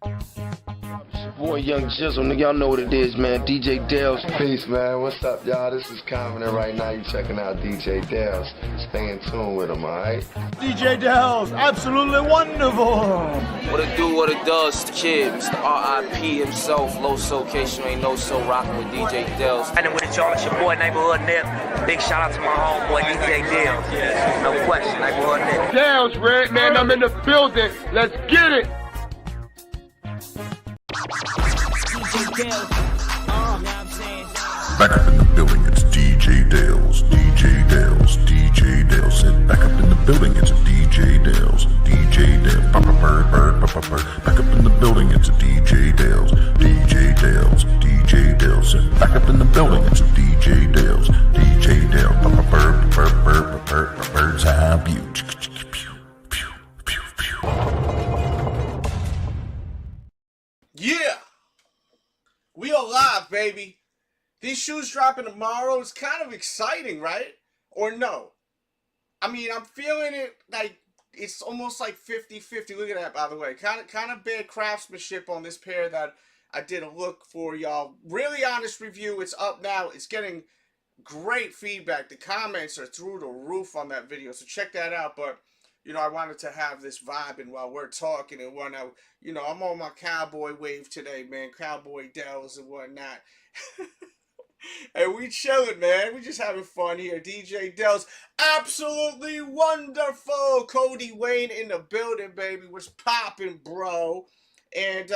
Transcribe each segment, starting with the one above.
Boy, Young Jizzle, nigga, y'all know what it is, man. DJ Dale's. Peace, man. What's up, y'all? This is Common, and right now you checking out DJ Dale's. Stay in tune with him, alright? DJ Dale's, absolutely wonderful. What it do, what it does, kid. Mr. R.I.P. himself, low soul, case you ain't know so, rocking with DJ Dale's. And with it, y'all, it's your boy, Neighborhood Nip. Big shout out to my homeboy, DJ Dale's. No question, Neighborhood Nip. Dale's, Red, man, I'm in the building. Let's get it. Back up in the building, it's DJ Dale's, DJ Dale's, DJ Dale's. Said back up in the building, it's a DJ Dale's, DJ Dale's. Papa bird, bird, papa bird. Back up in the building, it's a DJ Dale's, DJ Dale's, DJ Dale's. Said back up in the building, it's a DJ Dale's, DJ Dale's. Papa bird, bird, bird, bird, bird's eye view. Yeah, we are live, baby. These shoes dropping tomorrow is kind of exciting, right? Or no? I mean, I'm feeling it like it's almost like 50-50. Look at that, by the way. Kind of bad craftsmanship on this pair that I did a look for y'all. Really honest review. It's up now. It's getting great feedback. The comments are through the roof on that video, so check that out. But you know, I wanted to have this vibing while we're talking and whatnot. You know, I'm on my cowboy wave today, man. Cowboy Dells and whatnot. And we chilling, man. We just having fun here. DJ Dells, absolutely wonderful. Cody Wayne in the building, baby. What's popping, bro? And,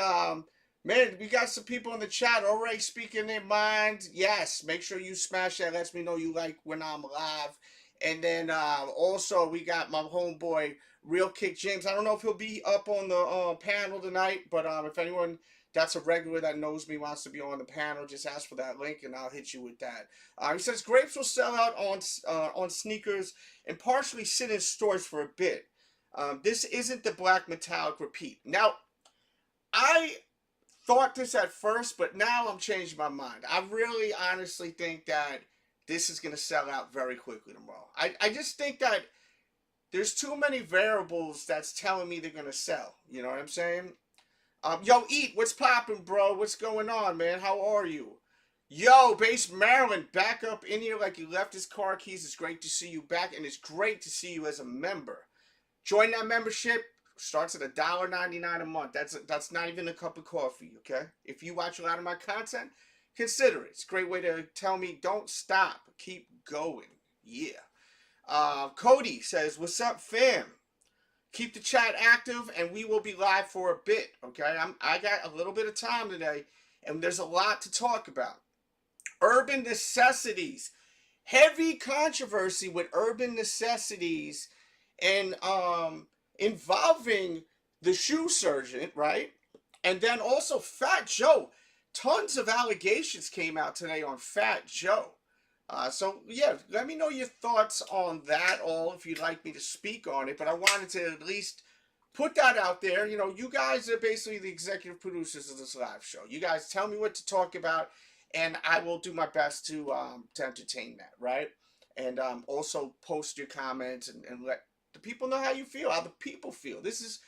man, we got some people in the chat already speaking their minds. Yes, make sure you smash that. Lets me know you like when I'm live. And then also we got my homeboy Real Kick James. I don't know if he'll be up on the panel tonight, but if anyone that's a regular that knows me wants to be on the panel, just ask for that link and I'll hit you with that. He says grapes will sell out on sneakers and partially sit in stores for a bit. This isn't the black metallic repeat. Now, I thought this at first, but now I'm changing my mind. I really honestly think that this is going to sell out very quickly tomorrow. I just think that there's too many variables that's telling me they're going to sell. You know what I'm saying? Yo, Eat, what's poppin', bro? What's going on, man? How are you? Yo, Base Maryland, back up in here like you left his car keys. It's great to see you back, and it's great to see you as a member. Join that membership. Starts at $1.99 a month. That's not even a cup of coffee, okay? If you watch a lot of my content, consider it. It's a great way to tell me don't stop. Keep going. Yeah. Cody says, what's up, fam? Keep the chat active, and we will be live for a bit, okay? I got a little bit of time today, and there's a lot to talk about. Urban Necessities. Heavy controversy with Urban Necessities and involving the shoe surgeon, right? And then also Fat Joe. Tons of allegations came out today on Fat Joe. So, yeah, let me know your thoughts on that all if you'd like me to speak on it. But I wanted to at least put that out there. You know, you guys are basically the executive producers of this live show. You guys tell me what to talk about, and I will do my best to entertain that, right? And also post your comments and let the people know how you feel, how the people feel. This is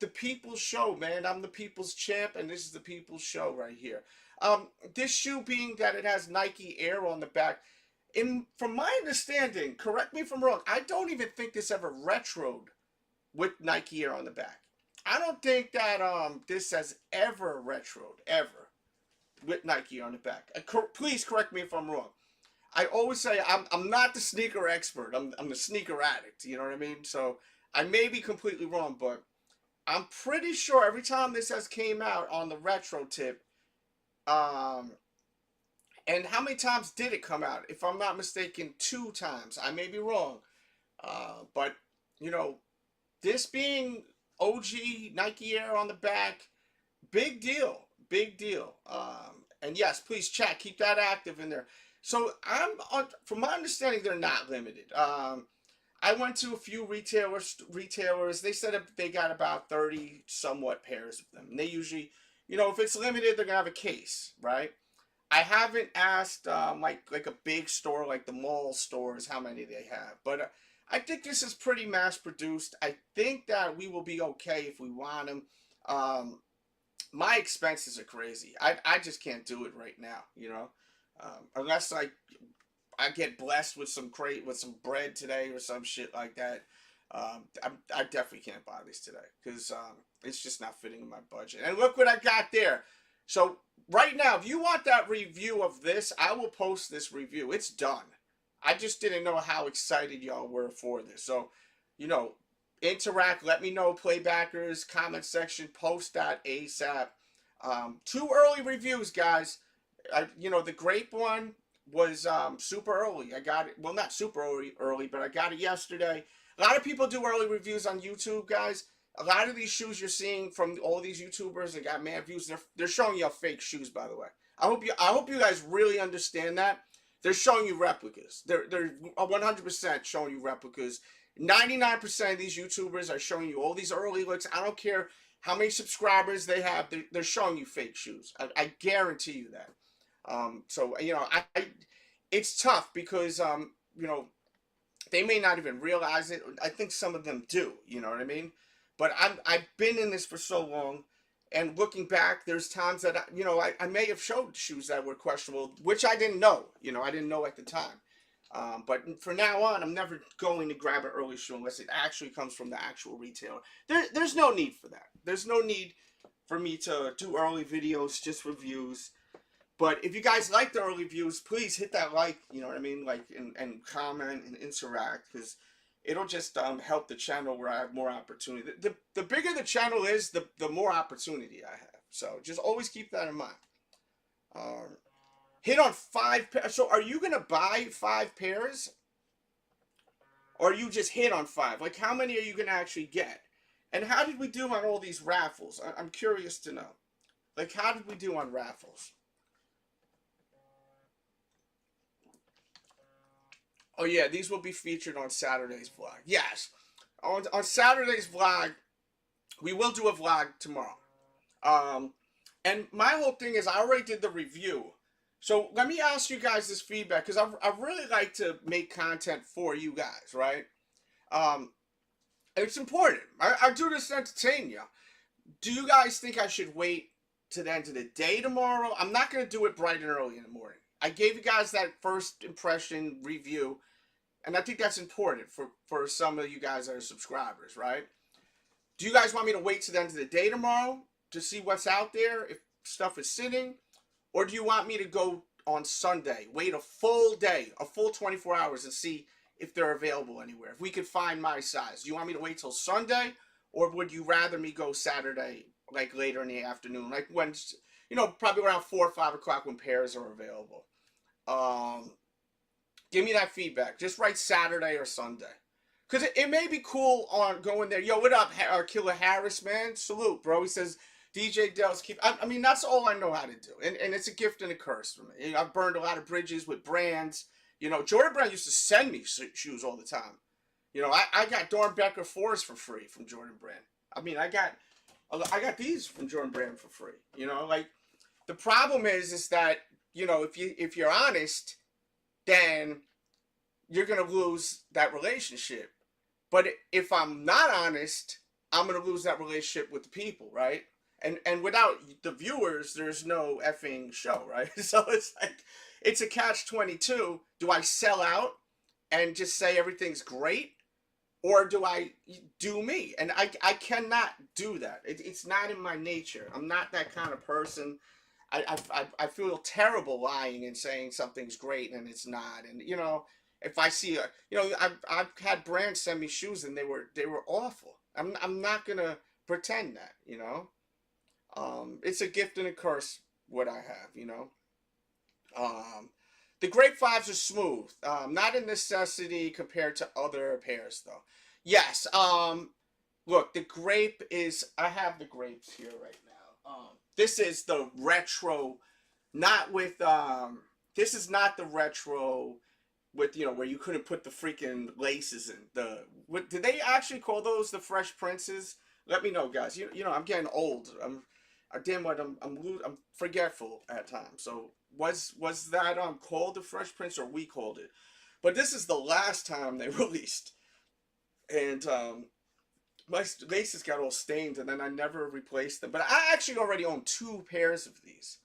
the people's show, man. I'm the people's champ, and this is the people's show right here. This shoe being that it has Nike Air on the back, from my understanding, correct me if I'm wrong, I don't even think this ever retroed with Nike Air on the back. I don't think that this has ever retroed, ever, with Nike Air on the back. Please correct me if I'm wrong. I always say I'm not the sneaker expert. I'm the sneaker addict, you know what I mean? So I may be completely wrong, but I'm pretty sure every time this has came out on the retro tip, and how many times did it come out? If I'm not mistaken, 2 times. I may be wrong. But, you know, this being OG Nike Air on the back, big deal. Big deal. And yes, please chat. Keep that active in there. So, from my understanding, they're not limited. I went to a few retailers. They said they got about 30 somewhat pairs of them. And they usually, you know, if it's limited, they're going to have a case, right? I haven't asked like a big store like the mall stores how many they have, but I think this is pretty mass produced. I think that we will be okay if we want them. my expenses are crazy. I just can't do it right now, you know, unless I get blessed with some bread today or some shit like that. I definitely can't buy these today because it's just not fitting in my budget. And look what I got there. So right now, if you want that review of this, I will post this review. It's done. I just didn't know how excited y'all were for this. So, you know, interact. Let me know, playbackers, comment section, post that ASAP. 2 early reviews, guys. You know, the Grape one was super early. I got it. Well, not super early, but I got it yesterday. A lot of people do early reviews on YouTube, guys. A lot of these shoes you're seeing from all these YouTubers that got mad views, they're showing you fake shoes, by the way. I hope you guys really understand that. They're showing you replicas. They're 100% showing you replicas. 99% of these YouTubers are showing you all these early looks. I don't care how many subscribers they have. They're showing you fake shoes. I guarantee you that. So, you know, it's tough because, you know, they may not even realize it. I think some of them do, you know what I mean? But I've been in this for so long, and looking back, there's times that, I may have showed shoes that were questionable, which I didn't know, you know, I didn't know at the time. But from now on, I'm never going to grab an early shoe unless it actually comes from the actual retailer. There's no need for that. There's no need for me to do early videos, just reviews. But if you guys like the early views, please hit that like, you know what I mean, like, and comment and interact, because it'll just help the channel where I have more opportunity. The bigger the channel is, the more opportunity I have. So just always keep that in mind. Hit on 5 pairs. So are you going to buy 5 pairs? Or you just hit on 5? Like, how many are you going to actually get? And how did we do on all these raffles? I'm curious to know. Like, how did we do on raffles? Oh, yeah, these will be featured on Saturday's vlog. Yes, on Saturday's vlog, we will do a vlog tomorrow. And my whole thing is I already did the review. So let me ask you guys this feedback, because I really like to make content for you guys, right? It's important. I do this to entertain you. Do you guys think I should wait to the end of the day tomorrow? I'm not going to do it bright and early in the morning. I gave you guys that first impression review, and I think that's important for some of you guys that are subscribers, right? Do you guys want me to wait to the end of the day tomorrow to see what's out there, if stuff is sitting? Or do you want me to go on Sunday, wait a full day, a full 24 hours, and see if they're available anywhere, if we could find my size? Do you want me to wait till Sunday, or would you rather me go Saturday, like later in the afternoon, like when, you know, probably around 4 or 5 o'clock when pairs are available? Give me that feedback. Just write Saturday or Sunday, because it may be cool on going there. Yo, what up, Killer Harris, man? Salute, bro. He says, DJ Dell's keep. I mean, that's all I know how to do, and it's a gift and a curse for me. I've burned a lot of bridges with brands. You know, Jordan Brand used to send me shoes all the time. You know, I got Dornbecker 4s for free from Jordan Brand. I mean, I got these from Jordan Brand for free. You know, like, the problem is that, you know, if you're honest, then you're gonna lose that relationship. But if I'm not honest, I'm gonna lose that relationship with the people, right? And without the viewers, there's no effing show, right? So it's like, it's a catch-22. Do I sell out and just say everything's great? Or do I do me? And I cannot do that. It's not in my nature. I'm not that kind of person. I feel terrible lying and saying something's great and it's not. And, you know, if I see I've had brands send me shoes and they were awful. I'm not gonna pretend that, you know. It's a gift and a curse what I have, you know. The Grape 5s are smooth. Not a necessity compared to other pairs though. Yes. Look, the Grape is. I have the Grapes here right now. This is the retro, not with. This is not the retro with, you know, where you couldn't put the freaking laces in. What did they actually call those? The Fresh Princes? Let me know, guys. You know, I'm getting old. I'm forgetful at times. So was that called the Fresh Prince, or we called it? But this is the last time they released, and my laces got all stained, and then I never replaced them. But I actually already own 2 pairs of these.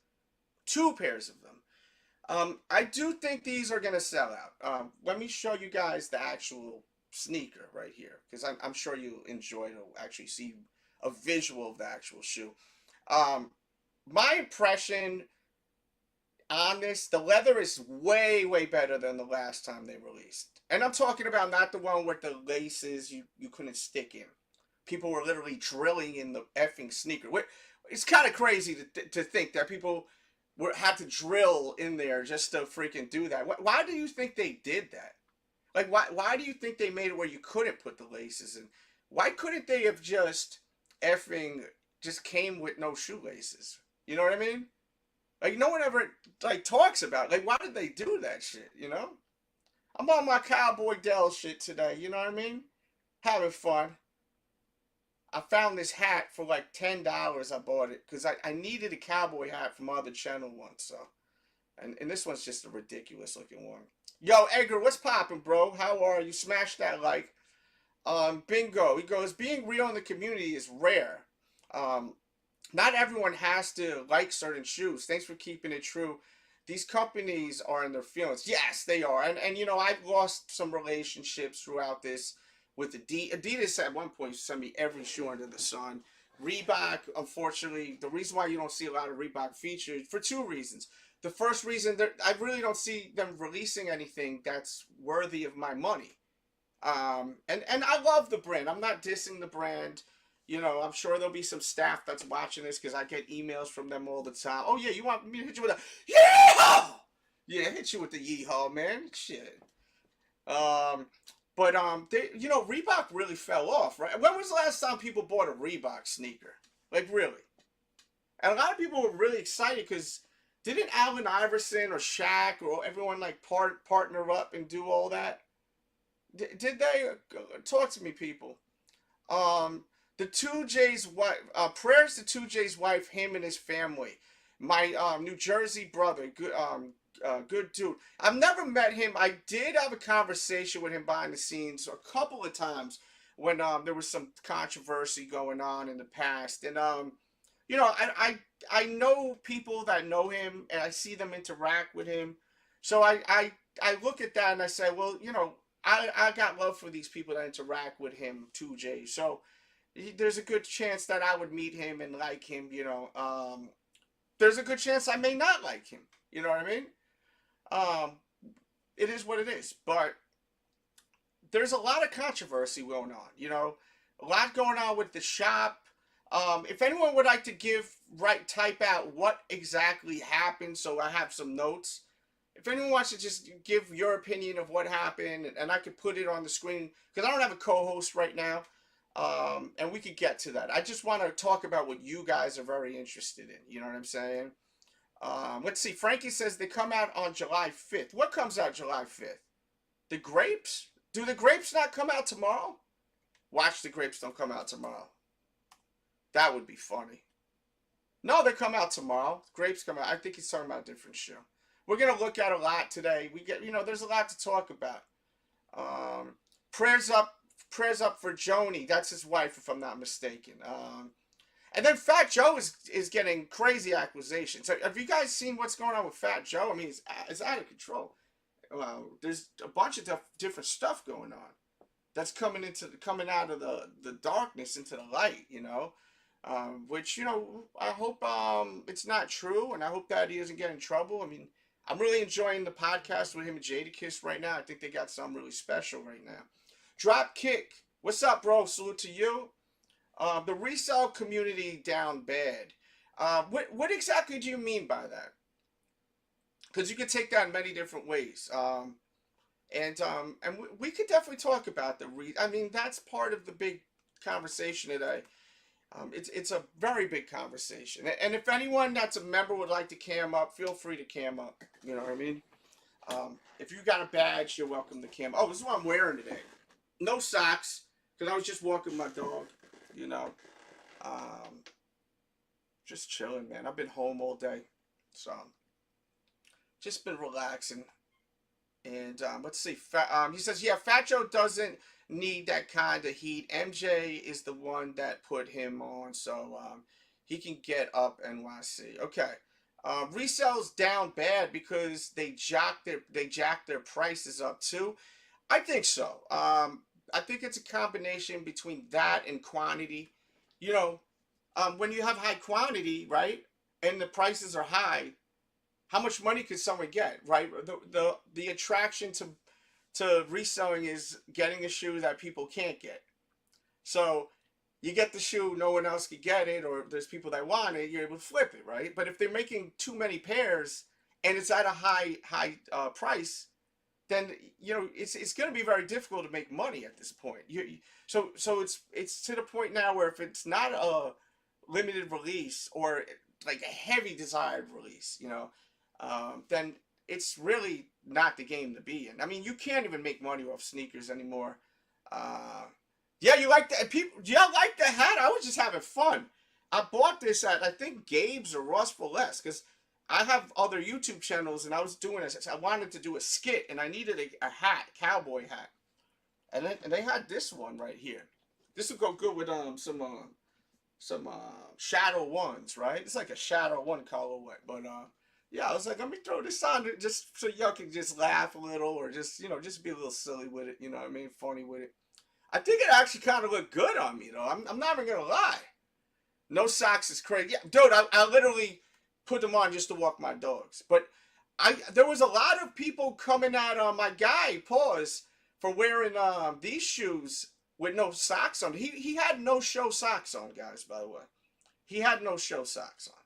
2 pairs of them. I do think these are gonna sell out. Let me show you guys the actual sneaker right here, because I'm sure you enjoy to actually see a visual of the actual shoe. My impression on this, the leather is way, way better than the last time they released. And I'm talking about not the one with the laces you couldn't stick in. People were literally drilling in the effing sneaker. It's kind of crazy to think that people had to drill in there just to freaking do that. Why do you think they did that? Like, why do you think they made it where you couldn't put the laces in? Why couldn't they have just came with no shoelaces? You know what I mean? Like, no one ever, like, talks about it. Like, why did they do that shit, you know? I'm on my Cowboy Dell shit today, you know what I mean? Having fun. I found this hat for like $10. I bought it because I needed a cowboy hat from my other channel once, so. And this one's just a ridiculous looking one. Yo, Edgar, what's poppin', bro? How are you? Smash that like. Bingo. He goes, being real in the community is rare. Not everyone has to like certain shoes. Thanks for keeping it true. These companies are in their feelings. Yes, they are. And you know, I've lost some relationships throughout this with Adidas. Adidas at one point sent me every shoe under the sun. Reebok, unfortunately, the reason why you don't see a lot of Reebok featured, for 2 reasons. The first reason, I really don't see them releasing anything that's worthy of my money. And I love the brand. I'm not dissing the brand. You know, I'm sure there'll be some staff that's watching this because I get emails from them all the time. Oh, yeah, you want me to hit you with a yeehaw? Yeah, hit you with the yeehaw, man. Shit. They, you know, Reebok really fell off, right? When was the last time people bought a Reebok sneaker? Like, really? And a lot of people were really excited because didn't Allen Iverson or Shaq or everyone, like, partner up and do all that? Did they? Talk to me, people. The 2J's wife, prayers to 2J's wife, him and his family. My New Jersey brother, good dude. I've never met him. I did have a conversation with him behind the scenes a couple of times when there was some controversy going on in the past. And you know, I know people that know him, and I see them interact with him. So I look at that and I say, well, you know, I got love for these people that interact with him, 2J. So there's a good chance that I would meet him and like him, you know. There's a good chance I may not like him. You know what I mean? It is what it is. But there's a lot of controversy going on, you know. A lot going on with the shop. If anyone would like to type out what exactly happened so I have some notes. If anyone wants to just give your opinion of what happened, and I could put it on the screen, because I don't have a co-host right now. And we could get to that. I just want to talk about what you guys are very interested in. You know what I'm saying? Let's see. Frankie says they come out on July 5th. What comes out July 5th? The grapes? Do the grapes not come out tomorrow? Watch the grapes don't come out tomorrow. That would be funny. No, they come out tomorrow. Grapes come out. I think he's talking about a different show. We're going to look at a lot today. You know, there's a lot to talk about. Prayers up for Joni. That's his wife, if I'm not mistaken. And then Fat Joe is getting crazy accusations. So have you guys seen what's going on with Fat Joe? I mean, it's out of control. There's a bunch of different stuff going on that's coming out of the darkness into the light, you know. Which, you know, I hope it's not true, and I hope that he doesn't get in trouble. I mean, I'm really enjoying the podcast with him and Jadakiss right now. I think they got something really special right now. Drop Kick, what's up, bro? Salute to you. The resell community down bad. What exactly do you mean by that? Because you can take that in many different ways. And we could definitely talk about I mean, that's part of the big conversation today. It's a very big conversation. And if anyone that's a member would like to cam up, feel free to cam up. You know what I mean? If you got a badge, you're welcome to cam. Oh, this is what I'm wearing today. No socks, because I was just walking my dog, you know. Just chilling, man. I've been home all day. So, just been relaxing. And let's see. He says, yeah, Fat Joe doesn't need that kind of heat. MJ is the one that put him on, so he can get up NYC. Okay. Resell's down bad because they jack their prices up too. I think so. I think it's a combination between that and quantity. You know, when you have high quantity, right, and the prices are high, how much money could someone get, right? The attraction to reselling is getting a shoe that people can't get. So you get the shoe, no one else can get it, or there's people that want it, you're able to flip it, right? But if they're making too many pairs and it's at a high price, then you know it's going to be very difficult to make money at this point. So it's to the point now where if it's not a limited release or like a heavy desired release, you know, then it's really not the game to be in. I mean, you can't even make money off sneakers anymore. Yeah, you like the people? Do y'all like the hat? I was just having fun. I bought this at I think Gabe's or Ross for Less because I have other YouTube channels and I was doing this. I wanted to do a skit and I needed a hat, cowboy hat, and they had this one right here. This would go good with some Shadow Ones, right? It's like a Shadow One colorway, but yeah, I was like, let me throw this on just so y'all can just laugh a little or just, you know, just be a little silly with it, you know what I mean, funny with it. I think it actually kind of looked good on me, though. I'm not even going to lie. No socks is crazy. Yeah, dude, I literally put them on just to walk my dogs. But there was a lot of people coming at my guy, Pause, for wearing these shoes with no socks on. He had no show socks on, guys, by the way. He had no show socks on.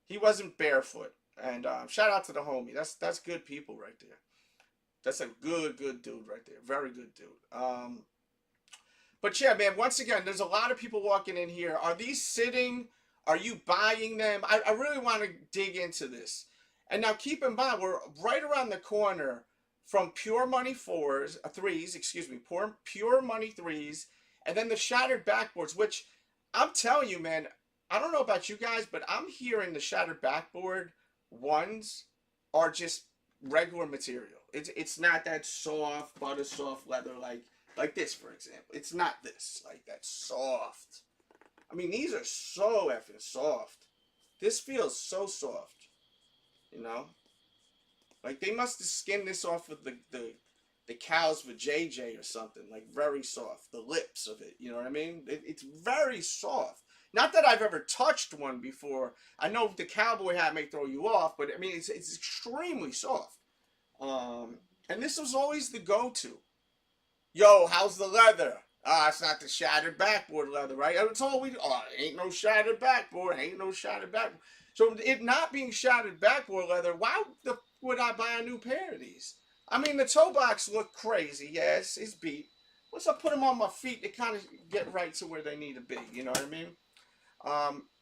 He wasn't barefoot. And shout out to the homie. That's good people right there. That's a good dude right there. Very good dude. But yeah, man, once again, there's a lot of people walking in here. Are these sitting? Are you buying them? I really want to dig into this. And now keep in mind, we're right around the corner from Pure Money threes, Pure Money threes, and then the shattered backboards, which I'm telling you, man, I don't know about you guys, but I'm hearing the shattered backboard ones are just regular material. It's not that soft, butter soft leather like this, for example. It's not this, like that soft. I mean, these are so effing soft. This feels so soft, you know? Like, they must have skinned this off of the cows for JJ or something. Like, very soft. The lips of it, you know what I mean? It's very soft. Not that I've ever touched one before. I know the cowboy hat may throw you off, but, I mean, it's extremely soft. And this was always the go-to. Yo, how's the leather? It's not the shattered backboard leather, right? That's all ain't no shattered backboard, ain't no shattered backboard. So it not being shattered backboard leather, why would I buy a new pair of these? I mean, the toe box look crazy, yes, it's beat. Once I put them on my feet, they kind of get right to where they need to be, you know what I mean?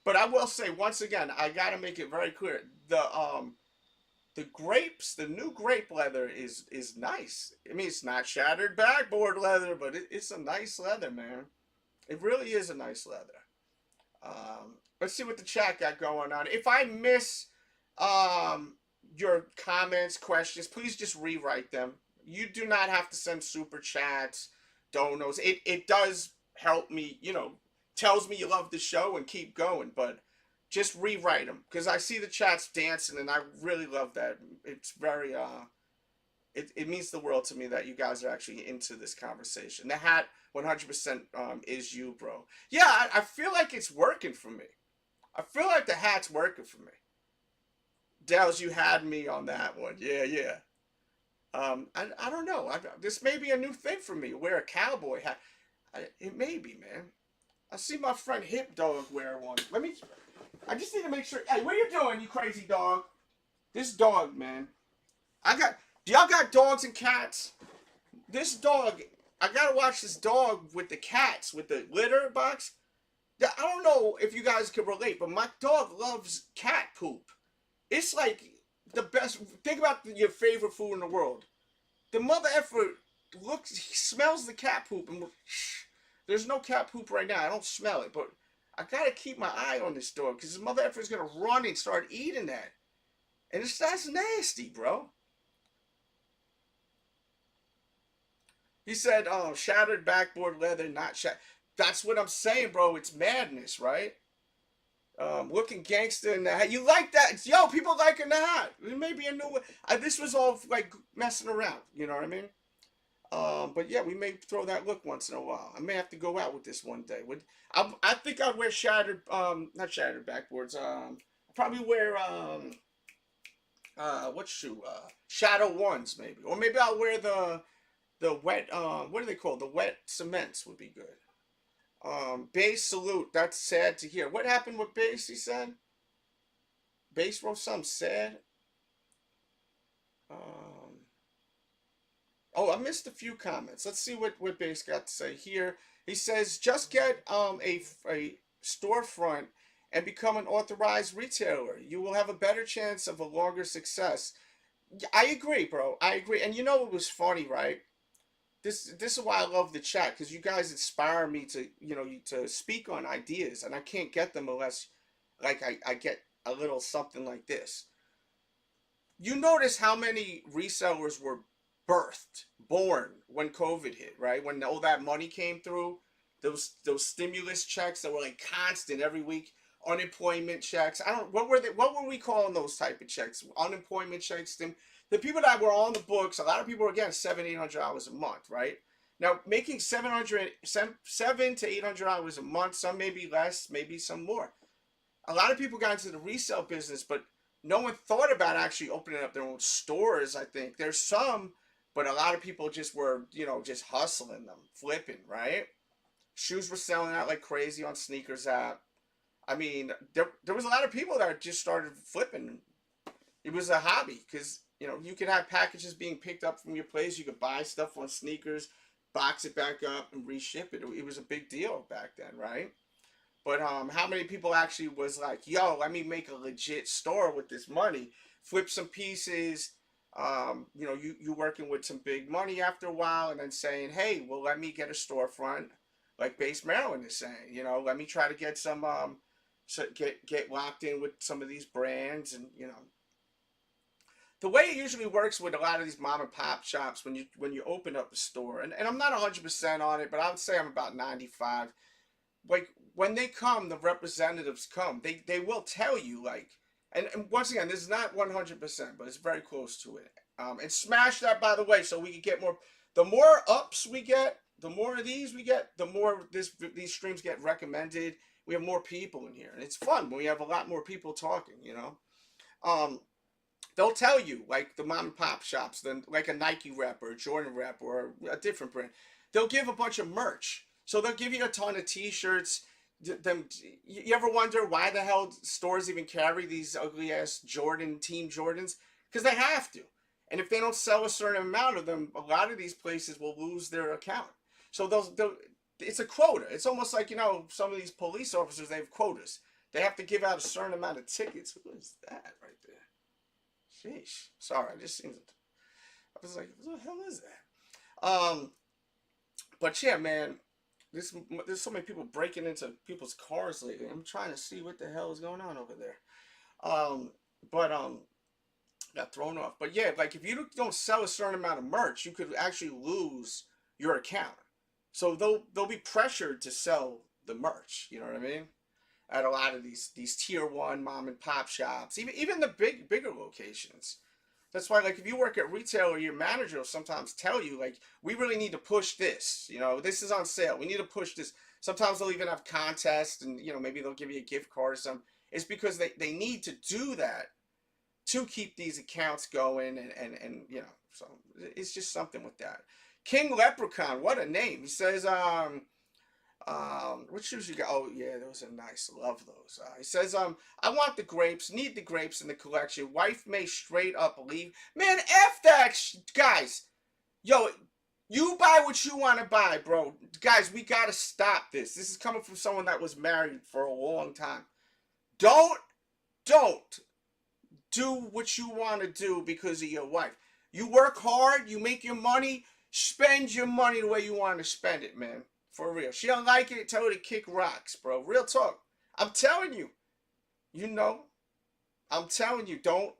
But I will say, once again, I gotta make it very clear, the grapes, the new grape leather is nice. I mean, it's not shattered backboard leather, but it's a nice leather, man. It really is a nice leather. Let's see what the chat got going on. If I miss your comments, questions, please just rewrite them. You do not have to send super chats, donos. It does help me, you know, tells me you love the show and keep going, but just rewrite them, because I see the chats dancing, and I really love that. It's very, it means the world to me that you guys are actually into this conversation. The hat, 100% is you, bro. Yeah, I feel like it's working for me. I feel like the hat's working for me. Dales, you had me on that one. Yeah. I don't know. This may be a new thing for me, wear a cowboy hat. It may be, man. I see my friend Hip Dog wear one. I just need to make sure. Hey, what are you doing, you crazy dog? This dog, man. Do y'all got dogs and cats? This dog, I gotta watch this dog with the cats, with the litter box. I don't know if you guys can relate, but my dog loves cat poop. It's like the best. Think about your favorite food in the world. The mother effer he smells the cat poop, and there's no cat poop right now. I don't smell it, but I gotta keep my eye on this dog because his mother effer is gonna run and start eating that, and that's nasty, bro. He said, shattered backboard leather, not shat. That's what I'm saying, bro. It's madness, right? Looking gangster in the hat. You like that? Yo, people like it in the hat. It may be a new one. This was all like messing around. You know what I mean? But yeah, we may throw that look once in a while. I may have to go out with this one day. I think I'd wear shattered, not shattered backboards. I'd probably wear, what shoe? Shadow ones maybe, or maybe I'll wear the wet. What are they called? The wet cements would be good. Bass salute. That's sad to hear. What happened with Bass? He said. Bass wrote something sad. Oh, I missed a few comments. Let's see what Bass got to say here. He says, just get a storefront and become an authorized retailer. You will have a better chance of a longer success. I agree, bro. I agree. And you know what was funny, right? This is why I love the chat, because you guys inspire me to, to speak on ideas, and I can't get them unless, like, I get a little something like this. You notice how many resellers were born when COVID hit, right? When all that money came through, those stimulus checks that were like constant every week, unemployment checks. What were we calling those type of checks? Unemployment checks, the people that were on the books, a lot of people were getting $700-800 a month, right? Now, making $700 to $800 a month, some maybe less, maybe some more. A lot of people got into the resale business, but no one thought about actually opening up their own stores, I think. There's some, but a lot of people just were, just hustling them, flipping, right? Shoes were selling out like crazy on Sneakers app. I mean, there was a lot of people that just started flipping. It was a hobby because, you could have packages being picked up from your place. You could buy stuff on Sneakers, box it back up, and reship it. It was a big deal back then, right? But how many people actually was like, yo, let me make a legit store with this money, flip some pieces, you working with some big money after a while, and then saying, hey, well, let me get a storefront, like Base Maryland is saying, let me try to get some, get locked in with some of these brands, and, the way it usually works with a lot of these mom and pop shops when you open up the store, and I'm not 100% on it, but I would say I'm about 95. Like, when they come, the representatives come, they will tell you, like, and once again, this is not 100%, but it's very close to it. And smash that, by the way, so we can get more. The more ups we get, the more of these we get, the more these streams get recommended. We have more people in here, and it's fun when we have a lot more people talking, They'll tell you, like the mom and pop shops, then like a Nike rep or a Jordan rep or a different brand, they'll give a bunch of merch. So they'll give you a ton of t-shirts. You ever wonder why the hell stores even carry these ugly ass Team Jordans? Because they have to. And if they don't sell a certain amount of them, a lot of these places will lose their account. So it's a quota. It's almost like, some of these police officers, they have quotas. They have to give out a certain amount of tickets. What is that right there? Sheesh. Sorry, I was like, what the hell is that? But yeah, man, there's so many people breaking into people's cars lately. I'm trying to see what the hell is going on over there. Got thrown off. But yeah, like if you don't sell a certain amount of merch, you could actually lose your account. So they'll be pressured to sell the merch. You know what I mean? At a lot of these tier 1 mom and pop shops, even the bigger locations. That's why, like, if you work at retail, or your manager will sometimes tell you, like, we really need to push this. This is on sale. We need to push this. Sometimes they'll even have contests, and maybe they'll give you a gift card or something. It's because they need to do that to keep these accounts going, and so it's just something with that. King Leprechaun, what a name. He says, what shoes you got? Oh yeah, those are nice. Love those. He says, I want the grapes. Need the grapes in the collection. Wife may straight up leave. Man, F that, guys. Yo, you buy what you want to buy, bro. Guys, we gotta stop this. This is coming from someone that was married for a long time. Don't do what you want to do because of your wife. You work hard. You make your money. Spend your money the way you want to spend it, man. For real. She don't like it, tell her to kick rocks, bro. Real talk. I'm telling you. I'm telling you, don't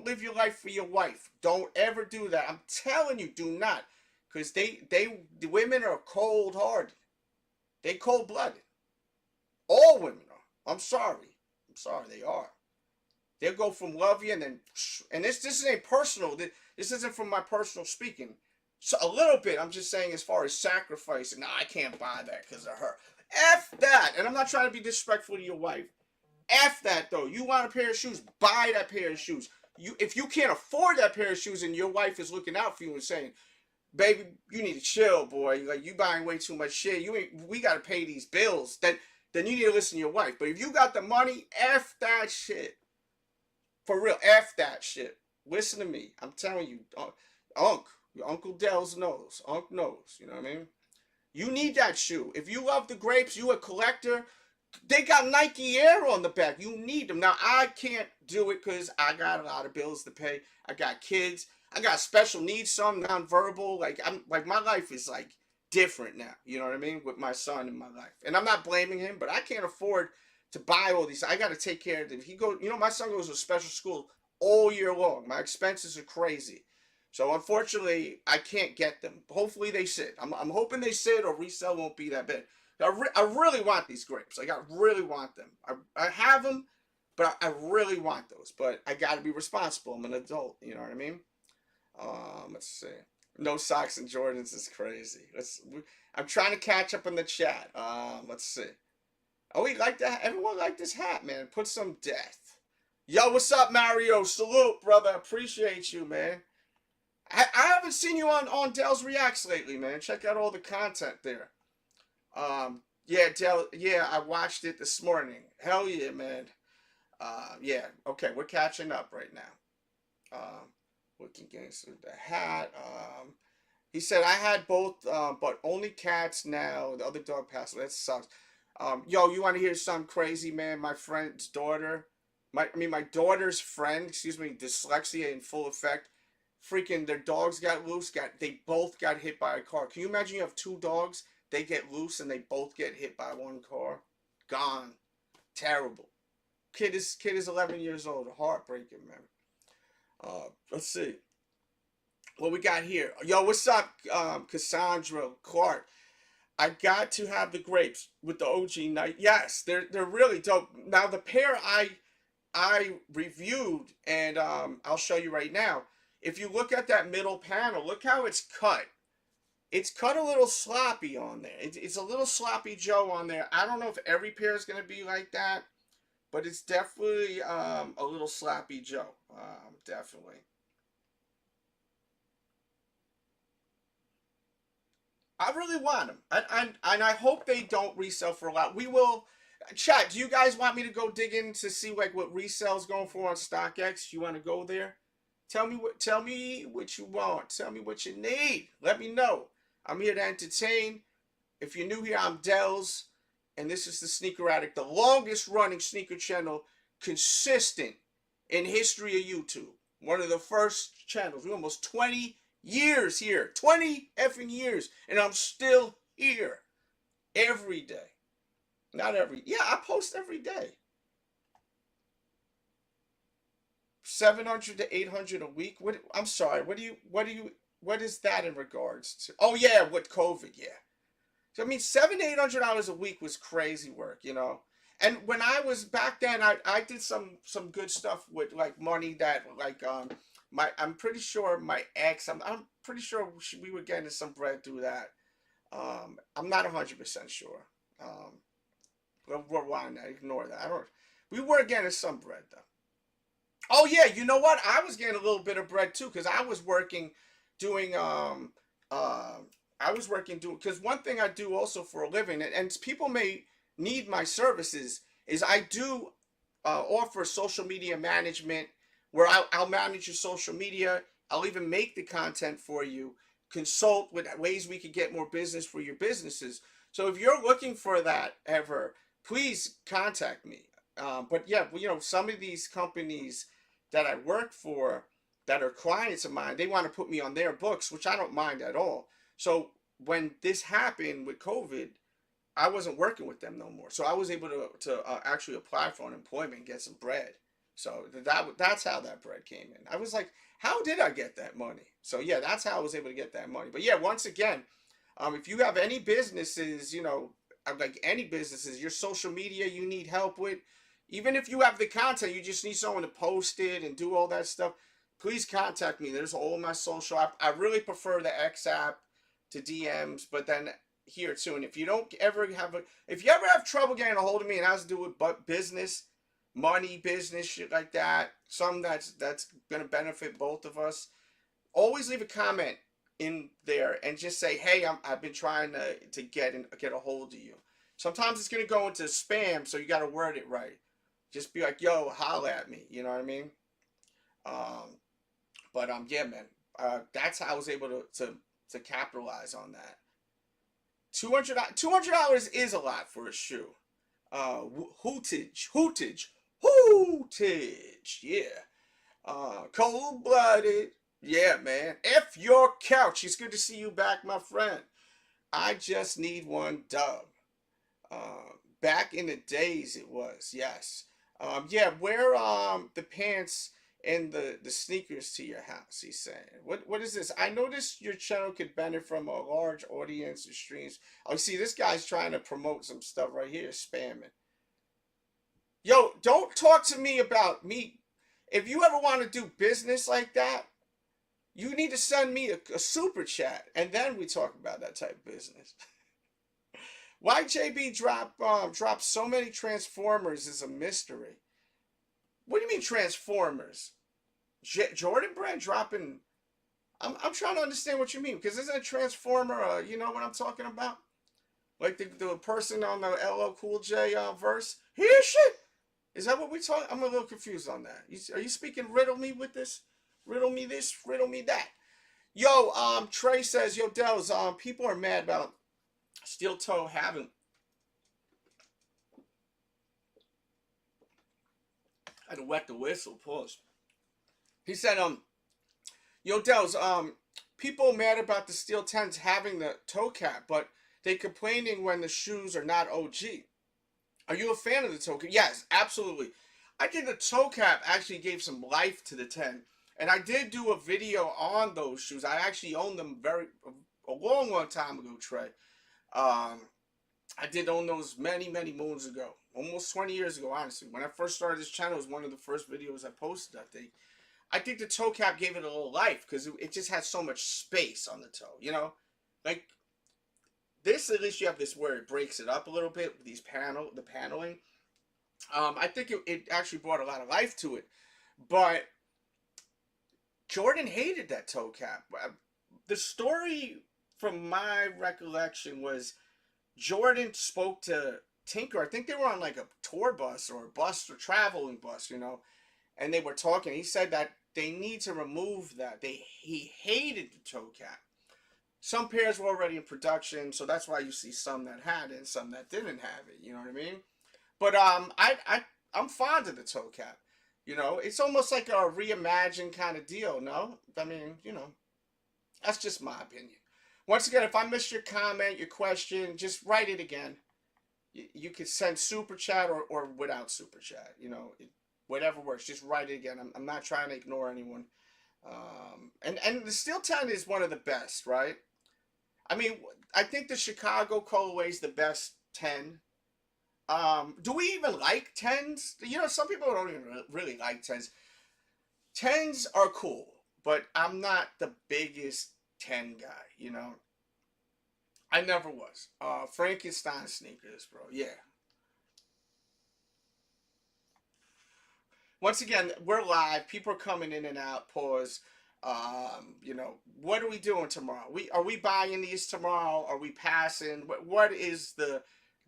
live your life for your wife. Don't ever do that. I'm telling you, do not. because the women are cold-hearted. They cold-blooded. All women are. I'm sorry, they are. They'll go from love you and this ain't personal. This isn't from my personal speaking. So a little bit, I'm just saying as far as sacrifice, and I can't buy that because of her. F that. And I'm not trying to be disrespectful to your wife. F that though. You want a pair of shoes, buy that pair of shoes. If you can't afford that pair of shoes and your wife is looking out for you and saying, baby, you need to chill, boy. Like, you buying way too much shit. We got to pay these bills. Then you need to listen to your wife. But if you got the money, F that shit. For real, F that shit. Listen to me. I'm telling you, your Uncle Dell's knows. Unc knows. You know what I mean? You need that shoe. If you love the Grapes, you a collector, they got Nike Air on the back. You need them. Now, I can't do it because I got a lot of bills to pay. I got kids. I got special needs, some nonverbal. Like my life is like different now. You know what I mean? With my son in my life. And I'm not blaming him, but I can't afford to buy all these. I got to take care of them. My son goes to a special school all year long. My expenses are crazy. So unfortunately, I can't get them. Hopefully they sit. I'm hoping they sit or resell won't be that big. I really want these Grapes. I really want them. I have them, but I really want those. But I got to be responsible. I'm an adult. You know what I mean? Let's see. No socks and Jordans is crazy. I'm trying to catch up in the chat. Let's see. Oh, we like that. Everyone like this hat, man. Put some death. Yo, what's up, Mario? Salute, brother. Appreciate you, man. I haven't seen you on Dell's Reacts lately, man. Check out all the content there. Yeah, Dell. Yeah, I watched it this morning. Hell yeah, man. Yeah. Okay, we're catching up right now. Looking against the hat. He said I had both, but only cats now. The other dog passed away. That sucks. Yo, you want to hear something crazy, man? My friend's daughter, my daughter's friend, dyslexia in full effect. Freaking, their dogs got loose. They both got hit by a car. Can you imagine you have two dogs? They get loose and they both get hit by one car. Gone. Terrible. Kid is 11 years old. Heartbreaking, man. Let's see. What we got here? Yo, what's up, Cassandra Clark? I got to have the Grapes with the OG night. Yes, they're really dope. Now the pair I reviewed, and I'll show you right now. If you look at that middle panel, look how it's cut. It's cut a little sloppy on there. It's a little sloppy Joe on there. I don't know if every pair is going to be like that, but it's definitely a little sloppy Joe. Definitely. I really want them. And I hope they don't resell for a lot. We will. Chat, do you guys want me to go dig in to see like what resell's going for on StockX? You want to go there? Tell me what you want. Tell me what you need. Let me know. I'm here to entertain. If you're new here, I'm Dells, and this is the Sneaker Addict, the longest running sneaker channel, consistent in history of YouTube. One of the first channels. We're almost 20 years here. 20 effing years, and I'm still here every day. I post every day. 700 to 800 a week. I'm sorry. What is that in regards to? Oh yeah, with COVID, yeah. So I mean, $700-800 a week was crazy work, you know. And when I was back then, I did some good stuff with like money that like I'm pretty sure my ex. I'm pretty sure we were getting some bread through that. I'm not 100% sure. Rewind that. Ignore that. We were getting some bread though. Oh yeah, you know what? I was getting a little bit of bread too because I was working doing because one thing I do also for a living, and people may need my services, is I do offer social media management where I'll manage your social media. I'll even make the content for you, consult with ways we could get more business for your businesses. So if you're looking for that ever, please contact me. But yeah, you know, some of these companies that I work for that are clients of mine, they want to put me on their books, which I don't mind at all. So when this happened with COVID, I wasn't working with them no more. So I was able to actually apply for unemployment and get some bread. So that's how that bread came in. I was like, how did I get that money? So yeah, that's how I was able to get that money. But yeah, once again, if you have any businesses, you know, like any businesses, your social media you need help with, even if you have the content, you just need someone to post it and do all that stuff, please contact me. There's all my social. I really prefer the X app to DMs, but then here too. And if you don't ever have if you ever have trouble getting a hold of me and it has to do with business, money, business, shit like that, something that's gonna benefit both of us, always leave a comment in there and just say, hey, I've been trying to get a hold of you. Sometimes it's gonna go into spam, so you gotta word it right. Just be like, yo, holla at me. You know what I mean? Yeah, man. That's how I was able to capitalize on that. $200 is a lot for a shoe. Hootage, yeah. Cold-blooded, yeah, man. F your couch. It's good to see you back, my friend. I just need one dub. Back in the days, it was, yes. Yeah, wear the pants and the sneakers to your house, he's saying. What is this? I noticed your channel could benefit from a large audience of streams. Oh, see, this guy's trying to promote some stuff right here, spamming. Yo, don't talk to me about me. If you ever want to do business like that, you need to send me a super chat, and then we talk about that type of business. Why JB dropped so many Transformers is a mystery. What do you mean Transformers? Jordan Brand dropping? I'm trying to understand what you mean, because isn't a Transformer, you know what I'm talking about? Like the person on the LL Cool J verse? Here shit! Is that what we talking? I'm a little confused on that. Are you speaking riddle me with this? Riddle me this, riddle me that. Yo, Trey says, yo, Dells, people are mad about steel toe having. I had to wet the whistle, pause. He said, yo, Dells, people mad about the steel 10s having the toe cap, but they complaining when the shoes are not OG. Are you a fan of the toe cap? Yes, absolutely. I think the toe cap actually gave some life to the 10. And I did do a video on those shoes. I actually owned them a long time ago, Trey. I did own those many moons ago. Almost 20 years ago, honestly. When I first started this channel, it was one of the first videos I posted, I think. I think the toe cap gave it a little life because it just had so much space on the toe, you know? Like, this, at least you have this where it breaks it up a little bit with these the paneling. I think it actually brought a lot of life to it. But Jordan hated that toe cap. The story, from my recollection, was Jordan spoke to Tinker. I think they were on like a tour bus or a bus or traveling bus, you know, and they were talking. He said that they need to remove that. He hated the toe cap. Some pairs were already in production, so that's why you see some that had it and some that didn't have it. You know what I mean? But I'm fond of the toe cap. You know, it's almost like a reimagined kind of deal, no? I mean, you know, that's just my opinion. Once again, if I missed your comment, your question, just write it again. You could send super chat or without super chat. You know, whatever works. Just write it again. I'm not trying to ignore anyone. And the Steel 10 is one of the best, right? I mean, I think the Chicago colorway is the best 10. Do we even like 10s? You know, some people don't even really like 10s. 10s are cool, but I'm not the biggest 10 guy, you know? I never was. Frankenstein sneakers, bro. Yeah. Once again, we're live. People are coming in and out. Pause. You know, what are we doing tomorrow? Are we buying these tomorrow? Are we passing? What is the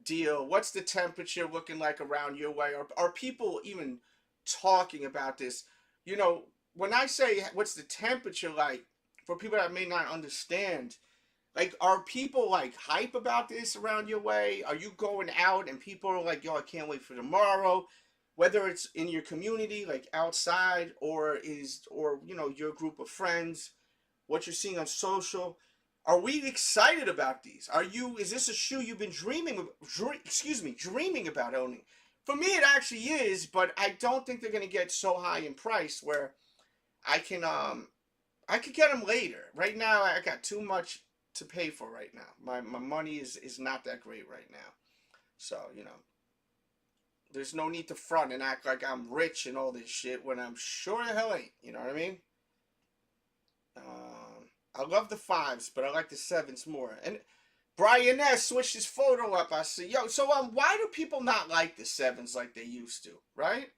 deal? What's the temperature looking like around your way? Are people even talking about this? You know, when I say what's the temperature like, for people that may not understand, like, are people like hype about this around your way? Are you going out and people are like, yo, I can't wait for tomorrow? Whether it's in your community, like outside, or you know, your group of friends, what you're seeing on social. Are we excited about these? Is this a shoe you've been dreaming about owning For me, it actually is, but I don't think they're gonna get so high in price where I could get them later. Right now, I got too much to pay for right now. My money is not that great right now. So, you know, there's no need to front and act like I'm rich and all this shit when I'm sure the hell ain't. You know what I mean? I love the 5s, but I like the 7s more. And Brian S. switched his photo up. I see. Yo, so why do people not like the 7s like they used to, right?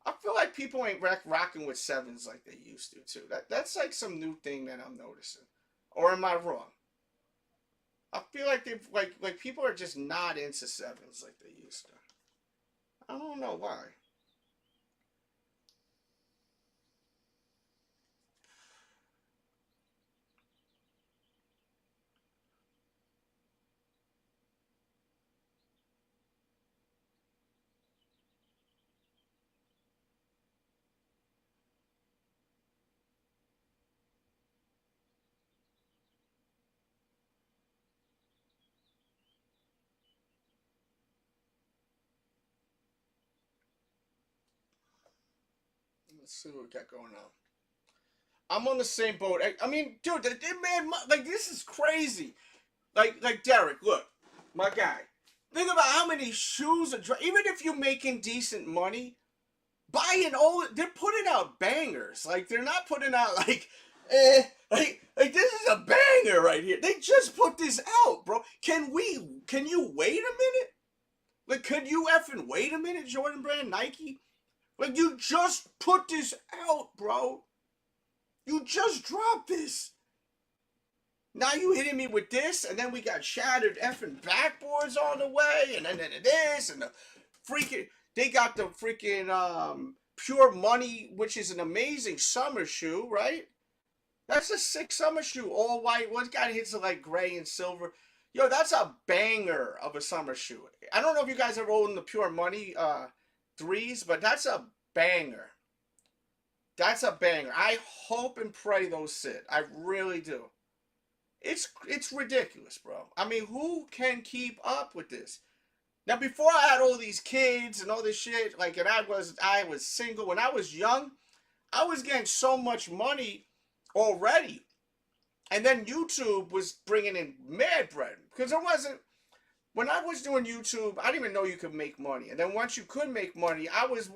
I feel like people ain't rocking with 7s like they used to, too. That's like some new thing that I'm noticing. Or am I wrong? I feel like they've like people are just not into 7s like they used to. I don't know why. Let's see what we got going on. I'm on the same boat. I mean, dude, man, like, this is crazy. Like Derek, look, my guy. Think about how many shoes are, even if you're making decent money, buying all, they're putting out bangers. Like, they're not putting out, like this is a banger right here. They just put this out, bro. Can you wait a minute? Like, could you effing wait a minute, Jordan Brand, Nike? Like, you just put this out, bro. You just dropped this. Now you hitting me with this, and then we got shattered effing backboards on the way, and then this, and the freaking, they got the freaking Pure Money, which is an amazing summer shoe, right? That's a sick summer shoe, all white. One guy hits it like gray and silver. Yo, that's a banger of a summer shoe. I don't know if you guys are rolling the Pure Money 3s, but that's a banger. That's a banger. I hope and pray those sit. I really do. It's ridiculous, bro. I mean, who can keep up with this? Now, before I had all these kids and all this shit, like, and I was single. When I was young, I was getting so much money already. And then YouTube was bringing in mad bread. Because there wasn't, when I was doing YouTube, I didn't even know you could make money. And then once you could make money, I was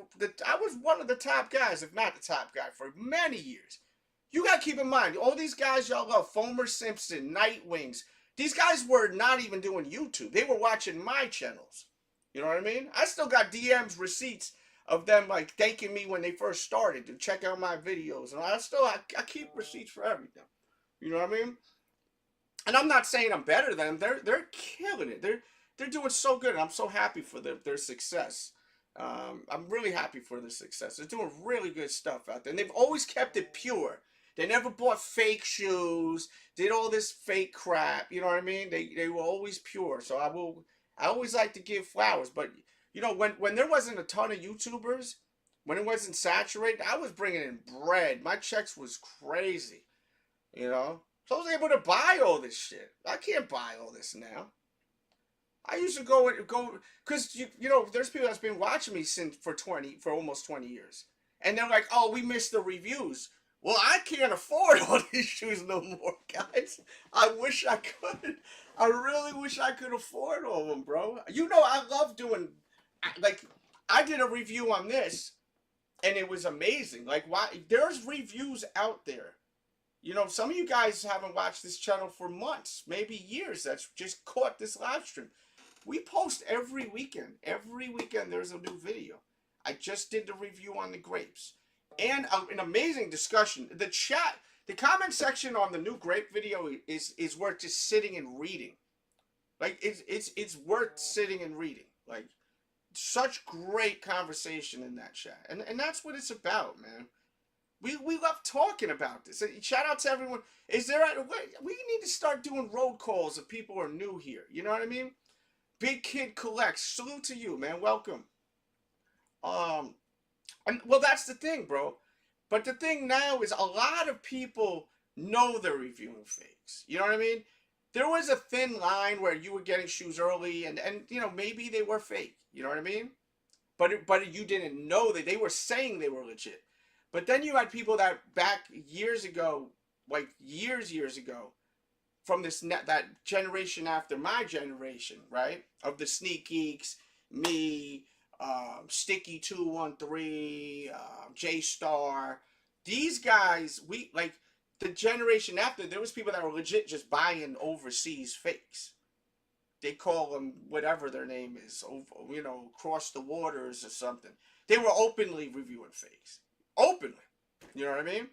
one of the top guys, if not the top guy, for many years. You got to keep in mind, all these guys y'all love, Fomer Simpson, Nightwings, these guys were not even doing YouTube. They were watching my channels. You know what I mean? I still got DMs, receipts of them, like, thanking me when they first started to check out my videos. And I keep receipts for everything. You know what I mean? And I'm not saying I'm better than them. They're killing it. They're doing so good. And I'm so happy for their success. I'm really happy for their success. They're doing really good stuff out there. And they've always kept it pure. They never bought fake shoes, did all this fake crap. You know what I mean? They were always pure. So I always like to give flowers. But, you know, when there wasn't a ton of YouTubers, when it wasn't saturated, I was bringing in bread. My checks was crazy. You know? So I was able to buy all this shit. I can't buy all this now. I used to go, because, you know, there's people that's been watching me for almost 20 years. And they're like, oh, we missed the reviews. Well, I can't afford all these shoes no more, guys. I wish I could. I really wish I could afford all of them, bro. You know, I love doing, like, I did a review on this, and it was amazing. Like, why? There's reviews out there. You know, some of you guys haven't watched this channel for months, maybe years. That's just caught this live stream. We post every weekend. Every weekend there's a new video. I just did the review on the grapes. And an amazing discussion. The chat, the comment section on the new grape video is worth just sitting and reading. Like, it's worth sitting and reading. Like, such great conversation in that chat. And that's what it's about, man. We love talking about this. Shout out to everyone. We need to start doing road calls if people are new here. You know what I mean? Big Kid Collects. Salute to you, man. Welcome. And, well, that's the thing, bro. But the thing now is a lot of people know they're reviewing fakes. You know what I mean? There was a thin line where you were getting shoes early and you know, maybe they were fake. You know what I mean? but you didn't know that they were saying they were legit. But then you had people that back years ago, like years ago, from that generation after my generation, right? Of the Sneak Geeks, me, Sticky 213, J Star, these guys, we like the generation after. There was people that were legit just buying overseas fakes. They call them whatever their name is, you know, across the waters or something. They were openly reviewing fakes, openly. You know what I mean?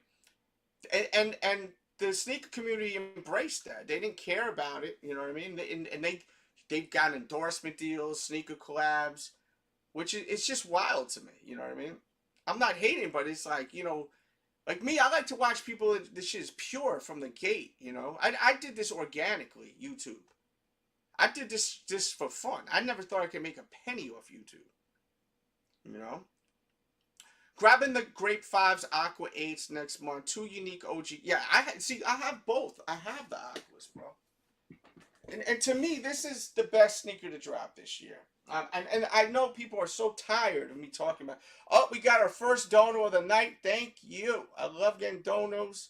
And the sneaker community embraced that. They didn't care about it. You know what I mean? And they've got endorsement deals, sneaker collabs, which it's just wild to me. You know what I mean? I'm not hating, but it's like, you know, like me, I like to watch people. This shit is pure from the gate. You know, I did this organically. YouTube. I did this for fun. I never thought I could make a penny off YouTube. You know? Grabbing the Grape 5s, Aqua 8s next month. 2 unique OG. Yeah, I have both. I have the Aquas, bro. And to me, this is the best sneaker to drop this year. And I know people are so tired of me talking about, oh, we got our first dono of the night. Thank you. I love getting donos.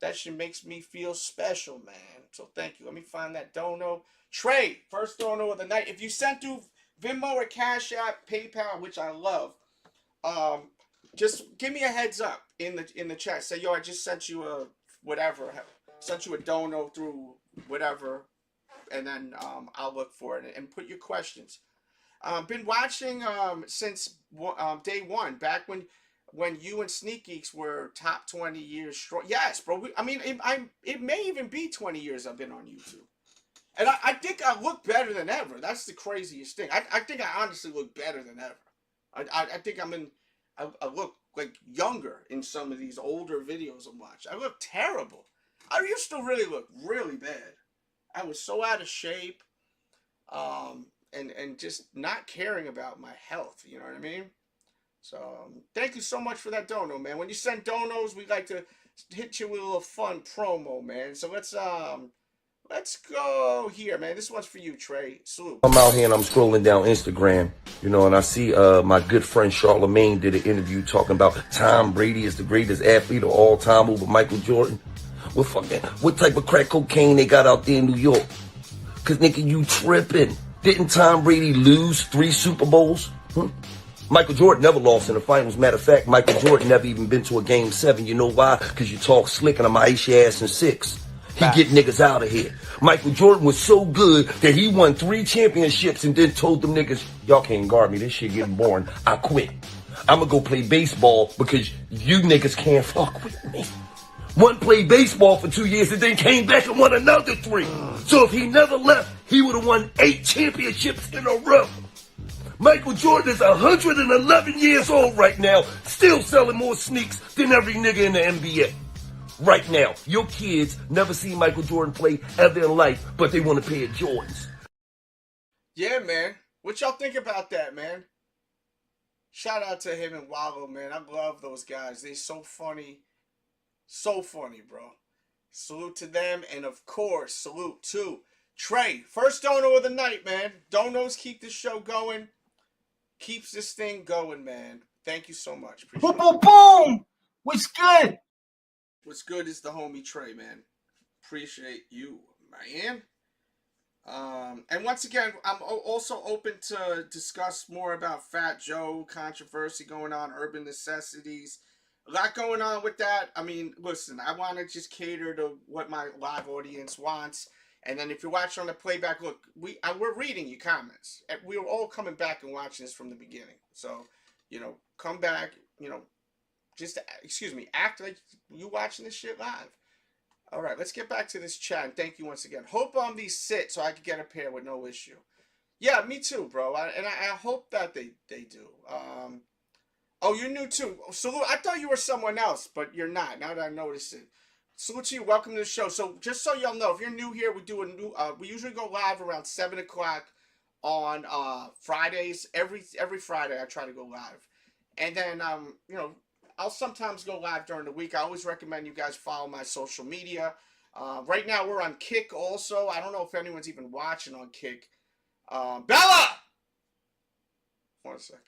That shit makes me feel special, man. So thank you. Let me find that dono. Trey, first dono of the night. If you sent through Venmo or Cash App, PayPal, which I love, just give me a heads up in the chat. Say, yo, I just sent you a whatever. Sent you a dono through whatever. And then I'll look for it and put your questions. Been watching since day one, back when you and Sneak Geeks were top 20 years strong. Yes, bro. It may even be 20 years I've been on YouTube. And I think I look better than ever. That's the craziest thing. I think I honestly look better than ever. I think I look like younger in some of these older videos I'm watching. I look terrible. I used to really look really bad. I was so out of shape. And just not caring about my health, you know what I mean? So, thank you so much for that dono, man. When you send donos, we like to hit you with a little fun promo, man. So let's go here, man. This one's for you, Trey. Salute. I'm out here and I'm scrolling down Instagram, you know, and I see my good friend Charlemagne did an interview talking about Tom Brady is the greatest athlete of all time over Michael Jordan. Well, fuck that. What type of crack cocaine they got out there in New York? Cause nigga, you tripping. Didn't Tom Brady lose 3 Super Bowls? Michael Jordan never lost in the finals. Matter of fact, Michael Jordan never even been to a Game 7. You know why? Because you talk slick and I'm going to ice your ass in 6. He get niggas out of here. Michael Jordan was so good that he won 3 championships and then told them niggas, y'all can't guard me. This shit getting boring. I quit. I'm going to go play baseball because you niggas can't fuck with me. One played baseball for 2 years and then came back and won another 3. So if he never left, he would have won 8 championships in a row. Michael Jordan is 111 years old right now, still selling more sneaks than every nigga in the NBA. Right now, your kids never seen Michael Jordan play ever in life, but they want a pair of Jordans. Yeah, man. What y'all think about that, man? Shout out to him and Wallow, man. I love those guys. They're so funny. So funny, bro. Salute to them. And of course, salute to Trey. First dono of the night, man. Donos keep this show going. Keeps this thing going, man. Thank you so much. Appreciate Boom, boom, boom. What's good? What's good is the homie Trey, man. Appreciate you, man. And once again, I'm also open to discuss more about Fat Joe, controversy going on, Urban Necessities. A lot going on with that. I mean, listen, I want to just cater to what my live audience wants. And then if you're watching on the playback, look, we're reading your comments. We were all coming back and watching this from the beginning. So, you know, come back, you know, just, act like you watching this shit live. All right, let's get back to this chat. And thank you once again. Hope these sit so I can get a pair with no issue. Yeah, me too, bro. I hope that they do. Oh, you're new too. Salute. I thought you were someone else, but you're not. Now that I notice it. Salute to you. Welcome to the show. So just so y'all know, if you're new here, we usually go live around 7 o'clock on Fridays. Every Friday I try to go live. And then you know, I'll sometimes go live during the week. I always recommend you guys follow my social media. Right now we're on Kick also. I don't know if anyone's even watching on Kick. Bella! 1 second.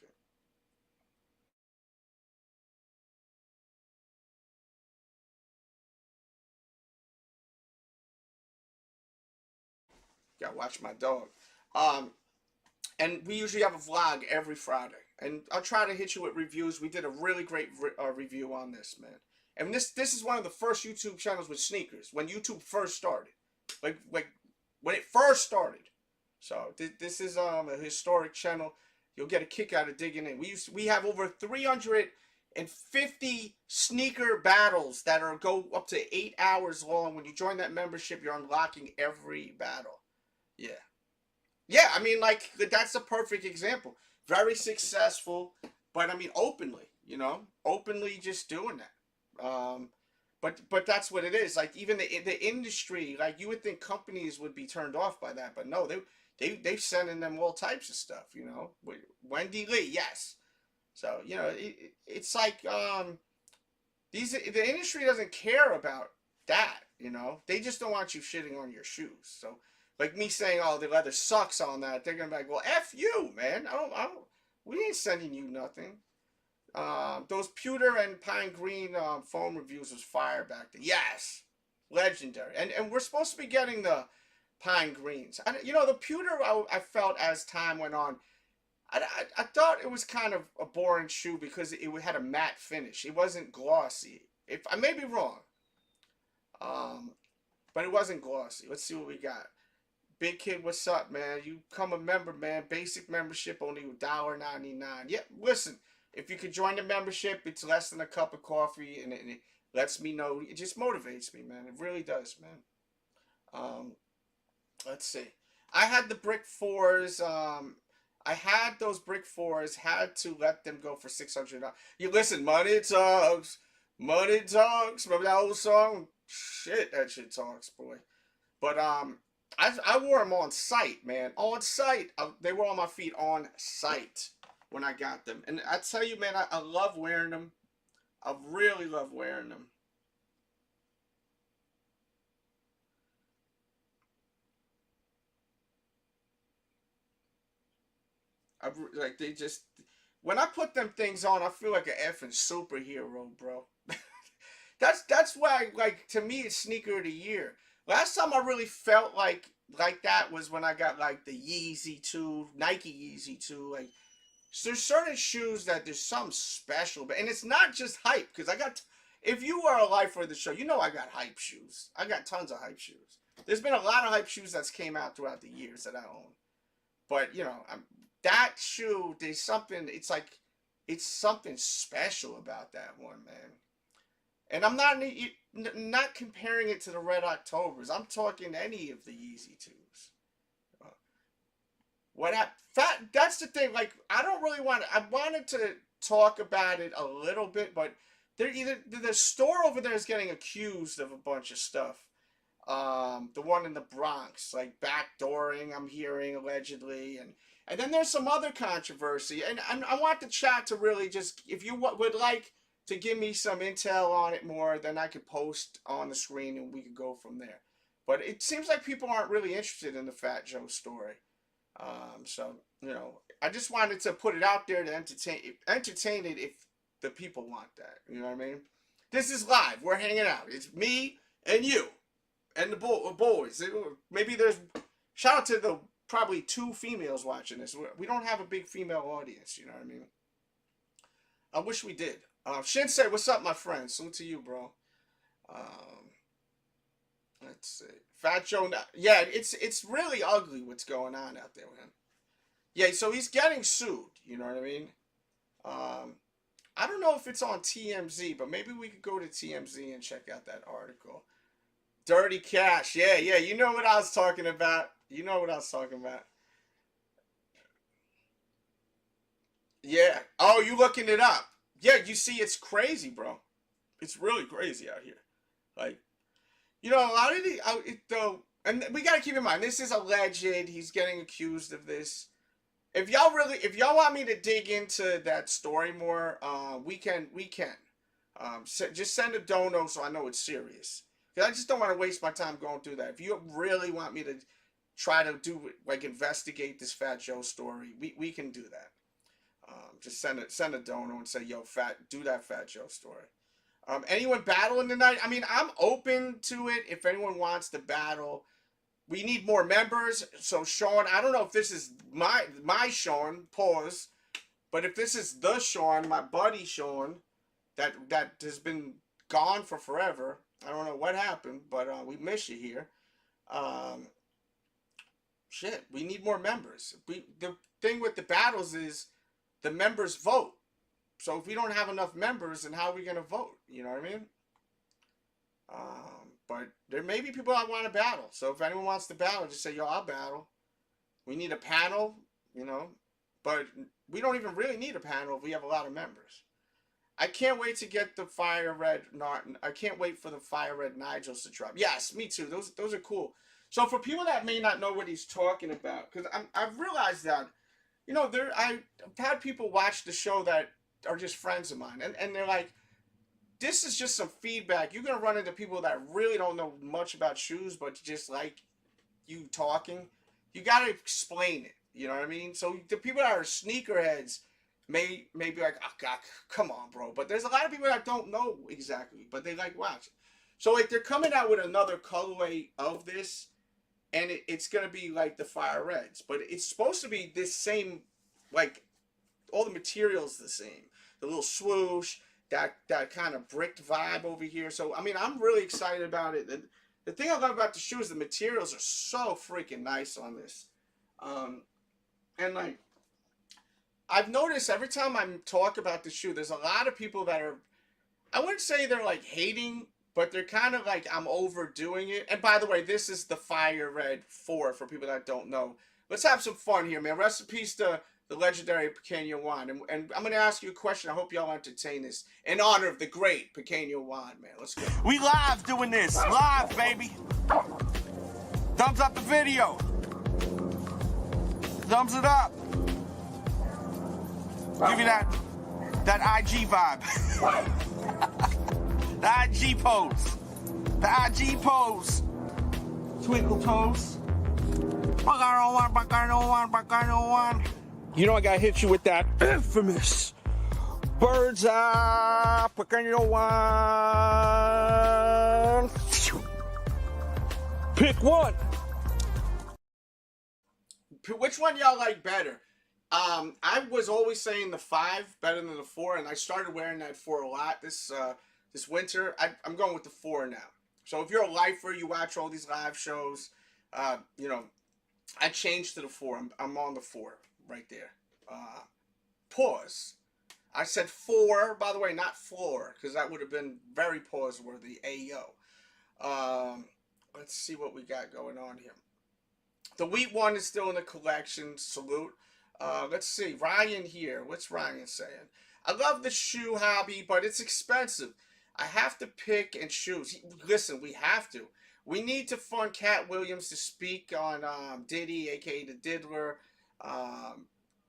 Gotta watch my dog. And we usually have a vlog every Friday. And I'll try to hit you with reviews. We did a really great review on this, man. And this is one of the first YouTube channels with sneakers. When YouTube first started. Like when it first started. So this is a historic channel. You'll get a kick out of digging in. We have over 350 sneaker battles that go up to 8 hours long. When you join that membership, you're unlocking every battle. Yeah. Yeah, I mean, like, that's a perfect example. Very successful, but I mean, openly, you know, openly just doing that. But that's what it is. Like, even the industry, like, you would think companies would be turned off by that, but no, they've sending them all types of stuff, you know. Wendy Lee, yes. So, you know, it's like the industry doesn't care about that, you know. They just don't want you shitting on your shoes. So, like me saying, oh, the leather sucks on that, they're gonna be like, well, F you, man. We ain't sending you nothing. Those pewter and pine green foam reviews was fire back then. Yes, legendary. And we're supposed to be getting the pine greens. You know, the pewter, I felt as time went on, I thought it was kind of a boring shoe because it had a matte finish. It wasn't glossy. I may be wrong, but it wasn't glossy. Let's see what we got. Big Kid, what's up, man? You become a member, man. Basic membership, only $1.99. Yeah, listen, if you could join the membership, it's less than a cup of coffee, and it lets me know. It just motivates me, man. It really does, man. Let's see. I had the Brick 4s. I had those Brick 4s. Had to let them go for $600. You listen, money talks. Money talks. Remember that old song? Shit, that shit talks, boy. But, I wore them on site, man. On site. They were on my feet on site when I got them. And I tell you, man, I love wearing them. I really love wearing them. Like, they just... When I put them things on, I feel like an effing superhero, bro. That's why, like, to me, it's sneaker of the year. Last time I really felt like that was when I got, like, the Yeezy 2, Nike Yeezy 2. Like, so there's certain shoes that there's something special. And it's not just hype, because if you are a lifer of the show, you know I got hype shoes. I got tons of hype shoes. There's been a lot of hype shoes that's came out throughout the years that I own. But, you know, that shoe, there's something, it's something special about that one, man. And I'm not comparing it to the Red Octobers. I'm talking any of the Yeezy 2s. That's the thing. Like, I don't really I wanted to talk about it a little bit, but the store over there is getting accused of a bunch of stuff. The one in the Bronx, like backdooring, I'm hearing allegedly, and then there's some other controversy. And I want the chat to really just, if you would like to give me some intel on it more, then I could post on the screen and we could go from there. But it seems like people aren't really interested in the Fat Joe story. So, you know, I just wanted to put it out there to entertain it if the people want that. You know what I mean? This is live. We're hanging out. It's me and you and the boys. Maybe there's... Shout out to the probably 2 females watching this. We don't have a big female audience, you know what I mean? I wish we did. Shinsei, what's up, my friend? Salute to you, bro. Let's see. Fat Joe, yeah, it's really ugly what's going on out there with him. Yeah, so he's getting sued, you know what I mean? I don't know if it's on TMZ, but maybe we could go to TMZ and check out that article. Dirty Cash, yeah, you know what I was talking about. You know what I was talking about. Yeah. Oh, you looking it up. Yeah, you see, it's crazy, bro. It's really crazy out here. Like, you know, a lot of and we gotta keep in mind, this is alleged. He's getting accused of this. If y'all want me to dig into that story more, we can. Just send a dono so I know it's serious. Because I just don't want to waste my time going through that. If you really want me to try to investigate this Fat Joe story, we can do that. Just send a dono and say, yo, do that Fat Joe story. Anyone battling tonight? I mean, I'm open to it if anyone wants to battle. we need more members. So Sean, I don't know if this is my Sean, pause, but if this is the Sean, my buddy Sean, that has been gone for forever. I don't know what happened, but we miss you here. Shit, we need more members. The thing with the battles is the members vote. So if we don't have enough members, then how are we gonna vote? You know what I mean? But there may be people that want to battle. So if anyone wants to battle, just say, yo, I'll battle. We need a panel, you know, but we don't even really need a panel if we have a lot of members. I can't wait to get the Fire Red Norton. I can't wait for the Fire Red Nigels to drop. Yes, me too. Those are cool. So for people that may not know what he's talking about, because I've realized that, you know, I've had people watch the show that are just friends of mine, and they're like, this is just some feedback. You're going to run into people that really don't know much about shoes, but just like you talking. You got to explain it. You know what I mean? So the people that are sneakerheads may be like, oh, God, come on, bro. But there's a lot of people that don't know exactly, but they like watch it. So, like, they're coming out with another colorway of this, and it's going to be like the Fire Reds. But it's supposed to be this same, like, all the material's the same. The little swoosh, that kind of bricked vibe over here. So, I mean, I'm really excited about it. The thing I love about the shoes, the materials are so freaking nice on this. And, like, I've noticed every time I talk about the shoe, there's a lot of people that are, I wouldn't say they're, like, hating, but they're kind of like, I'm overdoing it. And by the way, this is the Fire Red 4 for people that don't know. Let's have some fun here, man. Rest in peace to the legendary Pequeño Juan. And I'm going to ask you a question. I hope y'all entertain this. In honor of the great Pequeño Juan, man. Let's go. We live doing this. Live, baby. Thumbs up the video. Thumbs it up. Give you that IG vibe. The IG pose. The IG pose. Twinkle toes. You know I gotta hit you with that infamous bird's eye pequeño one. Pick one. Which one y'all like better? I was always saying the 5 better than the 4, and I started wearing that 4 a lot this winter. I'm going with the 4 now. So if you're a lifer, you watch all these live shows, you know, I changed to the 4. I'm on the 4 right there. Pause. I said 4, by the way, not floor, because that would have been very pause worthy. Ayo. Let's see what we got going on here. The wheat one is still in the collection. Salute. Let's see. Ryan here. What's Ryan saying? I love the shoe hobby, but it's expensive. I have to pick and choose. Listen, we have to. We need to fund Cat Williams to speak on Diddy, a.k.a. the Diddler.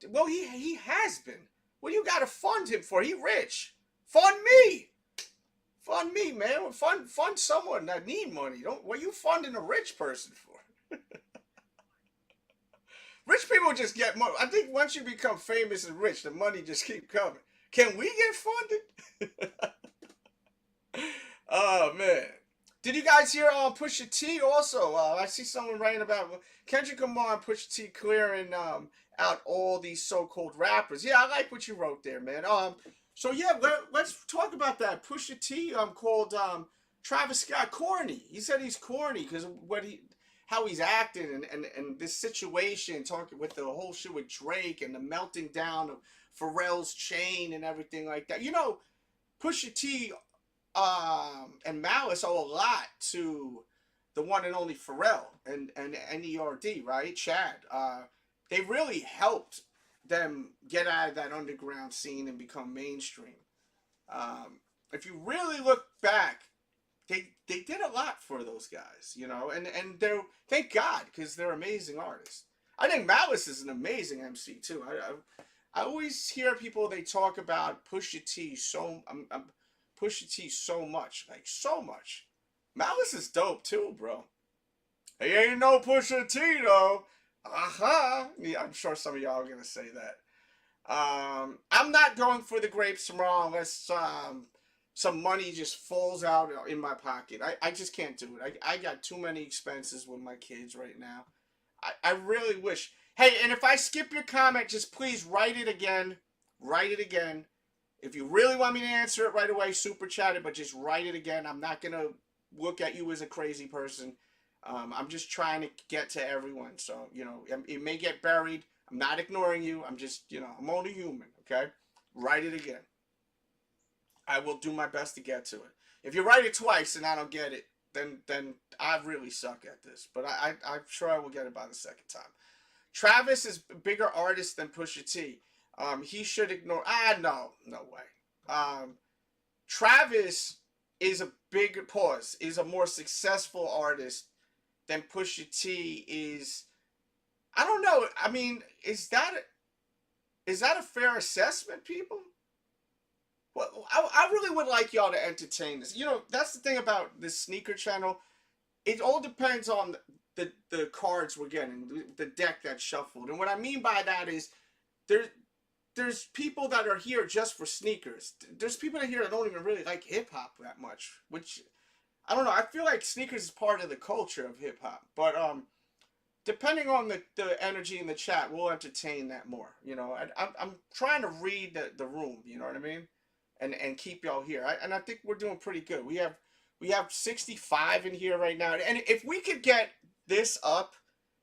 Well, he has been. What do you got to fund him for? He rich. Fund me. Fund me, man. Fund someone that need money. What are you funding a rich person for? Rich people just get money. I think once you become famous and rich, the money just keep coming. Can we get funded? Oh, man. Did you guys hear Pusha T also? I see someone writing about Kendrick Lamar and Pusha T clearing out all these so-called rappers. Yeah, I like what you wrote there, man. So yeah, let's talk about that. Pusha T called Travis Scott corny. He said he's corny because how he's acting and this situation, talking with the whole shit with Drake and the melting down of Pharrell's chain and everything like that. You know, Pusha T and Malice owe a lot to the one and only Pharrell and NERD, right? Chad. They really helped them get out of that underground scene and become mainstream. If you really look back, they did a lot for those guys, you know, and they're, thank God, because they're amazing artists. I think Malice is an amazing MC too. I always hear people, they talk about Pusha T Pusha T so much, like so much. Malice is dope too, bro. He ain't no Pusha T though. Yeah, I'm sure some of y'all are gonna say that. I'm not going for the grapes tomorrow unless some money just falls out in my pocket. I just can't do it. I got too many expenses with my kids right now. I really wish. Hey, and if I skip your comment, just please write it again. Write it again. If you really want me to answer it right away, super chat it, but just write it again. I'm not going to look at you as a crazy person. I'm just trying to get to everyone. So, you know, it may get buried. I'm not ignoring you. I'm just, you know, I'm only human, okay? Write it again. I will do my best to get to it. If you write it twice and I don't get it, then I really suck at this. But I'm sure I will get it by the second time. Travis is a bigger artist than Pusha T. He should ignore... no way. Travis is a bigger... Pause. Is a more successful artist than Pusha T is... I don't know. I mean, is that a fair assessment, people? Well, I really would like y'all to entertain this. You know, that's the thing about this sneaker channel. It all depends on the cards we're getting, the deck that's shuffled. And what I mean by that is there's people that are here just for sneakers. There's people that are here that don't even really like hip-hop that much, which, I don't know. I feel like sneakers is part of the culture of hip-hop. But depending on the energy in the chat, we'll entertain that more. You know, I'm trying to read the room, you know what I mean? And keep y'all here. And I think we're doing pretty good. We have 65 in here right now. And if we could get this up,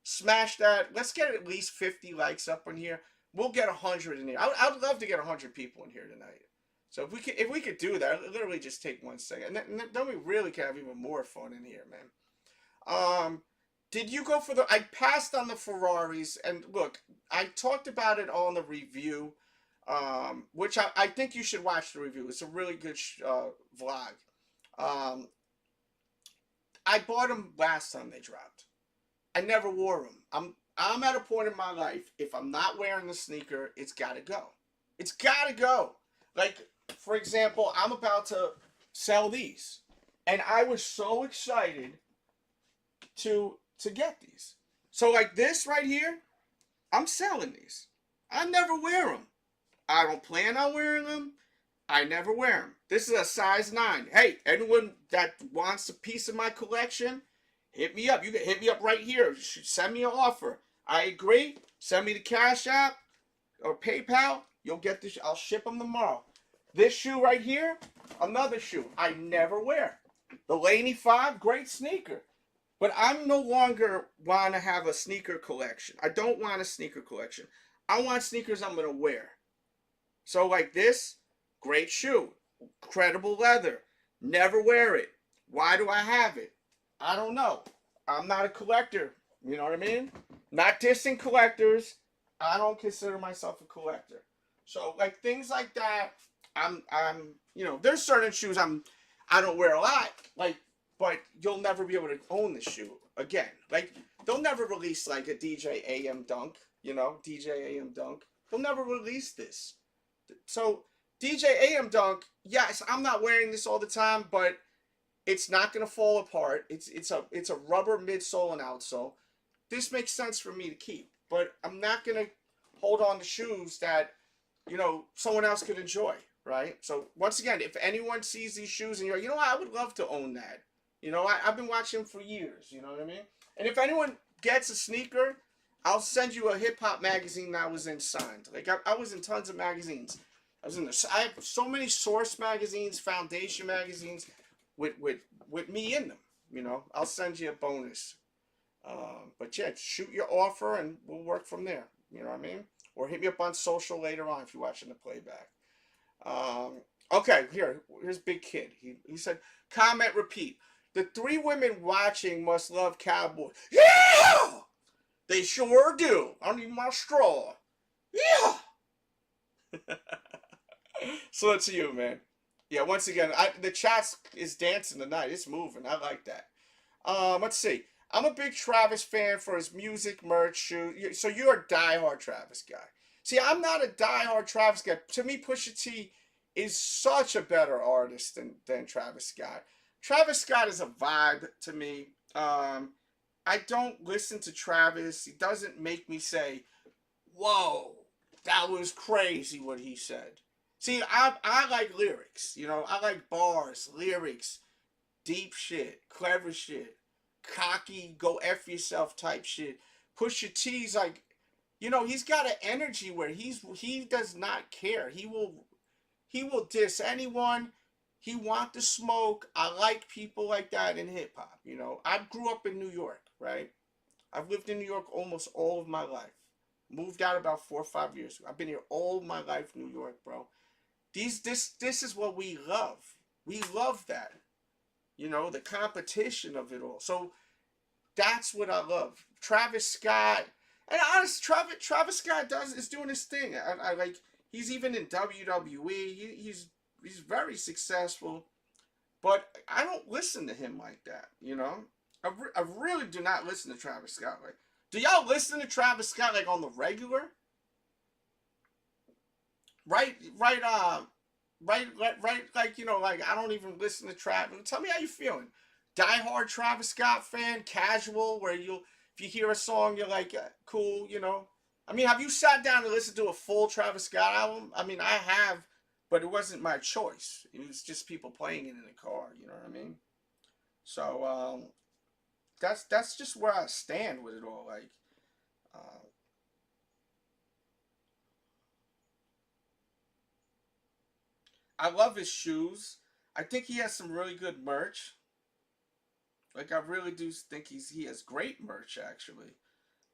smash that. Let's get at least 50 likes up in here. We'll get 100 in here. I'd love to get 100 people in here tonight. So if we could do that, literally just take 1 second. And then we really can have even more fun in here, man. Did you go for I passed on the Ferraris. And look, I talked about it on the review. Which I think you should watch the review. It's a really good vlog. I bought them last time they dropped. I never wore them. I'm at a point in my life, if I'm not wearing the sneaker, it's gotta go. It's gotta go. Like, for example, I'm about to sell these. And I was so excited to get these. So like this right here, I'm selling these. I never wear them. I don't plan on wearing them. I never wear them. This is a size 9. Hey, anyone that wants a piece of my collection, hit me up. You can hit me up right here. Send me an offer. I agree. Send me the Cash App or PayPal. You'll get this. I'll ship them tomorrow. This shoe right here, another shoe I never wear. The Laney 5, great sneaker. But I'm no longer want to have a sneaker collection. I don't want a sneaker collection. I want sneakers I'm going to wear. So like this, great shoe, credible leather, never wear it. Why do I have it? I don't know. I'm not a collector. You know what I mean? Not dissing collectors. I don't consider myself a collector. So like things like that, I'm you know, there's certain shoes I don't wear a lot, like, but you'll never be able to own the shoe again. Like they'll never release like a DJ AM Dunk, you know, DJ AM Dunk. They'll never release this. So DJ AM Dunk, yes, I'm not wearing this all the time, but it's not gonna fall apart. It's a rubber midsole and outsole. This makes sense for me to keep, but I'm not gonna hold on to shoes that, you know, someone else could enjoy, right? So once again, if anyone sees these shoes and you're like, you know what, I would love to own that. You know, I've been watching them for years, you know what I mean? And if anyone gets a sneaker, I'll send you a hip-hop magazine that I was in signed. Like, I was in tons of magazines. I have so many Source magazines, Foundation magazines, with me in them, you know? I'll send you a bonus. But yeah, shoot your offer and we'll work from there, you know what I mean? Or hit me up on social later on if you're watching the playback. Okay, here's Big Kid. He said, comment, repeat. The 3 women watching must love cowboys. Yeah! They sure do. I need my straw. Yeah! So it's you, man. Yeah, once again, the chat is dancing tonight. It's moving. I like that. Let's see. I'm a big Travis fan for his music, merch, shoes. So you're a diehard Travis guy. See, I'm not a diehard Travis guy. To me, Pusha T is such a better artist than Travis Scott. Travis Scott is a vibe to me. I don't listen to Travis. He doesn't make me say, whoa, that was crazy what he said. See, I like lyrics, you know. I like bars, lyrics, deep shit, clever shit, cocky, go F yourself type shit. Pusha T's like, you know, he's got an energy where he does not care. He will diss anyone. He want to smoke. I like people like that in hip hop, you know. I grew up in New York, right? I've lived in New York almost all of my life. Moved out about 4 or 5 years ago. I've been here all my life, New York, bro. This is what we love. We love that. You know, the competition of it all. So that's what I love. Travis Scott, and honestly, Travis Scott is doing his thing. I like. He's even in WWE. He's very successful, but I don't listen to him like that. You know, I really do not listen to Travis Scott. Like, do y'all listen to Travis Scott like on the regular? Right, like, you know, like, I don't even listen to Travis. Tell me how you feeling. Diehard Travis Scott fan, casual, where if you hear a song, you're like, cool, you know. I mean, have you sat down and listened to a full Travis Scott album? I mean, I have, but it wasn't my choice. It was just people playing it in the car, you know what I mean? So, that's just where I stand with it all, like, I love his shoes. I think he has some really good merch. Like, I really do think he has great merch, actually.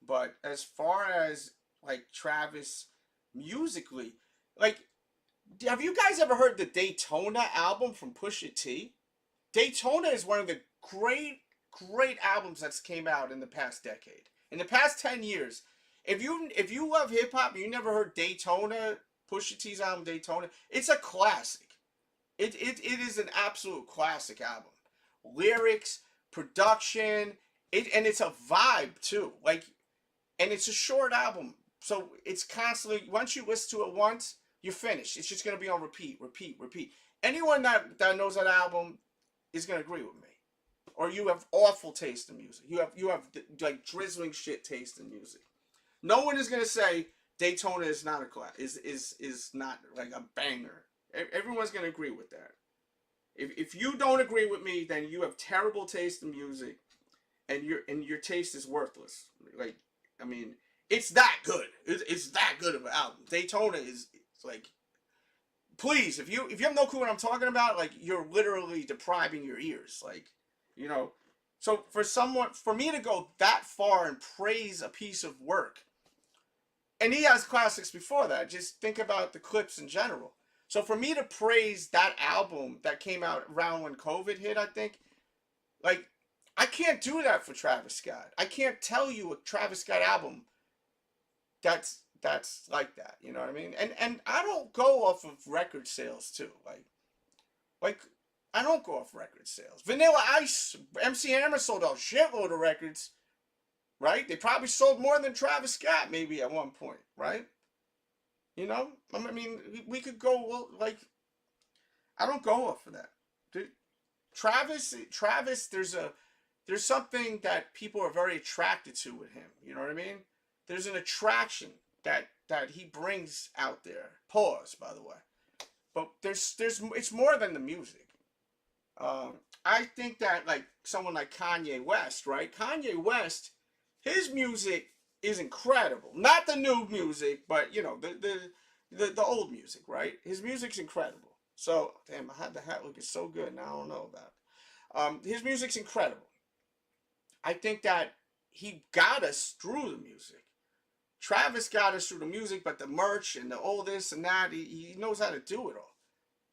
But as far as, like, Travis musically, like, have you guys ever heard the Daytona album from Pusha T? Daytona is one of the great albums that's came out in the past decade. In the past 10 years. If you love hip hop and you never heard Daytona, Pusha T's album Daytona, it's a classic. It is an absolute classic album. Lyrics, production, and it's a vibe too. Like, and it's a short album, so it's constantly, once you listen to it once, you're finished. It's just gonna be on repeat. Anyone that knows that album is gonna agree with me. Or you have awful taste in music. You have like drizzling shit taste in music. No one is gonna say Daytona is not a class, is not like a banger. Everyone's gonna agree with that. If you don't agree with me, then you have terrible taste in music, and your taste is worthless. Like, I mean, it's that good. It's that good of an album. Daytona is, it's like, please, if you have no clue what I'm talking about, like, you're literally depriving your ears. Like, you know, so for me to go that far and praise a piece of work, and he has classics before that. Just think about the Clips in general. So for me to praise that album that came out around when COVID hit, I think, like, I can't do that for Travis Scott. I can't tell you a Travis Scott album that's like that. You know what I mean? And I don't go off of record sales too. Like I don't go off record sales. Vanilla Ice, MC Hammer sold a shitload of records, right? They probably sold more than Travis Scott maybe at one point, right? You know, I mean, we could go, well, like, I don't go off of that. Dude, Travis, there's something that people are very attracted to with him. You know what I mean? There's an attraction that he brings out there. Pause, by the way. But it's more than the music. I think that, like, someone like Kanye West, right? Kanye West, his music is incredible. Not the new music, but, you know, the old music, right? His music's incredible. So, damn, I had the hat looking so good, now I don't know about it. His music's incredible. I think that he got us through the music. Travis got us through the music, but the merch and all this and that, he knows how to do it all.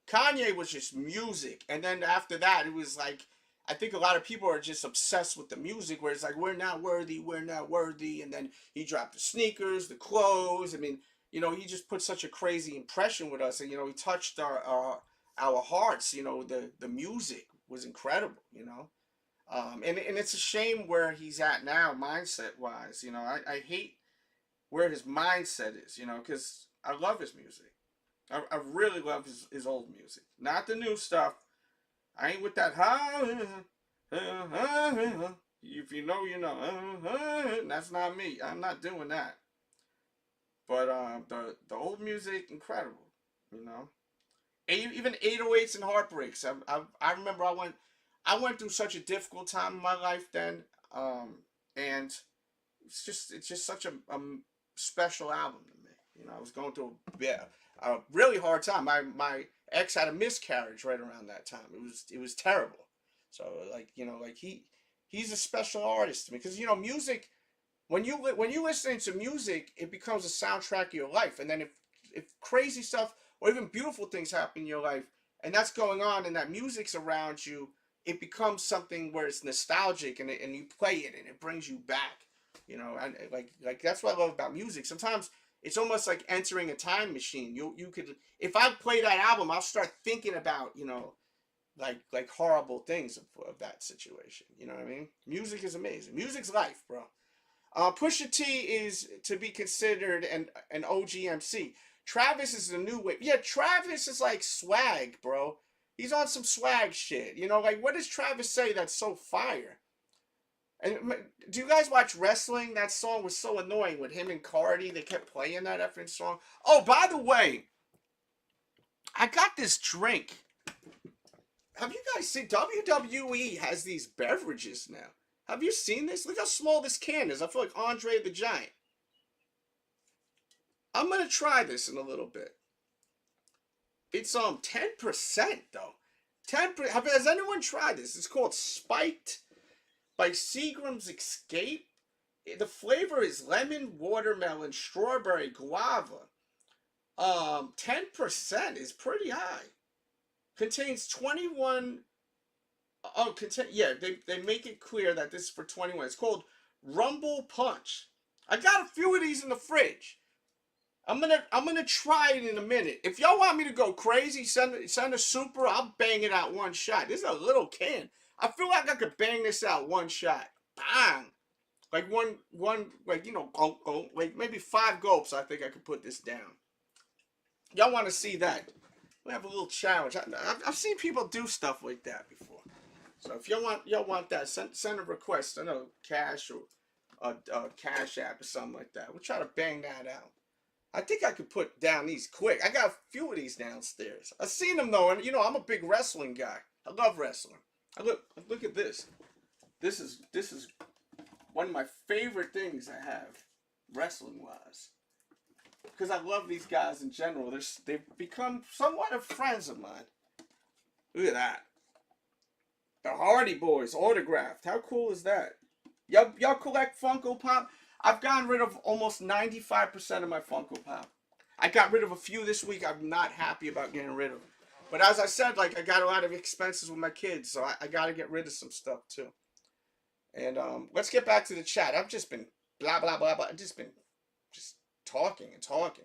Kanye was just music, and then after that, it was like, I think a lot of people are just obsessed with the music, where it's like, we're not worthy, and then he dropped the sneakers, the clothes. I mean, you know, he just put such a crazy impression with us, and, you know, he touched our hearts. You know, the music was incredible, you know, and it's a shame where he's at now, mindset wise. You know, I hate where his mindset is, you know, because I love his music. I really love his old music, not the new stuff. I ain't with that. If you know, you know. That's not me. I'm not doing that. But the old music, incredible. You know, even 808s and heartbreaks. I remember I went through such a difficult time in my life then, and it's just such a special album to me. You know, I was going through a really hard time. My ex had a miscarriage right around that time. It was terrible. So like, you know, like he's a special artist to me, because, you know, music, when you listening to music, it becomes a soundtrack of your life. And then if crazy stuff or even beautiful things happen in your life, and that's going on, and that music's around you, it becomes something where it's nostalgic, and you play it and it brings you back. You know, and like that's what I love about music. Sometimes it's almost like entering a time machine. You could, if I play that album, I'll start thinking about, you know, like horrible things of that situation. You know what I mean? Music is amazing. Music's life, bro. Pusha T is to be considered an OG MC. Travis is the new wave. Yeah, Travis is like swag, bro. He's on some swag shit. You know, like, what does Travis say that's so fire? And do you guys watch wrestling? That song was so annoying with him and Cardi. They kept playing that effing song. Oh, by the way, I got this drink. Have you guys seen? WWE has these beverages now. Have you seen this? Look how small this can is. I feel like Andre the Giant. I'm gonna try this in a little bit. It's 10% though. 10%. Has anyone tried this? It's called Spiked by Seagram's Escape. The flavor is lemon, watermelon, strawberry, guava. 10% is pretty high. Contains 21. Yeah, they make it clear that this is for 21. It's called Rumble Punch. I got a few of these in the fridge. I'm gonna try it in a minute. If y'all want me to go crazy, send a super. I'll bang it out one shot. This is a little can. I feel like I could bang this out one shot. Bang! Like one like, you know, like maybe 5 gulps. I think I could put this down. Y'all want to see that? We have a little challenge. I've seen people do stuff like that before. So if y'all want that, send a request. I know Cash or Cash App or something like that. We'll try to bang that out. I think I could put down these quick. I got a few of these downstairs. I've seen them though, and you know, I'm a big wrestling guy. I love wrestling. Look at this. This is one of my favorite things I have, wrestling wise, because I love these guys in general. They've become somewhat of friends of mine. Look at that. The Hardy Boys autographed. How cool is that? Y'all collect Funko Pop? I've gotten rid of almost 95% of my Funko Pop. I got rid of a few this week I'm not happy about getting rid of. But as I said, like, I got a lot of expenses with my kids, so I got to get rid of some stuff too. And let's get back to the chat. I've just been blah, blah, blah, blah. I've just been talking and talking.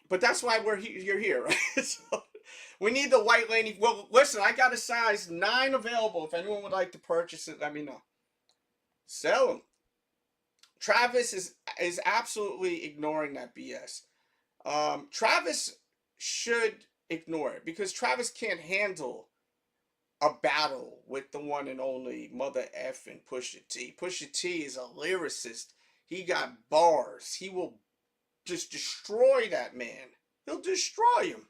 But that's why you're here, right? So, we need the white lady. Well, listen, I got a size 9 available. If anyone would like to purchase it, let me know. Sell them. Travis is absolutely ignoring that BS. Travis should ignore it, because Travis can't handle a battle with the one and only mother effing Pusha T. Pusha T is a lyricist. He got bars. He will just destroy that man. He'll destroy him.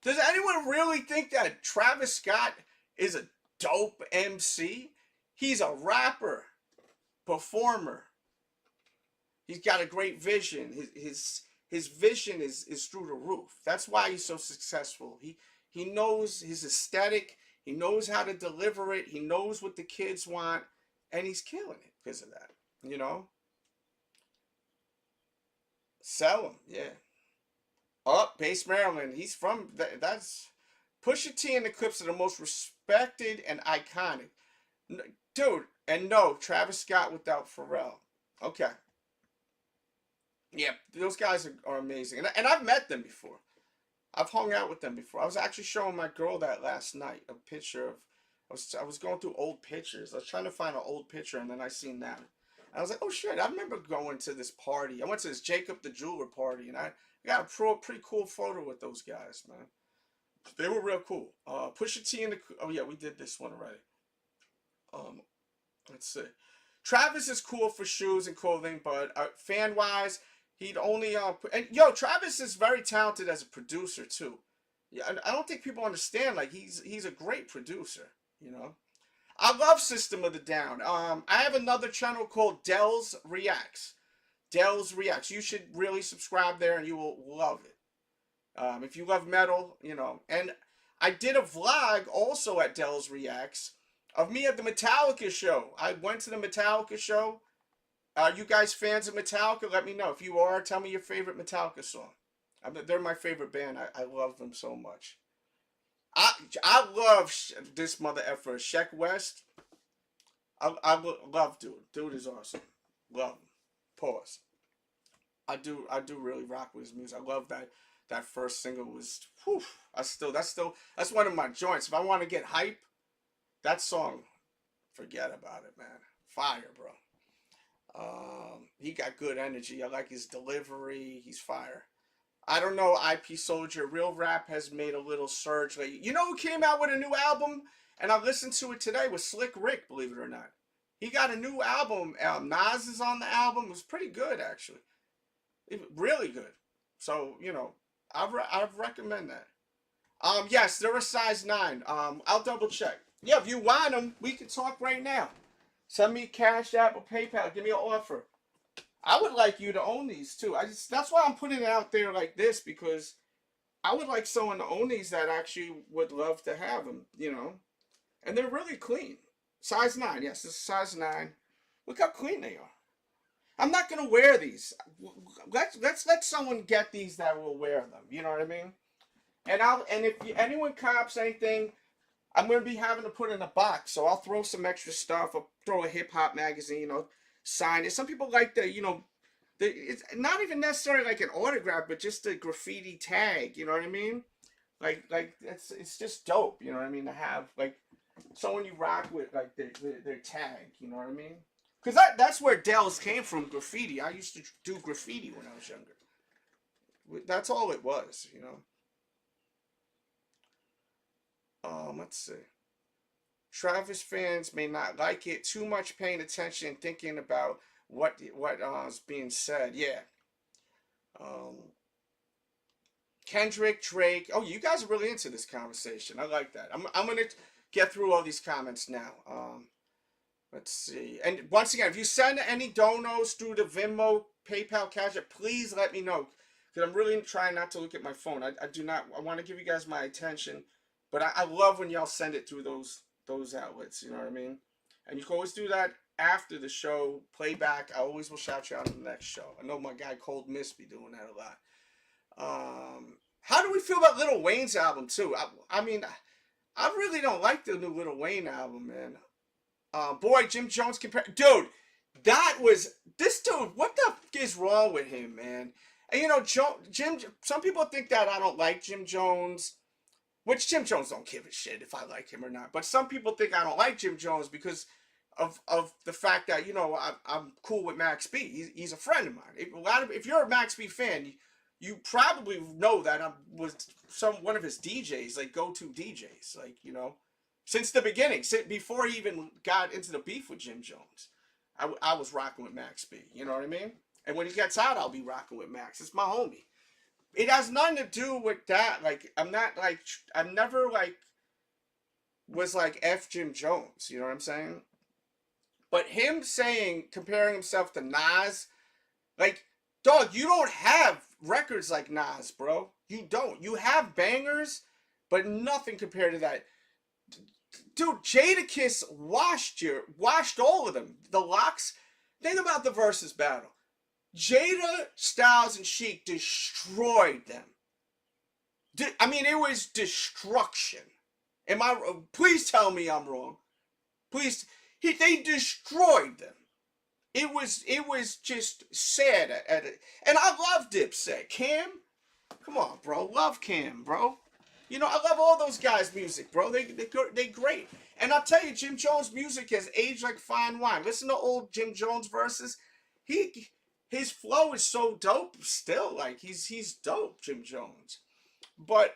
Does anyone really think that Travis Scott is a dope MC? He's a rapper, performer. He's got a great vision. His vision is through the roof. That's why he's so successful. He knows his aesthetic. He knows how to deliver it. He knows what the kids want, and he's killing it because of that. You know? Sell him, yeah. Base Maryland. He's from, that's, Pusha T and the Clips are the most respected and iconic. Dude, and no, Travis Scott without Pharrell. Okay. Yeah, those guys are amazing. And I've met them before. I've hung out with them before. I was actually showing my girl that last night, a picture of, I was going through old pictures. I was trying to find an old picture, and then I seen that. And I was like, oh shit, I remember going to this party. I went to this Jacob the Jeweler party, and I got a pretty cool photo with those guys, man. They were real cool. Pusha T and the, oh yeah, we did this one already. Let's see. Travis is cool for shoes and clothing, but fan-wise, He'd only and yo, Travis is very talented as a producer too. Yeah, I don't think people understand. Like he's a great producer. You know, I love System of the Down. I have another channel called Dell's Reacts. Dell's Reacts. You should really subscribe there, and you will love it. If you love metal, you know. And I did a vlog also at Dell's Reacts of me at the Metallica show. I went to the Metallica show. Are you guys fans of Metallica? Let me know. If you are, tell me your favorite Metallica song. They're my favorite band. I love them so much. I love this mother effer, Sheck West. I love dude. Dude is awesome. Love him. Pause. I do really rock with his music. I love that first single was. Whew, that's one of my joints. If I want to get hype, that song, forget about it, man. Fire, bro. He got good energy. I like his delivery. He's fire. I don't know, IP Soldier. Real Rap has made a little surge lately. You know who came out with a new album? And I listened to it today with Slick Rick, believe it or not. He got a new album. Nas is on the album. It was pretty good, actually. Really good. So, you know, I recommend that. Yes, they're a size 9. I'll double check. Yeah, if you want them, we can talk right now. Send me Cash App or PayPal. Give me an offer. I would like you to own these too. That's why I'm putting it out there like this, because I would like someone to own these that actually would love to have them, you know. And they're really clean. Size 9. Yes, this is size 9. Look how clean they are. I'm not gonna wear these. Let's let someone get these that will wear them. You know what I mean? And if anyone cops anything, I'm gonna be having to put in a box. So I'll throw some extra stuff. I'll throw a hip hop magazine. I'll sign it. Some people like the, you know, it's not even necessarily like an autograph, but just a graffiti tag. You know what I mean? Like it's just dope. You know what I mean? To have like someone you rock with, like their tag. You know what I mean? Because that's where Dell's came from, graffiti. I used to do graffiti when I was younger. That's all it was, you know. Let's see. Travis fans may not like it. Too much paying attention, thinking about what is being said. Yeah. Kendrick, Drake. Oh, you guys are really into this conversation. I like that. I'm gonna get through all these comments now. Let's see. And once again, if you send any donos through the Venmo, PayPal, Cash App, please let me know. Because I'm really trying not to look at my phone. I want to give you guys my attention. But I love when y'all send it through those outlets. You know what I mean? And you can always do that after the show. Playback. I always will shout you out on the next show. I know my guy Cold Mist be doing that a lot. How do we feel about Lil Wayne's album, too? I mean, I really don't like the new Lil Wayne album, man. Boy, Jim Jones dude, this dude, what the f is wrong with him, man? And you know, Jim, some people think that I don't like Jim Jones, which Jim Jones don't give a shit if I like him or not. But some people think I don't like Jim Jones because of the fact that, you know, I'm cool with Max B. He's a friend of mine. If you're a Max B fan, you probably know that I was one of his DJs, like go-to DJs, like, you know. Since the beginning, before he even got into the beef with Jim Jones, I was rocking with Max B. You know what I mean? And when he gets out, I'll be rocking with Max. It's my homie. It has nothing to do with that. Like, I'm never like, was like F Jim Jones. You know what I'm saying? But him comparing himself to Nas, like, dog, you don't have records like Nas, bro. You don't. You have bangers, but nothing compared to that. Dude, Jadakiss washed all of them. The Locks. Think about the versus battle. Jada, Styles, and Sheik destroyed them. I mean, it was destruction. Please tell me I'm wrong. Please, they destroyed them. It was just sad at it. And I love Dipset. Cam, come on, bro. Love Cam, bro. You know, I love all those guys' music, bro. They great. And I'll tell you, Jim Jones' music has aged like fine wine. Listen to old Jim Jones verses. His flow is so dope still. Like, he's dope, Jim Jones. But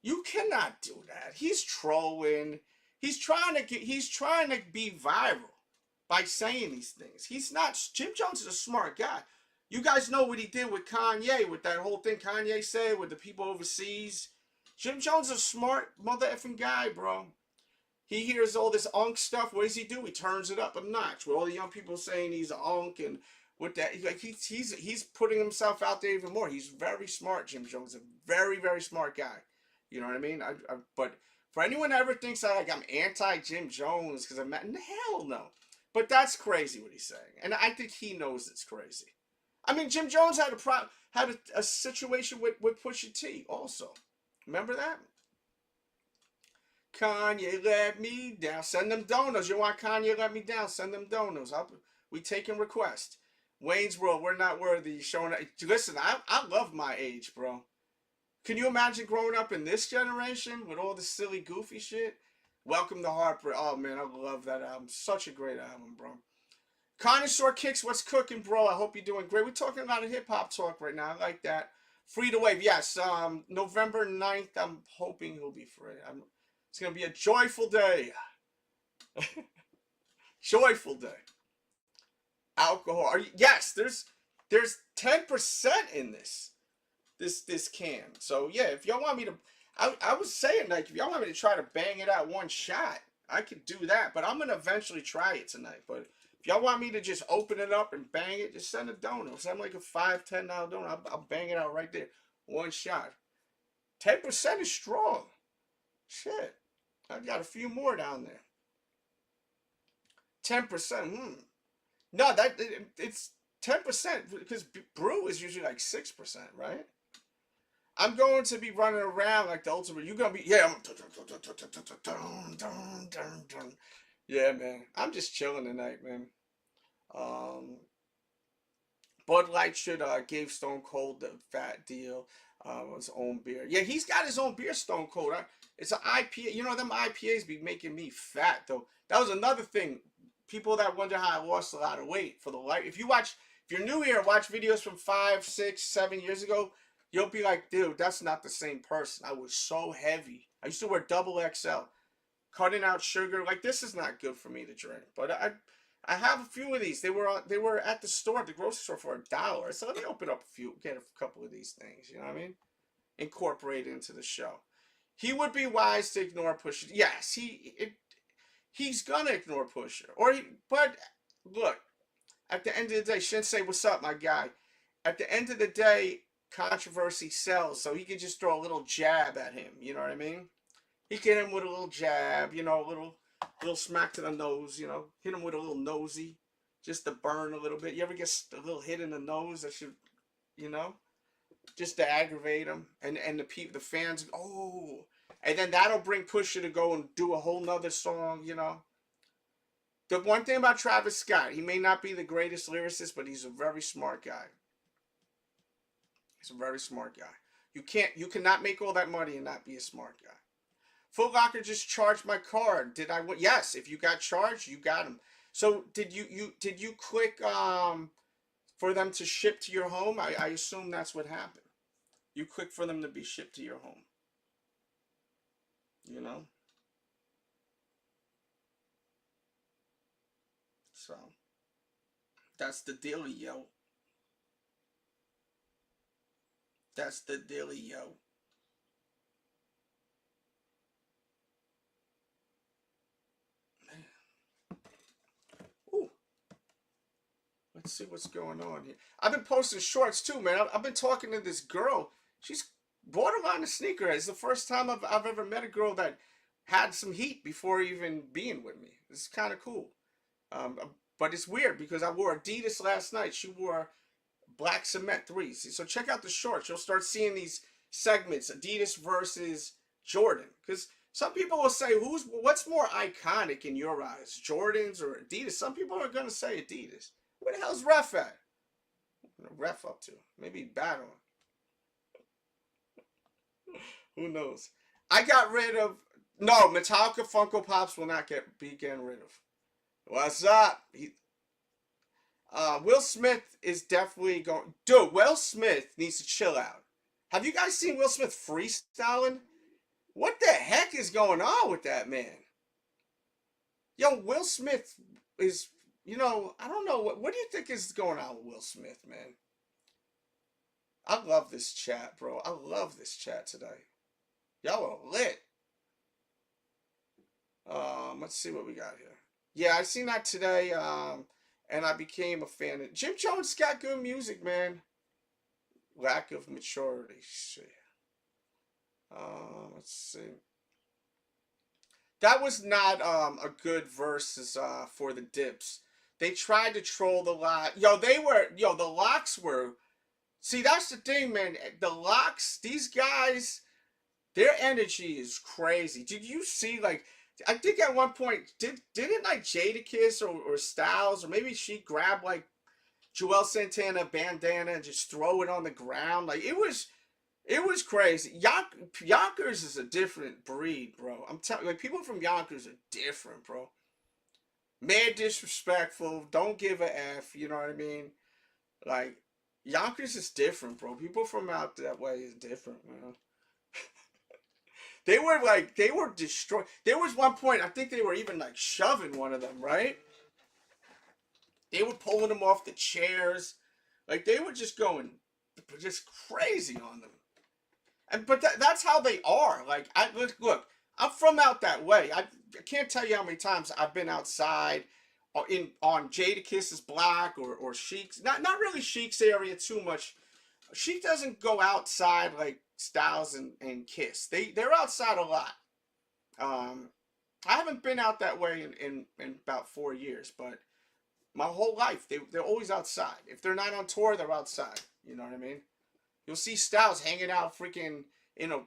you cannot do that. He's trolling. He's trying to be viral by saying these things. Jim Jones is a smart guy. You guys know what he did with Kanye, with that whole thing Kanye said with the people overseas. Jim Jones is a smart mother effing guy, bro. He hears all this unk stuff. What does he do? He turns it up a notch. With all the young people saying he's an unk and with that, like he's putting himself out there even more. He's very smart, Jim Jones. A very, very smart guy. You know what I mean? But for anyone that ever thinks that like I'm anti Jim Jones because I'm hell no. But that's crazy what he's saying, and I think he knows it's crazy. I mean, Jim Jones had a situation with Pusha T also. Remember that? Kanye let me down. Send them donos. You want Kanye let me down? Send them donos. We taking requests. Wayne's World, we're not worthy. Showing. Listen, I love my age, bro. Can you imagine growing up in this generation with all this silly, goofy shit? Welcome to Heartbreak. Oh, man, I love that album. Such a great album, bro. Connoisseur Kicks, what's cooking, bro? I hope you're doing great. We're talking about a hip-hop talk right now. I like that. Free to Wave, yes. November 9th, I'm hoping he'll be free. It's going to be a joyful day. Joyful day. Alcohol. Yes, there's 10% in this can. So yeah, if y'all want me to, I was saying like if y'all want me to try to bang it out one shot, I could do that. But I'm gonna eventually try it tonight. But if y'all want me to just open it up and bang it, just send a donut. Send like a $5-10 donut. I'll bang it out right there, one shot. 10% is strong. Shit, I got a few more down there. 10%. No, it's 10% because brew is usually like 6%, right? I'm going to be running around like the ultimate. You're gonna be yeah, man. I'm just chilling tonight, man. Bud Light should gave Stone Cold the fat deal. His own beer. Yeah, he's got his own beer, Stone Cold. It's an IPA. You know them IPAs be making me fat though. That was another thing. People that wonder how I lost a lot of weight for the life. If you're new here, watch videos from 5, 6, 7 years ago, you'll be like, dude, that's not the same person. I was so heavy. I used to wear double XL, cutting out sugar. Like this is not good for me to drink. But I have a few of these. They were at the store, at the grocery store for $1. So let me open up get a couple of these things. You know what I mean? Incorporate it into the show. He would be wise to ignore Pusha. Yes, he's gonna ignore Pusha. But look, at the end of the day, Shinsei, what's up, my guy? At the end of the day, Controversy sells, so he could just throw a little jab at him. You know what I mean? He can hit him with a little jab, you know, a little smack to the nose, you know, hit him with a little nosy, just to burn a little bit. You ever get a little hit in the nose that should, you know, just to aggravate him, and the fans, oh. And then that'll bring Pusha to go and do a whole nother song, you know. The one thing about Travis Scott, he may not be the greatest lyricist, but he's a very smart guy. He's a very smart guy. You cannot make all that money and not be a smart guy. Foot Locker just charged my card. Did I win? Yes, if you got charged, you got them. So did you click for them to ship to your home? I assume that's what happened. You click for them to be shipped to your home. You know? So, that's the dealie, yo. That's the dealie, yo. Man. Ooh. Let's see what's going on here. I've been posting shorts too, man. I've been talking to this girl. She's borderline a sneakerhead. It's the first time I've ever met a girl that had some heat before even being with me. It's kind of cool. But it's weird because I wore Adidas last night. She wore black cement 3s. So check out the shorts. You'll start seeing these segments, Adidas versus Jordan. Because some people will say, what's more iconic in your eyes, Jordans or Adidas? Some people are going to say Adidas. Where the hell's Ref at? What Ref up to? Maybe battling. Who knows? I got rid of... No, Metallica Funko Pops will not be getting rid of. What's up? Will Smith is definitely going... Dude, Will Smith needs to chill out. Have you guys seen Will Smith freestyling? What the heck is going on with that man? Yo, Will Smith is... You know, I don't know. What do you think is going on with Will Smith, man? I love this chat, bro. I love this chat today. Y'all are lit. Let's see what we got here. Yeah, I seen that today, and I became a fan of Jim Jones. Got good music, man. Lack of maturity. Shit. Let's see. That was not a good versus for the Dips. They tried to troll the lot. The Locks were. See, that's the thing, man. The Locks, these guys, their energy is crazy. Did you see, like, I think at one point, didn't like Jadakiss or Styles, or maybe she grabbed like Joel Santana bandana and just throw it on the ground? Like, it was crazy. Yonkers is a different breed, bro. I'm telling you, like, people from Yonkers are different, bro. Mad disrespectful, don't give a F, you know what I mean? Like, Yonkers is different, bro. People from out that way is different, man. They were destroyed. There was one point, I think they were even like shoving one of them, right? They were pulling them off the chairs. Like, they were just going just crazy on them. But that's how they are. Like, look, I'm from out that way. I can't tell you how many times I've been outside on Jadakiss's block or Sheik's. Not really Sheik's area too much. Sheik doesn't go outside like Styles and Kiss. They're outside a lot. I haven't been out that way in about 4 years, but my whole life they're always outside. If they're not on tour, they're outside. You know what I mean? You'll see Styles hanging out freaking in a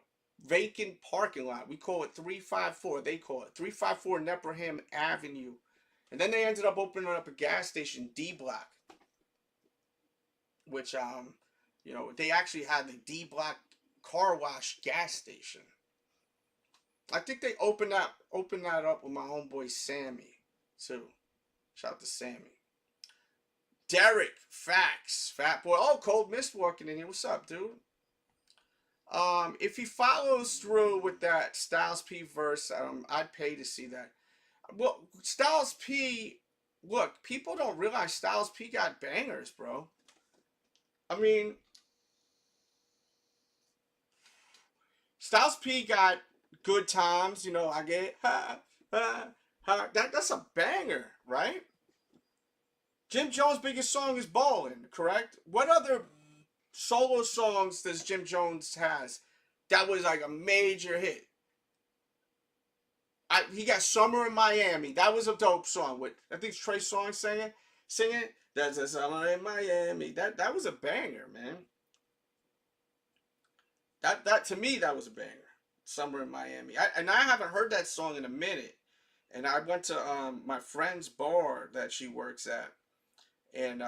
vacant parking lot. We call it 354. They call it 354 Nebraham Avenue. And then they ended up opening up a gas station, D Block, which they actually had the D Block car wash gas station. I think they opened that up with my homeboy Sammy too. Shout out to Sammy. Derek, facts, fat boy. Oh, Cold Mist walking in here. What's up, dude? If he follows through with that Styles P verse, I'd pay to see that. Well, Styles P, look, people don't realize Styles P got bangers, bro. I mean, Styles P got Good Times, I get that's a banger, right? Jim Jones' biggest song is Ballin', correct? What other solo songs does Jim Jones has that was like a major hit? He got Summer in Miami. That was a dope song with, I think, Trey Songz singing. That's a Summer in Miami. That was a banger, man. That to me, that was a banger. Summer in Miami. I haven't heard that song in a minute. And I went to my friend's bar that she works at, and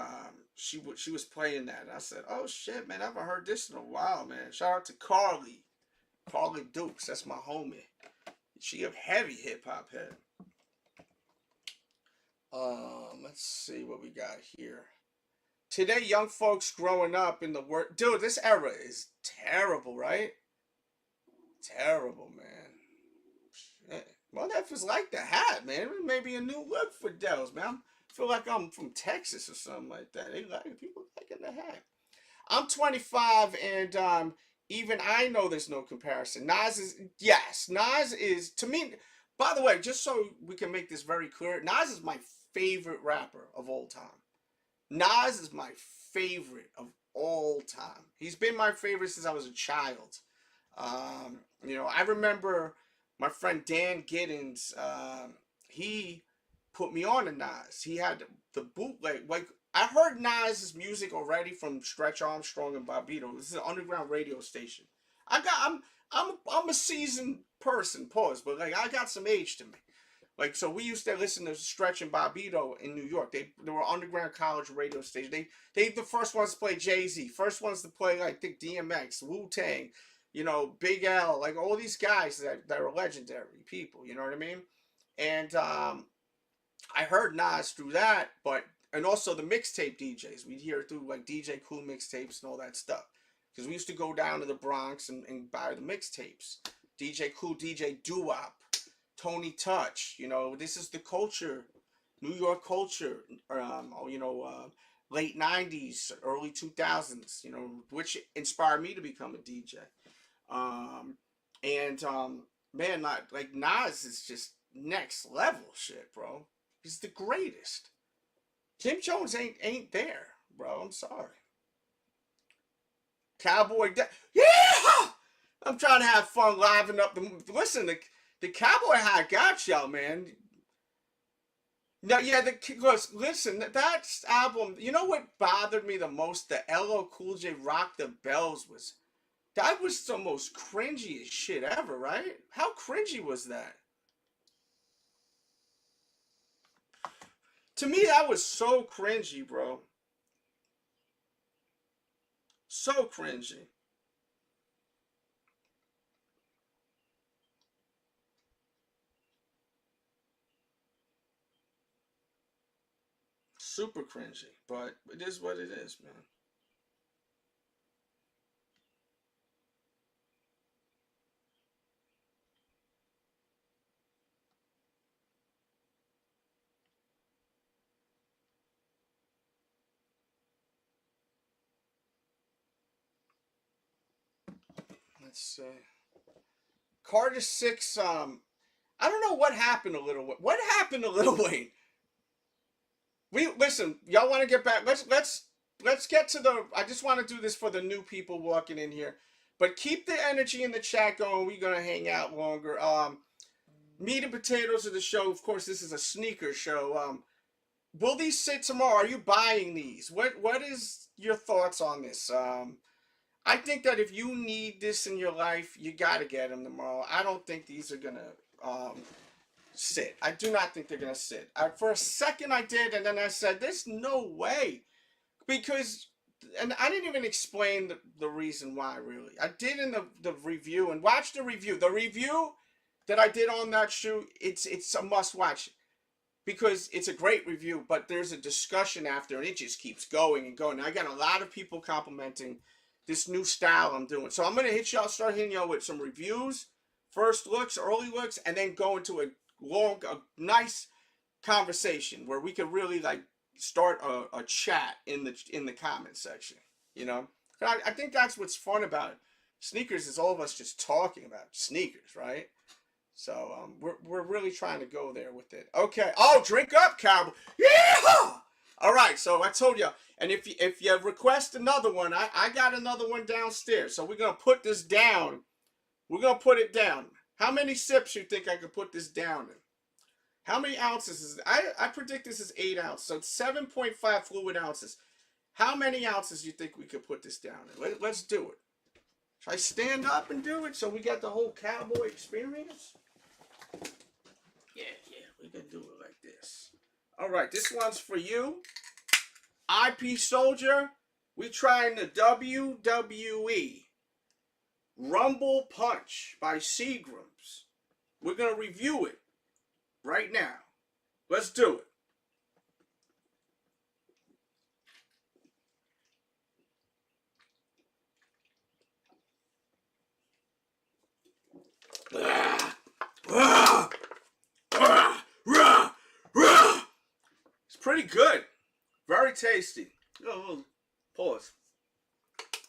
she was playing that. And I said, "Oh shit, man, I haven't heard this in a while, man." Shout out to Carly Dukes. That's my homie. She a heavy hip hop head. Let's see what we got here. Today, young folks growing up in the world, dude, this era is terrible, right? Terrible, man. Shit. Well, that was like the hat, man. Maybe a new look for Dells, man. I feel like I'm from Texas or something like that. People liking the hat. I'm 25, and even I know there's no comparison. Nas is, to me, by the way, just so we can make this very clear, Nas is my favorite rapper of all time. Nas is my favorite of all time. He's been my favorite since I was a child. I remember my friend Dan Giddens, he put me on to Nas. He had the bootleg. Like, I heard Nas's music already from Stretch Armstrong and Bobbito. This is an underground radio station. I'm a seasoned person, but like, I got some age to me. Like, so we used to listen to Stretch and Bobbito in New York. They were underground college radio station. They the first ones to play Jay-Z. First ones to play, I think, DMX, Wu-Tang, Big L, like all these guys that are legendary people, you know what I mean? And I heard Nas through that, and also the mixtape DJs. We'd hear it through like DJ Cool mixtapes and all that stuff. Because we used to go down to the Bronx and buy the mixtapes. DJ Cool, DJ Doo-Wop, Tony Touch, this is the culture, New York culture. late 90s, early 2000s, you know, which inspired me to become a DJ. Man, like Nas is just next level shit, bro. He's the greatest. Kim Jones ain't there, bro. I'm sorry. Cowboy, yeah! I'm trying to have fun, liven up the. Listen, the Cowboy Hat got y'all, man. No, yeah, listen, that album. You know what bothered me the most? The LL Cool J Rock the Bells that was the most cringiest shit ever, right? How cringy was that? To me, that was so cringy, bro. So cringy. Super cringy, but it is what it is, man. Let's see. Carter 6, I don't know what happened to Lil Wayne. What happened to Lil Wayne? Listen, y'all want to get back. Let's get to the. I just want to do this for the new people walking in here. But keep the energy in the chat going. We're gonna hang out longer. Meat and potatoes of the show. Of course, this is a sneaker show. Will these sit tomorrow? Are you buying these? What is your thoughts on this? I think that if you need this in your life, you gotta get them tomorrow. I don't think these are gonna sit. I do not think they're gonna sit. For a second I did, and then I said, "There's no way," because, and I didn't even explain the reason why. Really, I did in the review, and watch the review. The review that I did on that shoe, it's a must watch because it's a great review. But there's a discussion after, and it just keeps going and going. I got a lot of people complimenting this new style I'm doing, so I'm gonna start hitting y'all with some reviews, first looks, early looks, and then go into a nice conversation where we could really like start a chat in the comment section. You know, I think that's what's fun about sneakers is all of us just talking about sneakers, right? So we're really trying to go there with it. Okay. Oh, drink up, Cowboy. Yeah. All right. So I told you, and if you request another one, I got another one downstairs. So we're gonna put this down. We're gonna put it down. How many sips you think I could put this down in? How many ounces is it? I predict this is 8 ounces, so it's 7.5 fluid ounces. How many ounces do you think we could put this down in? Let's do it. Should I stand up and do it so we got the whole cowboy experience? Yeah, we're gonna do it like this. All right, this one's for you. IP Soldier, we trying the WWE Rumble Punch by Seagrams. We're going to review it right now. Let's do it. It's pretty good. Very tasty. Oh, pause.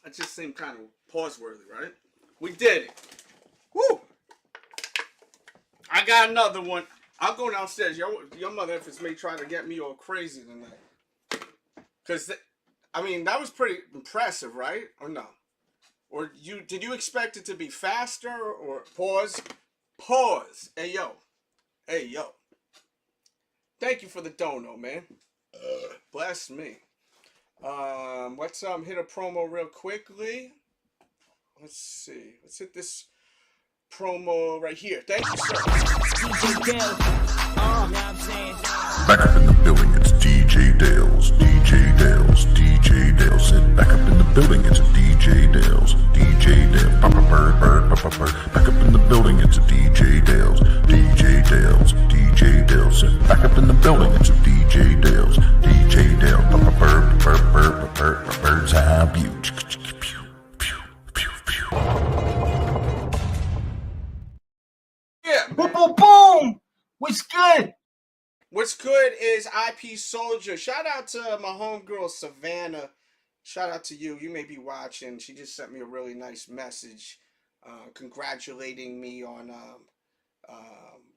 That just seemed kind of pause-worthy, right? We did it. Woo! I got another one. I'll go downstairs. Your mother efforts may try to get me all crazy tonight. Because, I mean, that was pretty impressive, right? Or no? Or did you expect it to be faster? Or pause? Pause. Hey, yo. Hey, yo. Thank you for the dono, man. Bless me. Let's hit a promo real quickly. Let's see. Let's hit this promo right here. Thank you, sir. DJ Dales. Back up in the building, it's DJ Dales. DJ Dales. DJ Dales. Sit back up in the building, it's a DJ Dales. DJ Dales. Papa bird, bird, papa bird. Back up in the building, it's a DJ Dales. DJ Dales. DJ Dales. Sit back up in the building, it's a DJ Dales. DJ Dales. Papa bird, bird, bird, bird, bird's eye view. Yeah. Boom, boom, boom. What's good? What's good is IP Soldier. Shout out to my homegirl Savannah. Shout out to you. You may be watching. She just sent me a really nice message, congratulating me on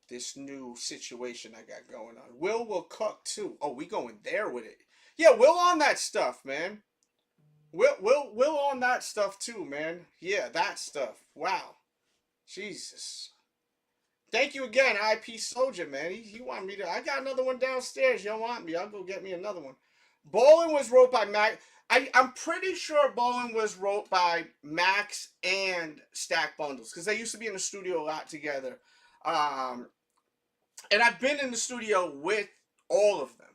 this new situation I got going on. Will cook too. Oh, we going there with it. Yeah, Will on that stuff, man. Will on that stuff too, man. Yeah, that stuff. Wow. Jesus. Thank you again, IP Soldier, man. He wanted me to. I got another one downstairs. You don't want me? I'll go get me another one. Bowling was wrote by Max. I'm pretty sure Bowling was wrote by Max and Stack Bundles because they used to be in the studio a lot together. And I've been in the studio with all of them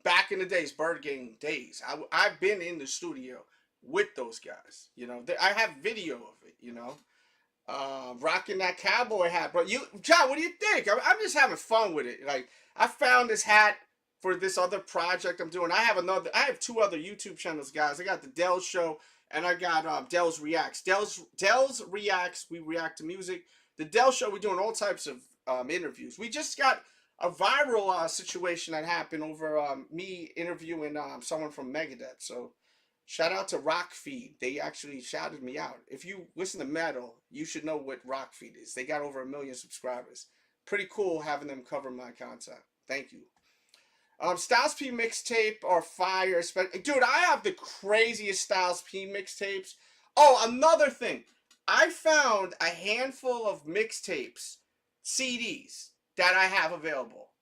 back in the days, Bird Gang days. I've been in the studio with those guys. You know, I have video of it. You know. Rocking that cowboy hat, bro. John, what do you think? I'm just having fun with it. Like, I found this hat for this other project I'm doing. I have two other YouTube channels, guys. I got the Dell's Show and I got Dell's Reacts. Dell's Reacts, we react to music. The Dell's Show, we're doing all types of interviews. We just got a viral situation that happened over me interviewing someone from Megadeth. So shout out to Rockfeed. They actually shouted me out. If you listen to metal, you should know what Rockfeed is. They got over 1 million subscribers. Pretty cool having them cover my content. Thank you. Styles P mixtape or fire. Dude, I have the craziest Styles P mixtapes. Oh, another thing. I found a handful of mixtapes, CDs, that I have available.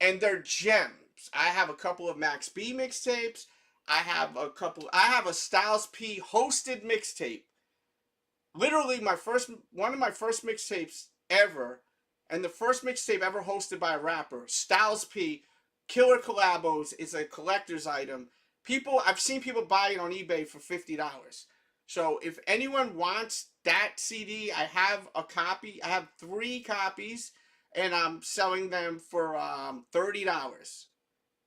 And they're gems. I have a couple of Max B mixtapes. I have a Styles P hosted mixtape. Literally one of my first mixtapes ever, and the first mixtape ever hosted by a rapper, Styles P, Killer Collabos. It's a collector's item. I've seen people buy it on eBay for $50. So if anyone wants that CD, I have a copy. I have 3 copies, and I'm selling them for $30.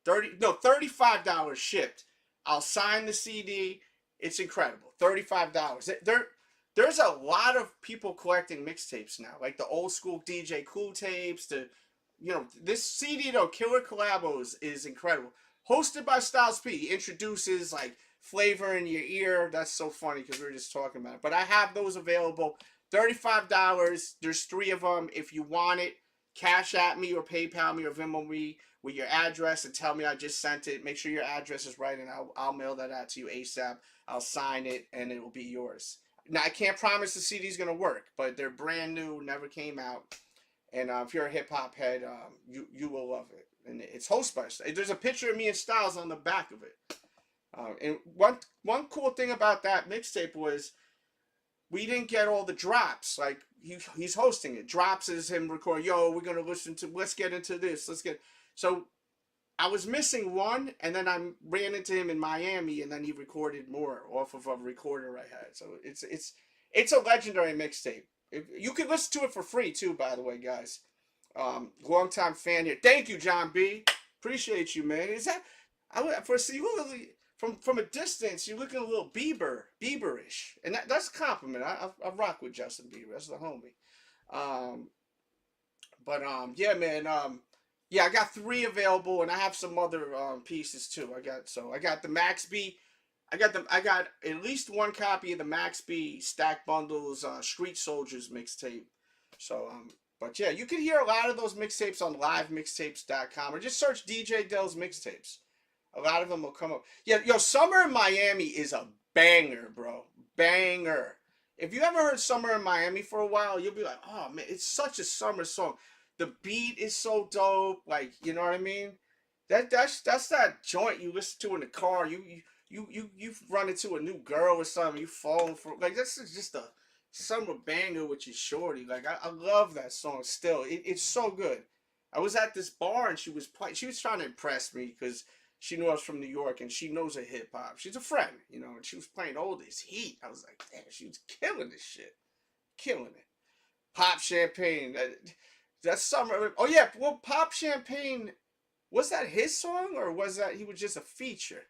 $35 shipped. I'll sign the CD. It's incredible. $35. There's a lot of people collecting mixtapes now, like the old school DJ Cool tapes. This CD though, Killer Collabos, is incredible. Hosted by Styles P. He introduces like flavor in your ear. That's so funny because we were just talking about it. But I have those available. $35. There's 3 of them. If you want it, cash at me or PayPal me or Venmo me with your address and tell me I just sent it. Make sure your address is right, and I'll mail that out to you ASAP. I'll sign it, and it will be yours. Now, I can't promise the CD's going to work, but they're brand new, never came out. And if you're a hip-hop head, you will love it. And it's hosted by... There's a picture of me and Styles on the back of it. And one cool thing about that mixtape was we didn't get all the drops. Like, he's hosting it. Drops is him recording, we're going to let's get into this. So I was missing one, and then I ran into him in Miami, and then he recorded more off of a recorder I had. So it's a legendary mixtape. You can listen to it for free too, by the way, guys. Long-time fan here. Thank you, John B. Appreciate you, man. Is that from a distance? You're looking a little Bieberish, and that's a compliment. I rock with Justin Bieber. That's the homie. Yeah, man. Yeah, I got 3 available, and I have some other pieces too. I got the Max B. I got at least 1 copy of the Max B Stack Bundles Street Soldiers mixtape. So but yeah, you can hear a lot of those mixtapes on livemixtapes.com or just search DJ Dell's mixtapes. A lot of them will come up. Yeah, Summer in Miami is a banger, bro. Banger. If you ever heard Summer in Miami for a while, you'll be like, oh man, it's such a summer song. The beat is so dope, like, you know what I mean? That's that joint you listen to in the car. You've run into a new girl or something. You fall for, like, this is just a summer banger with your shorty. Like, I love that song still. It's so good. I was at this bar and she was trying to impress me because she knew I was from New York and she knows her hip hop. She's a friend, and she was playing all this heat. I was like, damn, she was killing this shit, killing it. Pop Champagne. That's summer. Oh yeah, well, Pop Champagne, was that his song or was that he was just a feature?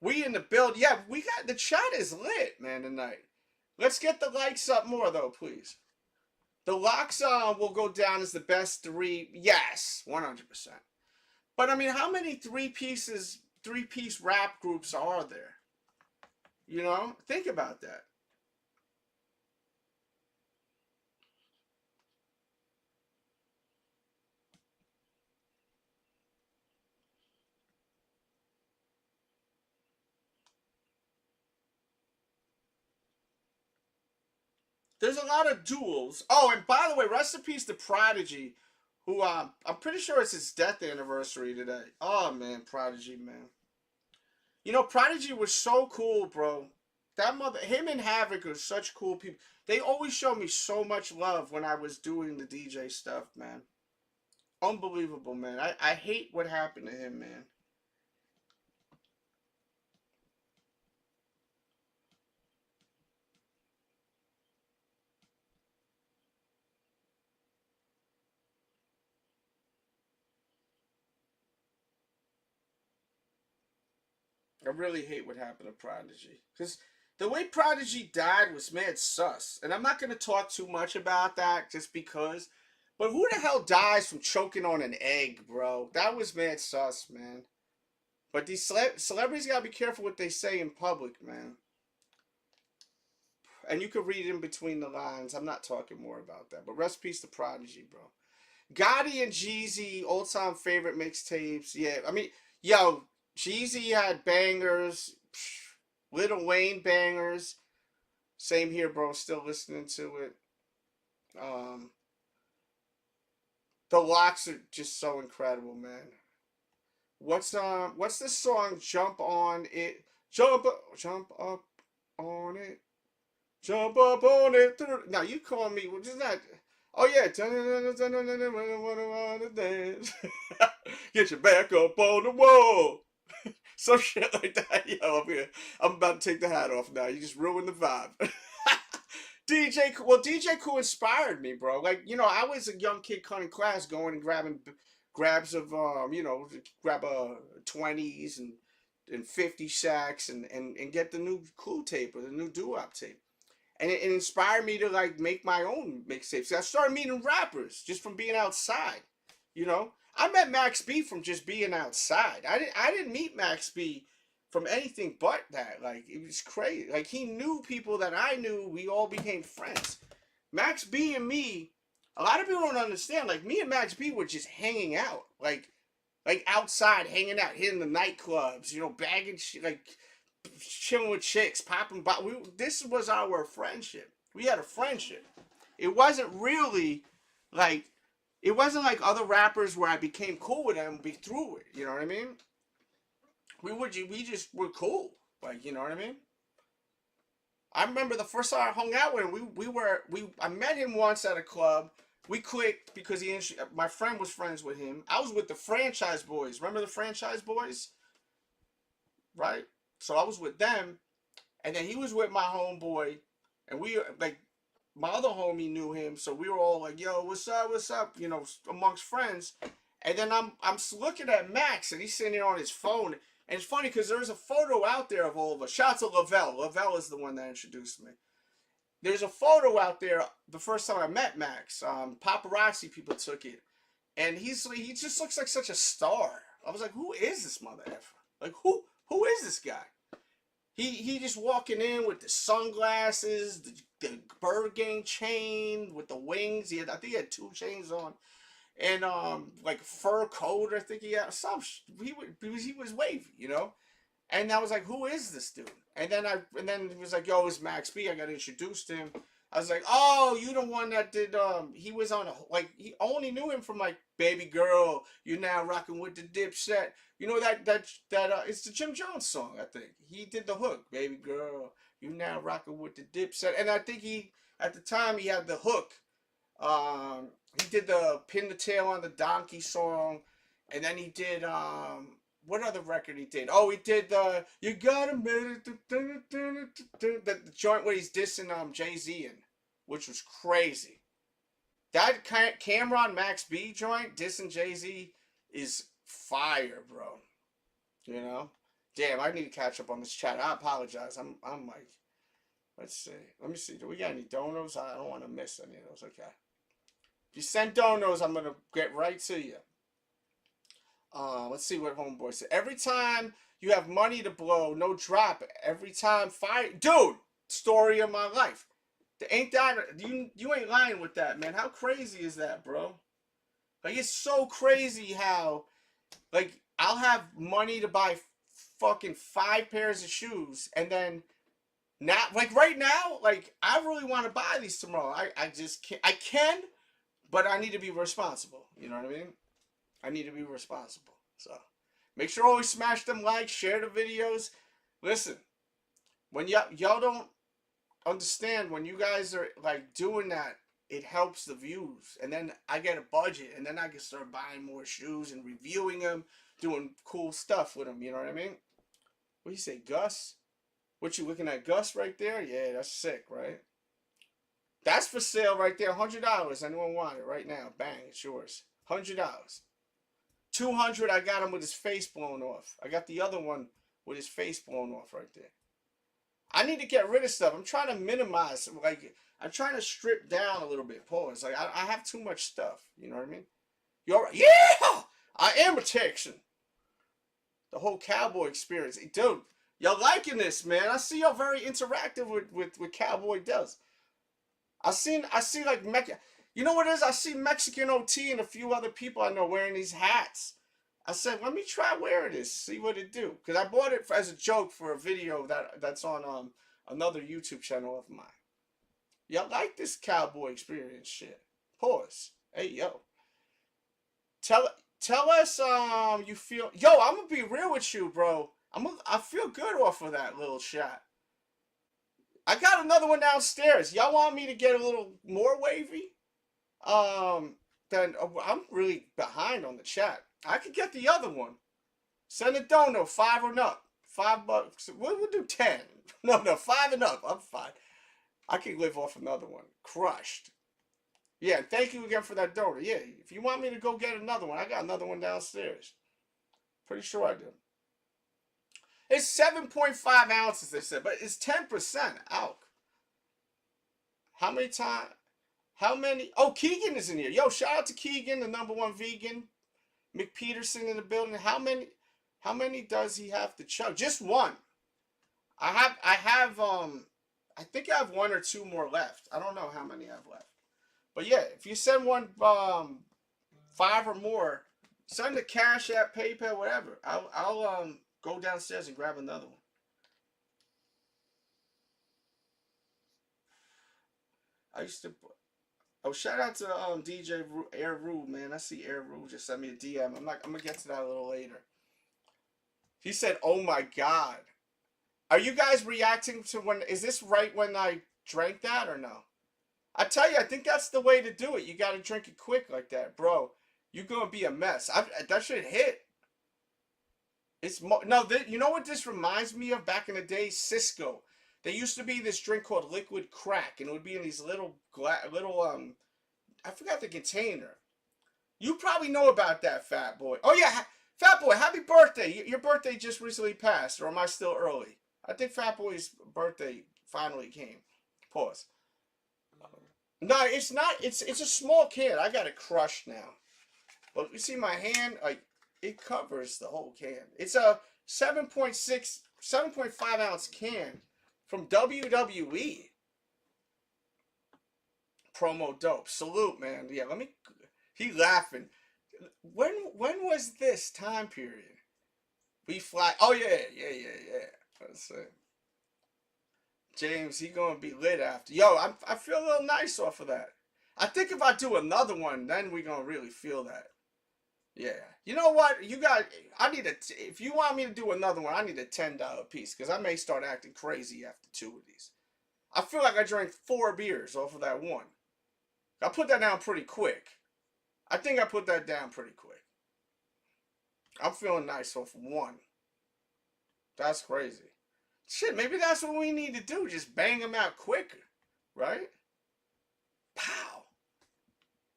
We in the build. Yeah, we got the chat is lit, man, tonight. Let's get the likes up more though, please. The Locks will go down as the best three. Yes, 100%. But I mean, how many three-piece rap groups are there? You know, think about that. There's a lot of duels. Oh, and by the way, rest in peace to Prodigy, who I'm pretty sure it's his death anniversary today. Oh man, Prodigy, man. You know, Prodigy was so cool, bro. Him and Havoc are such cool people. They always showed me so much love when I was doing the DJ stuff, man. Unbelievable, man. I hate what happened to him, man. I really hate what happened to Prodigy. Because the way Prodigy died was mad sus. And I'm not going to talk too much about that just because. But who the hell dies from choking on an egg, bro? That was mad sus, man. But these celebrities got to be careful what they say in public, man. And you can read in between the lines. I'm not talking more about that. But rest in peace to Prodigy, bro. Gotti and Jeezy, old-time favorite mixtapes. Yeah, I mean, yo, Jeezy had bangers. Lil Wayne bangers. Same here, bro. Still listening to it. The Locks are just so incredible, man. What's this song? Jump on it. Jump up on it. Jump up on it. Now you call me, which is not. Oh yeah. Get your back up on the wall. Some shit like that. Yo, I'm about to take the hat off now. You just ruined the vibe. DJ Cool inspired me, bro. Like, you know, I was a young kid cutting class, going and grabbing grabs of, grab 20s and 50 sacks and get the new Cool tape or the new doo-wop tape. And it inspired me to, like, make my own mixtapes. I started meeting rappers just from being outside, you know? I met Max B from just being outside. I didn't meet Max B from anything but that. Like, it was crazy. Like, he knew people that I knew. We all became friends. Max B and me, a lot of people don't understand. Like, me and Max B were just hanging out. Like outside, hanging out, hitting the nightclubs, you know, bagging shit, like, chilling with chicks, popping by. This was our friendship. We had a friendship. It wasn't really like, it wasn't like other rappers where I became cool with them and be through it. You know what I mean? We just were cool. Like, you know what I mean? I remember the first time I hung out with him, I met him once at a club. We clicked because my friend was friends with him. I was with the Franchise Boys. Remember the Franchise Boys? Right? So I was with them, and then he was with my homeboy, and we, like, my other homie knew him, so we were all like, yo, what's up, you know, amongst friends. And then I'm looking at Max, and he's sitting there on his phone, and it's funny because there's a photo out there of all of us. Shout out to Lavelle. Lavelle is the one that introduced me. There's a photo out there the first time I met Max. Paparazzi people took it, and he just looks like such a star. I was like, who is this mother effer? Like, who is this guy? He just walking in with the sunglasses, the Bird Gang chain with the wings. I think he had 2 chains on, and like a fur coat. I think he had some. He was wavy, you know. And I was like, who is this dude? And then he was like, yo, it's Max B. I got introduced to him. I was like, oh, you the one that did, he was on he only knew him from, like, Baby Girl, You're Now Rocking with the Dipset. You know that it's the Jim Jones song, I think. He did the hook, Baby Girl, You Now Rocking with the Dipset. And I think at the time, he had the hook. He did the Pin the Tail on the Donkey song. And then he did, what other record he did? Oh, he did the You Gotta Make It, the joint where he's dissing Jay-Z in, which was crazy. That Cameron Max B joint dissing Jay-Z is fire, bro. You know? Damn, I need to catch up on this chat. I apologize. I'm like, let's see. Let me see. Do we got any donos? I don't want to miss any of those. Okay. If you send donos, I'm gonna get right to you. Let's see what homeboy said. Every time you have money to blow, no drop. Every time fire, dude. Story of my life. Ain't that you ain't lying with that, man? How crazy is that, bro? Like, it's so crazy how, like, I'll have money to buy fucking 5 pairs of shoes, and then now, like, right now, like, I really want to buy these tomorrow. I just can't. I can, but I need to be responsible. You know what I mean? I need to be responsible. So, make sure always smash them likes, share the videos. Listen, when y'all don't understand, when you guys are, like, doing that, it helps the views, and then I get a budget, and then I can start buying more shoes and reviewing them, doing cool stuff with them. You know what I mean? What do you say, Gus? What, you looking at Gus right there? Yeah, that's sick, right? That's for sale right there. $100. Anyone want it right now? Bang, it's yours. $100. $200. I got him with his face blown off. I got the other one with his face blown off right there. I need to get rid of stuff. I'm trying to minimize. Like, I'm trying to strip down a little bit. Pause. Like, I have too much stuff. You know what I mean? You're right. Yeah! I am a Texan. The whole cowboy experience. Hey, dude, y'all liking this, man. I see y'all very interactive with Cowboy Does. I see like you know what it is? I see Mexican OT and a few other people I know wearing these hats. I said, let me try wearing this, see what it do. Because I bought it as a joke for a video that's on another YouTube channel of mine. Y'all like this cowboy experience shit. Pause. Hey, yo. Tell us you feel... Yo, I'm going to be real with you, bro. I feel good off of that little shot. I got another one downstairs. Y'all want me to get a little more wavy? Then I'm really behind on the chat. I could get the other one. Send a dono, 5 and up. $5. We'll do 10. No, 5 and up. I'm fine. I can live off another one. Crushed. Yeah, thank you again for that dono. Yeah, if you want me to go get another one, I got another one downstairs. Pretty sure I do. It's 7.5 ounces, they said, but it's 10% alk. How many? Oh, Keegan is in here. Yo, shout out to Keegan, the #1 vegan. McPeterson in the building. How many does he have to chug? Just one. I think I have 1 or 2 more left. I don't know how many I have left. But yeah, if you send one 5 or more, send the Cash App, PayPal, whatever. I'll go downstairs and grab another one. I used to... Oh, shout out to DJ Air Rule, man. I see Air Rule just sent me a DM. I'm gonna get to that a little later. He said, "Oh my God." Are you guys reacting to when... Is this right when I drank that or no? I tell you, I think that's the way to do it. You got to drink it quick like that, bro. You're gonna be a mess. That should hit. You know what this reminds me of? Back in the day, Cisco. There used to be this drink called liquid crack, and it would be in these little I forgot the container. You probably know about that, Fat Boy. Oh yeah, Fat Boy, happy birthday! Your birthday just recently passed, or am I still early? I think Fat Boy's birthday finally came. Pause. No, it's not. It's a small can. I got it crushed now. But you see my hand, like, it covers the whole can. It's a 7.5 ounce can from WWE. Promo dope. Salute, man. Yeah, he laughing. When was this time period? We fly. Oh yeah. Let's see. James, he gonna be lit after. Yo, I feel a little nice off of that. I think if I do another one, then we gonna really feel that. Yeah. You know what? If you want me to do another one, I need a $10 piece, because I may start acting crazy after 2 of these. I feel like I drank 4 beers off of that one. I put that down pretty quick. I think I put that down pretty quick. I'm feeling nice off of 1. That's crazy. Shit, maybe that's what we need to do. Just bang them out quicker. Right? Pow.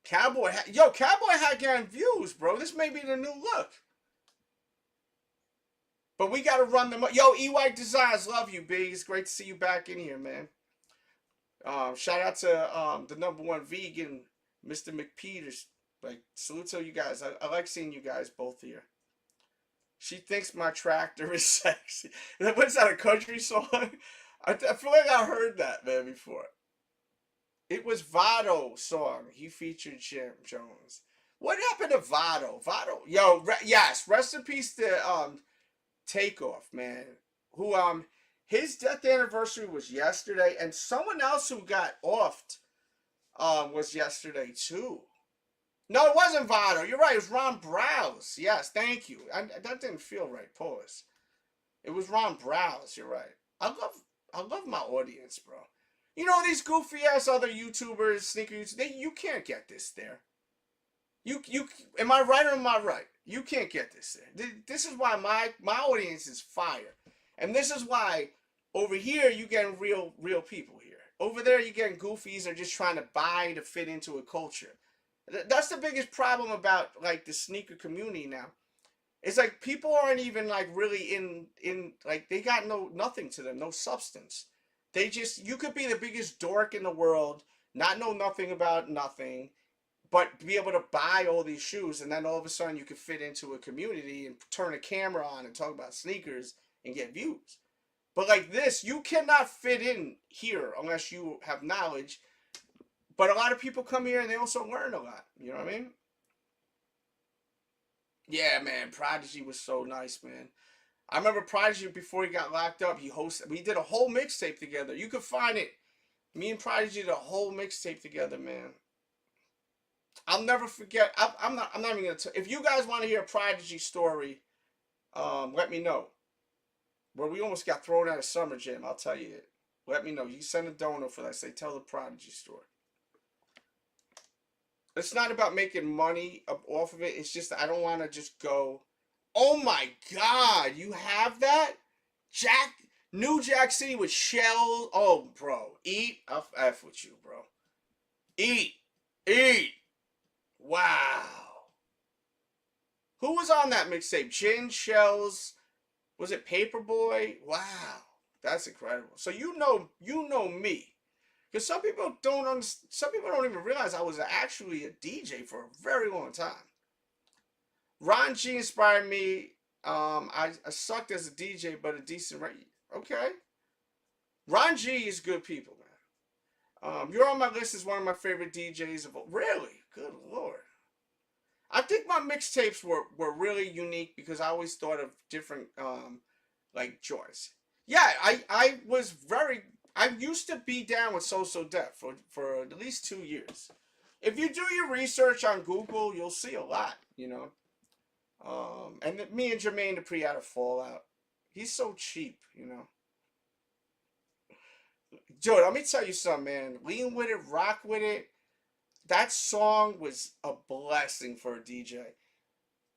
Cowboy hat. Yo, Cowboy hat getting views, bro. This may be the new look. But we got to run them up. Yo, E-White Designs, love you, B. It's great to see you back in here, man. Shout out to the #1 vegan Mr. McPeters. Like, salute to you guys. I like seeing you guys both here. She thinks my tractor is sexy. What's that, a country song? I feel like I heard that, man, before. It was Vado song. He featured Jim Jones. What happened to Vado? Vado, yo, yes, rest in peace to Takeoff, man. Who his death anniversary was yesterday, and someone else who got offed was yesterday too. No, it wasn't Vado. You're right. It was Ron Browse. Yes, thank you. That didn't feel right. Pause. It was Ron Browse. You're right. I love my audience, bro. You know, these goofy ass other YouTubers, sneaker YouTubers, you can't get this there. You am I right or am I right? You can't get this there. This is why my audience is fire, and this is why over here you getting real people here. Over there you getting goofies are just trying to buy to fit into a culture. That's the biggest problem about like the sneaker community now. It's like people aren't even like really in like they got nothing to them, no substance. They just, you could be the biggest dork in the world, not know nothing about nothing, but be able to buy all these shoes, and then all of a sudden you could fit into a community and turn a camera on and talk about sneakers and get views. But like this, you cannot fit in here unless you have knowledge. But a lot of people come here and they also learn a lot. You know what I mean? Yeah, man. Prodigy was so nice, man. I remember Prodigy before he got locked up. We did a whole mixtape together. You can find it. Me and Prodigy did a whole mixtape together, man. I'll never forget. I'm not even gonna tell. If you guys want to hear a Prodigy story, let me know. Well, we almost got thrown out of Summer Jam. I'll tell you it. Let me know. You send a donor for that. Say, tell the Prodigy story. It's not about making money off of it. It's just that I don't want to just go, oh my God, you have that? New Jack City with Shell. Oh, bro. Eat. I'll F with you, bro. Eat. Wow. Who was on that mixtape? Gin, Shells. Was it Paperboy? Wow. That's incredible. So you know me. Because some people don't even realize I was actually a DJ for a very long time. Ron G inspired me. I sucked as a DJ, but a decent rate. Okay. Ron G is good people, man. You're on my list as one of my favorite DJs of all. Really? Good Lord. I think my mixtapes were really unique because I always thought of different like joints. Yeah, I used to be down with So Def for at least 2 years. If you do your research on Google, you'll see a lot, you know. And me and Jermaine Dupri had a fallout. He's so cheap, you know. Dude, let me tell you something, man. Lean with it, rock with it. That song was a blessing for a DJ.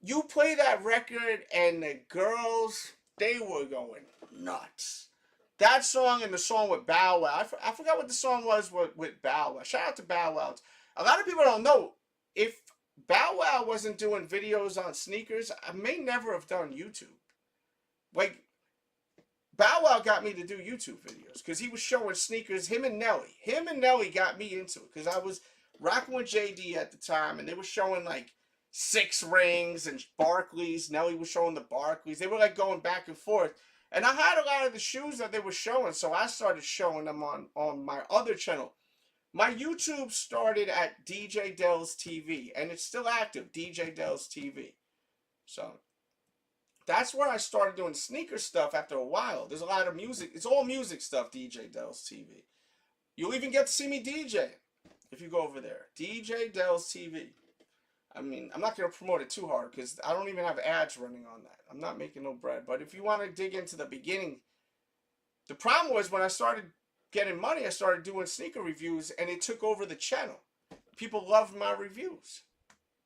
You play that record and the girls, they were going nuts. That song and the song with Bow Wow. I forgot what the song was with Bow Wow. Shout out to Bow Wow. A lot of people don't know. If Bow Wow wasn't doing videos on sneakers, I may never have done YouTube. Like, Bow Wow got me to do YouTube videos because he was showing sneakers. Him and Nelly got me into it because I was rocking with JD at the time, and they were showing like 6 rings and Barclays. Nelly was showing the Barclays. They were like going back and forth. And I had a lot of the shoes that they were showing, so I started showing them on my other channel. My YouTube started at DJ Dells TV, and it's still active, DJ Dells TV. So that's where I started doing sneaker stuff after a while. There's a lot of music. It's all music stuff, DJ Dells TV. You'll even get to see me DJ if you go over there. DJ Dells TV. I mean, I'm not going to promote it too hard because I don't even have ads running on that. I'm not making no bread. But if you want to dig into the beginning, the problem was when I started getting money, I started doing sneaker reviews and it took over the channel. People loved my reviews.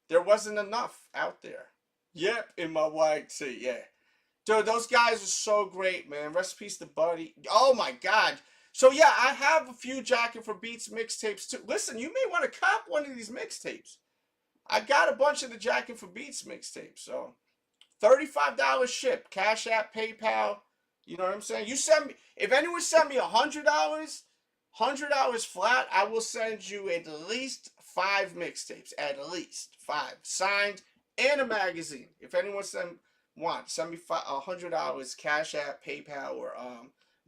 There wasn't enough out there. Yep, in my white tee, yeah. Dude, those guys are so great, man. Rest in peace to Buddy. Oh my God. So yeah, I have a few Jacking for Beats mixtapes too. Listen, you may want to cop one of these mixtapes. I got a bunch of the Jacking for Beats mixtapes, so $35 ship, Cash App, PayPal. You know what I'm saying? You send me, if anyone send me $100, $100 flat, I will send you at least 5 mixtapes. At least 5. Signed and a magazine. If anyone send me $100, Cash App, PayPal, or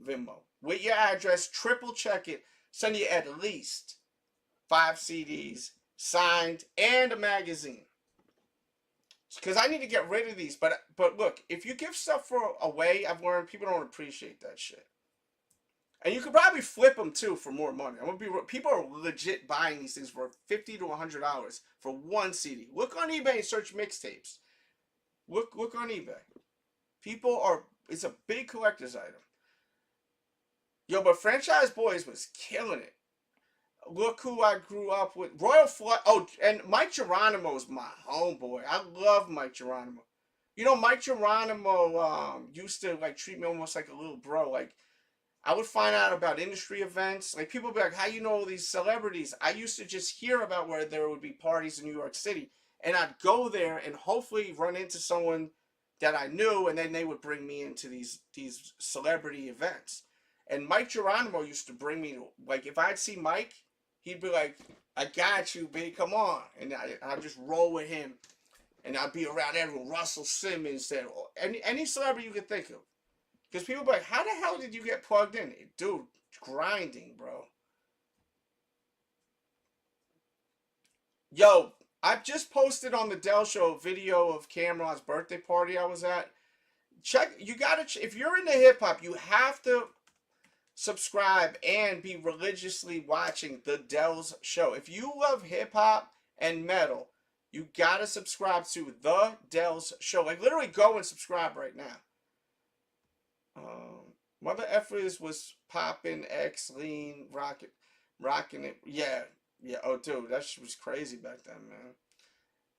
Venmo. With your address, triple check it. Send you at least 5 CDs, signed, and a magazine. Because I need to get rid of these. But look, if you give stuff away, I've learned people don't appreciate that shit. And you could probably flip them too for more money. People are legit buying these things for $50 to $100 for 1 CD. Look on eBay and search mixtapes. Look on eBay. It's a big collector's item. Yo, but Franchise Boys was killing it. Look who I grew up with. Royal Flood. Oh, and Mike Geronimo is my homeboy. I love Mike Geronimo. You know, Mike Geronimo used to like treat me almost like a little bro. Like, I would find out about industry events. Like, people would be like, how you know all these celebrities? I used to just hear about where there would be parties in New York City. And I'd go there and hopefully run into someone that I knew, and then they would bring me into these celebrity events. And Mike Geronimo used to bring me, like, if I'd see Mike, he'd be like, I got you, babe, come on. And I'd just roll with him. And I'd be around everyone, Russell Simmons, any celebrity you could think of. Because people be like, how the hell did you get plugged in? Dude, grinding, bro. Yo, I've just posted on the Dell Show a video of Cameron's birthday party I was at. If you're into hip-hop, you have to subscribe and be religiously watching the Dell's Show. If you love hip-hop and metal, you gotta subscribe to the Dell's Show. Like, literally go and subscribe right now. Mother Effers was popping, X, lean, rocking it. Yeah. Oh, dude, that shit was crazy back then, man.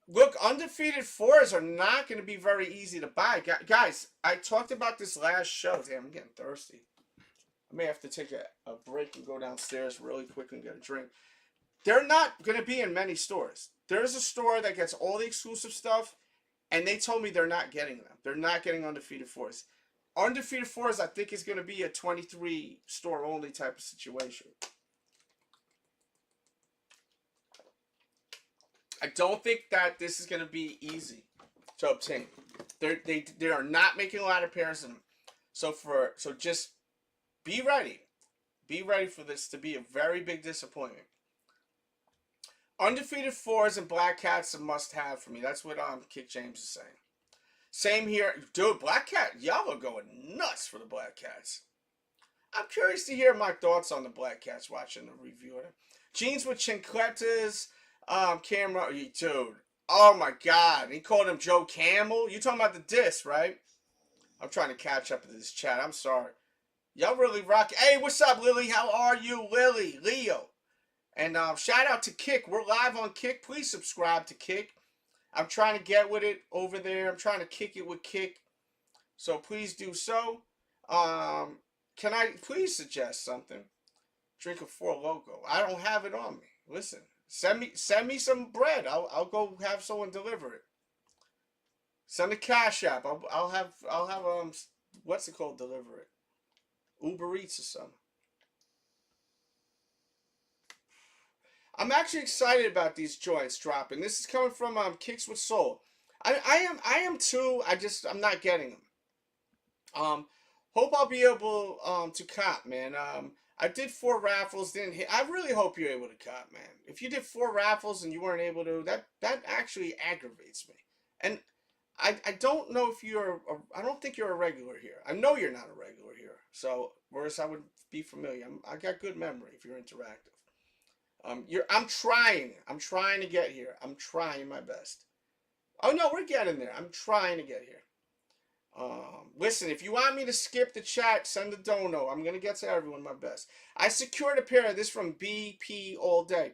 Look, undefeated 4s are not going to be very easy to buy. Guys, I talked about this last show. Damn, I'm getting thirsty. I may have to take a break and go downstairs really quick and get a drink. They're not going to be in many stores. There's a store that gets all the exclusive stuff, and they told me they're not getting them. They're not getting undefeated 4s. Undefeated 4s, I think, is going to be a 23 store only type of situation. I don't think that this is going to be easy to obtain. They are not making a lot of pairs of them. So just be ready. Be ready for this to be a very big disappointment. Undefeated 4s and Black Cats a must-have for me. That's what Kick James is saying. Same here. Dude, Black Cat, y'all are going nuts for the Black Cats. I'm curious to hear my thoughts on the Black Cats watching the review of it. Jeans with Chincletas, camera, dude. Oh my God. He called him Joe Camel. You talking about the diss, right? I'm trying to catch up to this chat. I'm sorry. Y'all really rock. Hey, what's up, Lily? How are you, Lily? Leo. And shout out to Kick. We're live on Kick. Please subscribe to Kick. I'm trying to get with it over there. I'm trying to kick it with Kick. So please do so. Can I please suggest something? Drink a 4 Loco. I don't have it on me. Listen, send me some bread. I'll go have someone deliver it. Send a Cash App. I'll have what's it called? Deliver it. Uber Eats or something. I'm actually excited about these joints dropping. This is coming from Kicks with Soul. I am too. I'm not getting them. Hope I'll be able to cop, man. I did 4 raffles, didn't hit. I really hope you're able to cop, man. If you did 4 raffles and you weren't able to, that actually aggravates me. And I don't know if I don't think you're a regular here. I know you're not a regular here. So, whereas I would be familiar. I got good memory if you're interactive. I'm trying to get here. I'm trying my best. Oh no, we're getting there. I'm trying to get here. Listen, if you want me to skip the chat, send a dono. I'm gonna get to everyone my best. I secured a pair of this from BP all day.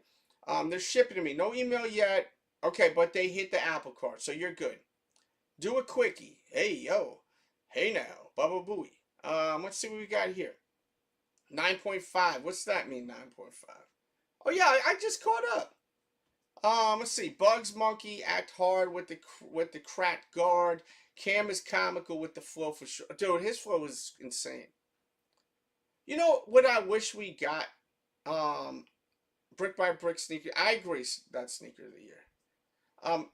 They're shipping to me. No email yet. Okay, but they hit the Apple Card, so you're good. Do a quickie. Hey yo. Hey now. Bubba Booey. Let's see what we got here. 9.5. What's that mean? 9.5. Oh yeah, I just caught up. Let's see. Bugs Monkey, act hard with the cracked guard. Cam is comical with the flow for sure. Dude, his flow is insane. You know what I wish we got Brick by Brick sneaker. I agree. That sneaker of the year.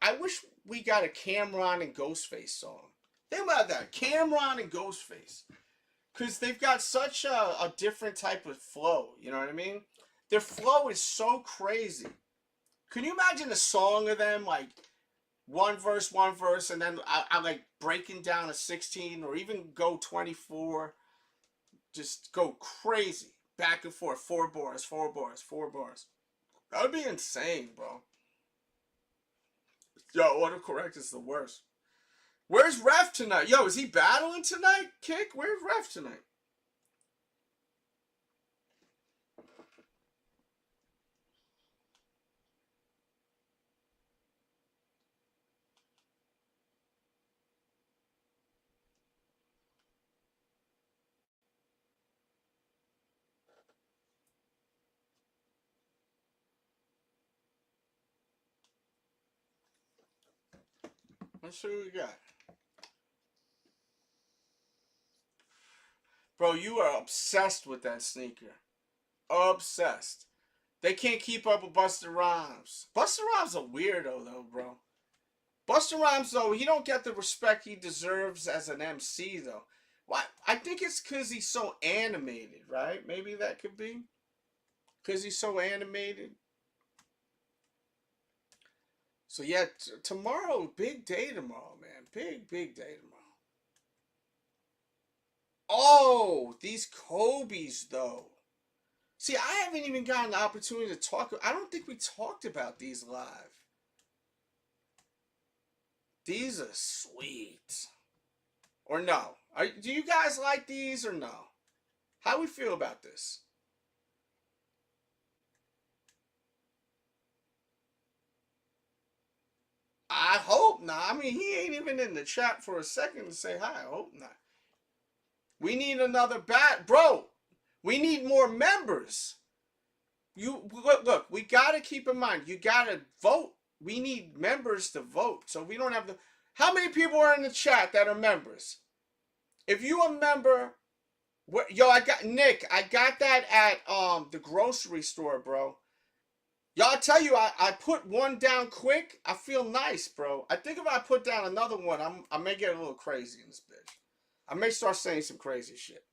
I wish we got a Cameron and Ghostface song. Think about that, Cameron and Ghostface, because they've got such a different type of flow. You know what I mean? Their flow is so crazy. Can you imagine a song of them like one verse, and then I like breaking down a 16 or even go 24, just go crazy back and forth, 4 bars, 4 bars, 4 bars. That would be insane, bro. Yo, autocorrect is the worst. Where's Ref tonight? Yo, is he battling tonight? Kick? Where's Ref tonight? Let's see what we got. Bro, you are obsessed with that sneaker. Obsessed. They can't keep up with Busta Rhymes. Busta Rhymes a weirdo, though, bro. Busta Rhymes, though, he don't get the respect he deserves as an MC, though. Why? I think it's because he's so animated, right? Maybe that could be. Because he's so animated. So, yeah, tomorrow, big day tomorrow, man. Big day tomorrow. Oh, these Kobe's, though. See, I haven't even gotten the opportunity to talk. I don't think we talked about these live. These are sweet. Or no? Do you guys like these or no? How we feel about this? I hope not. I mean, he ain't even in the chat for a second to say hi. I hope not. We need another bro. We need more members. You look. We gotta keep in mind. You gotta vote. We need members to vote. So we don't have the. How many people are in the chat that are members? If you a member, yo, I got Nick. I got that at the grocery store, bro. Y'all, I tell you, I put one down quick. I feel nice, bro. I think if I put down another one, I may get a little crazy in this bitch. I may start saying some crazy shit.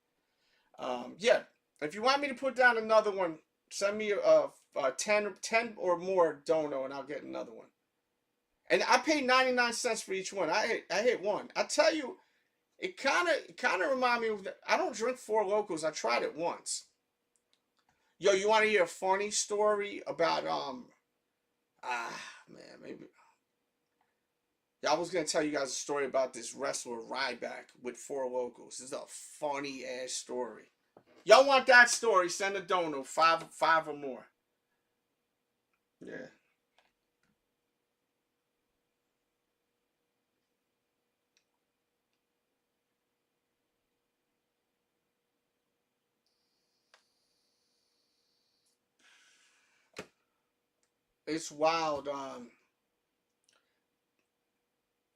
Yeah. If you want me to put down another one, send me a 10 or more dono, and I'll get another one. And I pay 99 cents for each one. I hit one. I tell you, it kind of remind me of. I don't drink Four Locos. I tried it once. Yo, you want to hear a funny story about man, maybe. Yeah, I was gonna tell you guys a story about this wrestler Ryback with Four Locos. This is a funny ass story. Y'all want that story? Send a dono, five or more. Yeah. It's wild.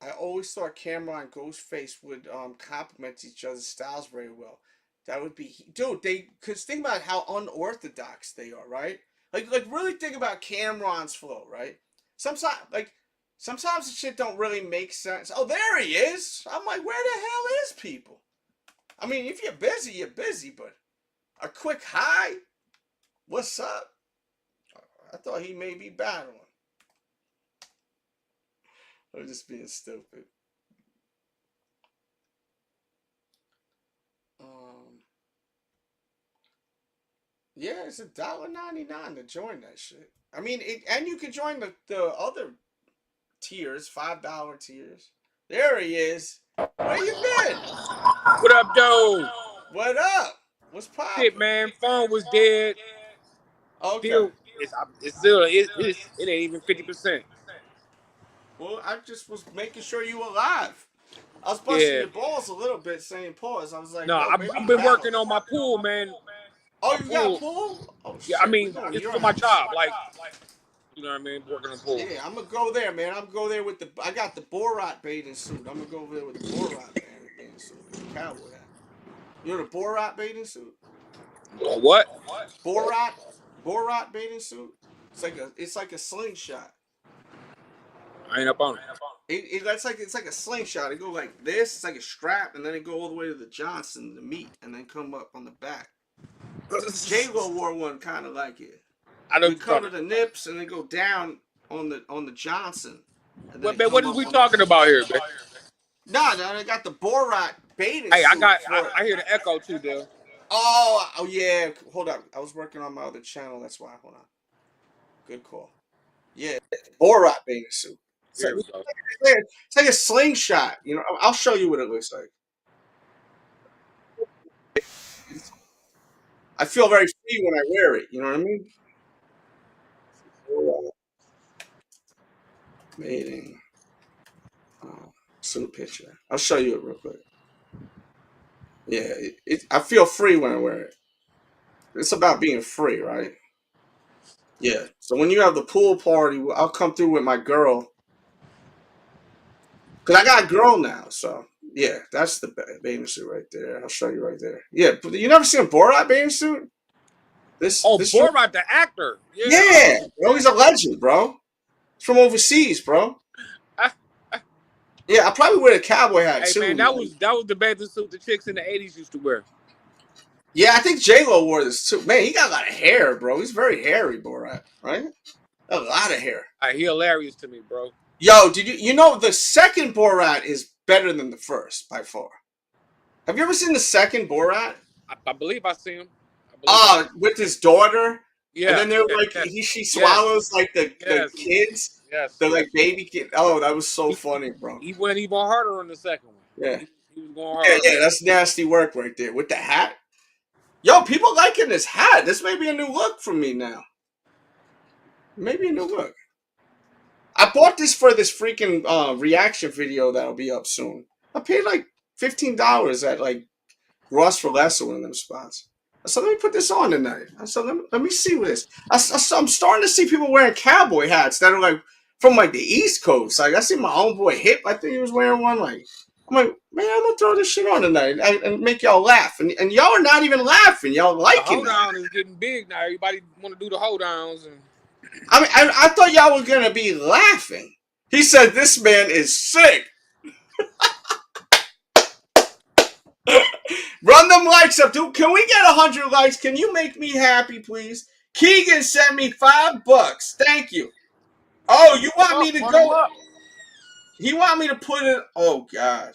I always thought Cameron and Ghostface would complement each other's styles very well. That would be, dude. Cause think about how unorthodox they are, right? Like really think about Cameron's flow, right? Sometimes the shit don't really make sense. Oh, there he is. I'm like, where the hell is people? I mean, if you're busy, you're busy, but a quick hi, what's up? I thought he may be battling. I'm just being stupid. Yeah, it's $1.99 to join that shit. I mean, and you can join the other tiers, $5 tiers. There he is. Where you been? What up, Joe? What up? What's poppin'? Shit, man. Phone was dead. Okay. It ain't even 50%. Well, I just was making sure you were alive. I was busting your balls a little bit, saying pause. I was like, no, I've been working on my pool, man. Oh, you got a pool? Oh, shit. Yeah, I mean, it's for my job. Like, you know what I mean? Working on pool. Yeah, I'm going to go there, man. I'm going to go there with I got the Borat bathing suit. I'm going to go over there with the Borat bathing suit. Cowboy hat. You know the Borat bathing suit? What? Borat? Borat bathing suit. It's like a slingshot. I ain't up on it. It's like a slingshot. It go like this. It's like a strap, and then it go all the way to the Johnson, the meat, and then come up on the back. J-Lo wore one kind of like it. I know We cover the nips and then go down on the Johnson. And then what is we talking about here, man? Nah, I got the Borat bathing Hey, suit. I hear the echo too, Dale. Oh yeah. Hold up. I was working on my other channel. That's why. Hold on. Good call. Yeah, Borat bathing suit. Here we go. It's like a slingshot. You know, I'll show you what it looks like. I feel very free when I wear it. You know what I mean? Bathing suit picture. I'll show you it real quick. Yeah, I feel free when I wear it. It's about being free, right? Yeah. So when you have the pool party, I'll come through with my girl. Because I got a girl now, so yeah, that's the bathing suit right there. I'll show you right there. Yeah, but you never seen a Borat bathing suit? This Borat, the actor. Yeah, bro, he's a legend, bro. He's from overseas, bro. Yeah, I probably wear a cowboy hat too. Hey man, that was the bathing suit the chicks in the 80s used to wear. Yeah, I think J-Lo wore this too. Man, he got a lot of hair, bro. He's very hairy, Borat, right? A lot of hair. He hilarious to me, bro. Yo, did you know the second Borat is better than the first by far? Have you ever seen the second Borat? I believe I see him. With his daughter. Yeah. And then they're like she swallows like the kids. Yes. They're like baby kids. Oh, that was so funny, bro. He went even harder on the second one. Yeah. He was going harder. Yeah, that's nasty work right there. With the hat. Yo, people liking this hat. This may be a new look for me now. Maybe a new look. I bought this for this freaking reaction video that'll be up soon. I paid like $15 at like Ross for Less or one of them spots. So let me put this on tonight. So let me see what this. I'm starting to see people wearing cowboy hats that are like from like the East Coast. Like I see my homeboy Hip. I think he was wearing one. Like I'm like, man, I'm gonna throw this shit on tonight and make y'all laugh. And y'all are not even laughing. Y'all liking it. The hold down is getting big now. Everybody want to do the hold downs. And I mean, I thought y'all were gonna be laughing. He said this man is sick. Run them likes up, dude. Can we get 100 likes? Can you make me happy, please? Keegan sent me $5. Thank you. Oh, you want me to go? He want me to put it. Oh God.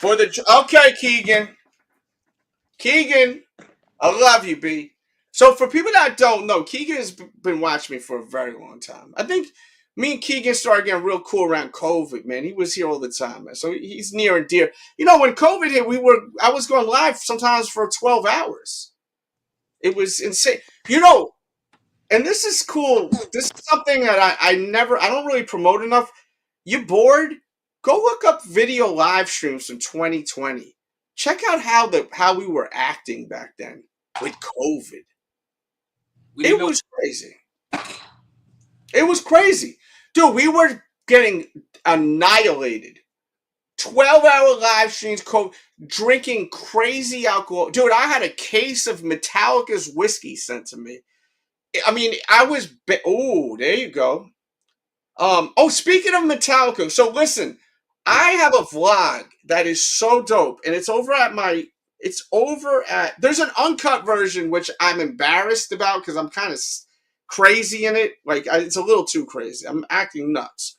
Okay, Keegan. Keegan, I love you, B. So for people that don't know, Keegan has been watching me for a very long time. I think me and Keegan started getting real cool around COVID, man. He was here all the time, man. So he's near and dear. You know, when COVID hit, I was going live sometimes for 12 hours. It was insane. You know, and this is cool. This is something that I don't really promote enough. You bored? Go look up video live streams from 2020. Check out how we were acting back then with COVID. It was crazy. It was crazy. Dude, we were getting annihilated. 12-hour live streams, drinking crazy alcohol. Dude, I had a case of Metallica's whiskey sent to me. I mean, oh, there you go. Speaking of Metallica, so listen, I have a vlog that is so dope, and it's over at there's an uncut version, which I'm embarrassed about because I'm kind of crazy in it. Like, it's a little too crazy. I'm acting nuts.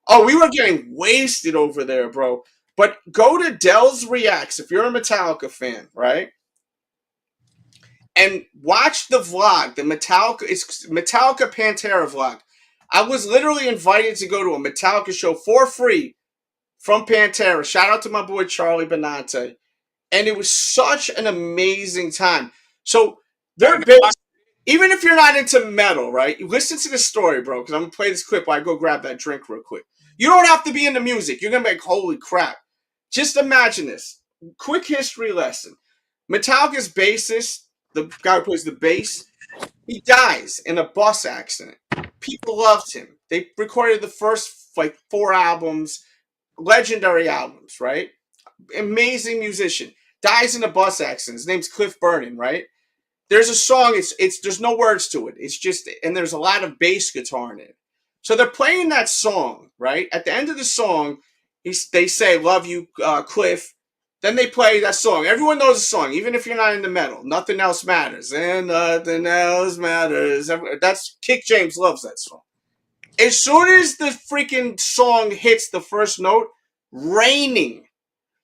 Oh, we were getting wasted over there, bro. But go to Dell's Reacts if you're a Metallica fan, right? And watch the vlog, it's Metallica Pantera vlog. I was literally invited to go to a Metallica show for free from Pantera. Shout out to my boy Charlie Benante. And it was such an amazing time. So even if you're not into metal, right? You listen to this story, bro, because I'm going to play this clip while I go grab that drink real quick. You don't have to be into music. You're going to be like, holy crap. Just imagine this. Quick history lesson. Metallica's bassist, the guy who plays the bass, he dies in a bus accident. People loved him. They recorded the first, 4 albums, legendary albums, right? Amazing musician. Dies in a bus accident. His name's Cliff Burton, right? there's a song. There's no words to it. It's just, and there's a lot of bass guitar in it. So they're playing that song, right? At the end of the song, they say, "Love you, Cliff." Then they play that song. Everyone knows the song, even if you're not into metal. Nothing else matters, and nothing else matters. That's Kick James loves that song. As soon as the freaking song hits the first note, raining.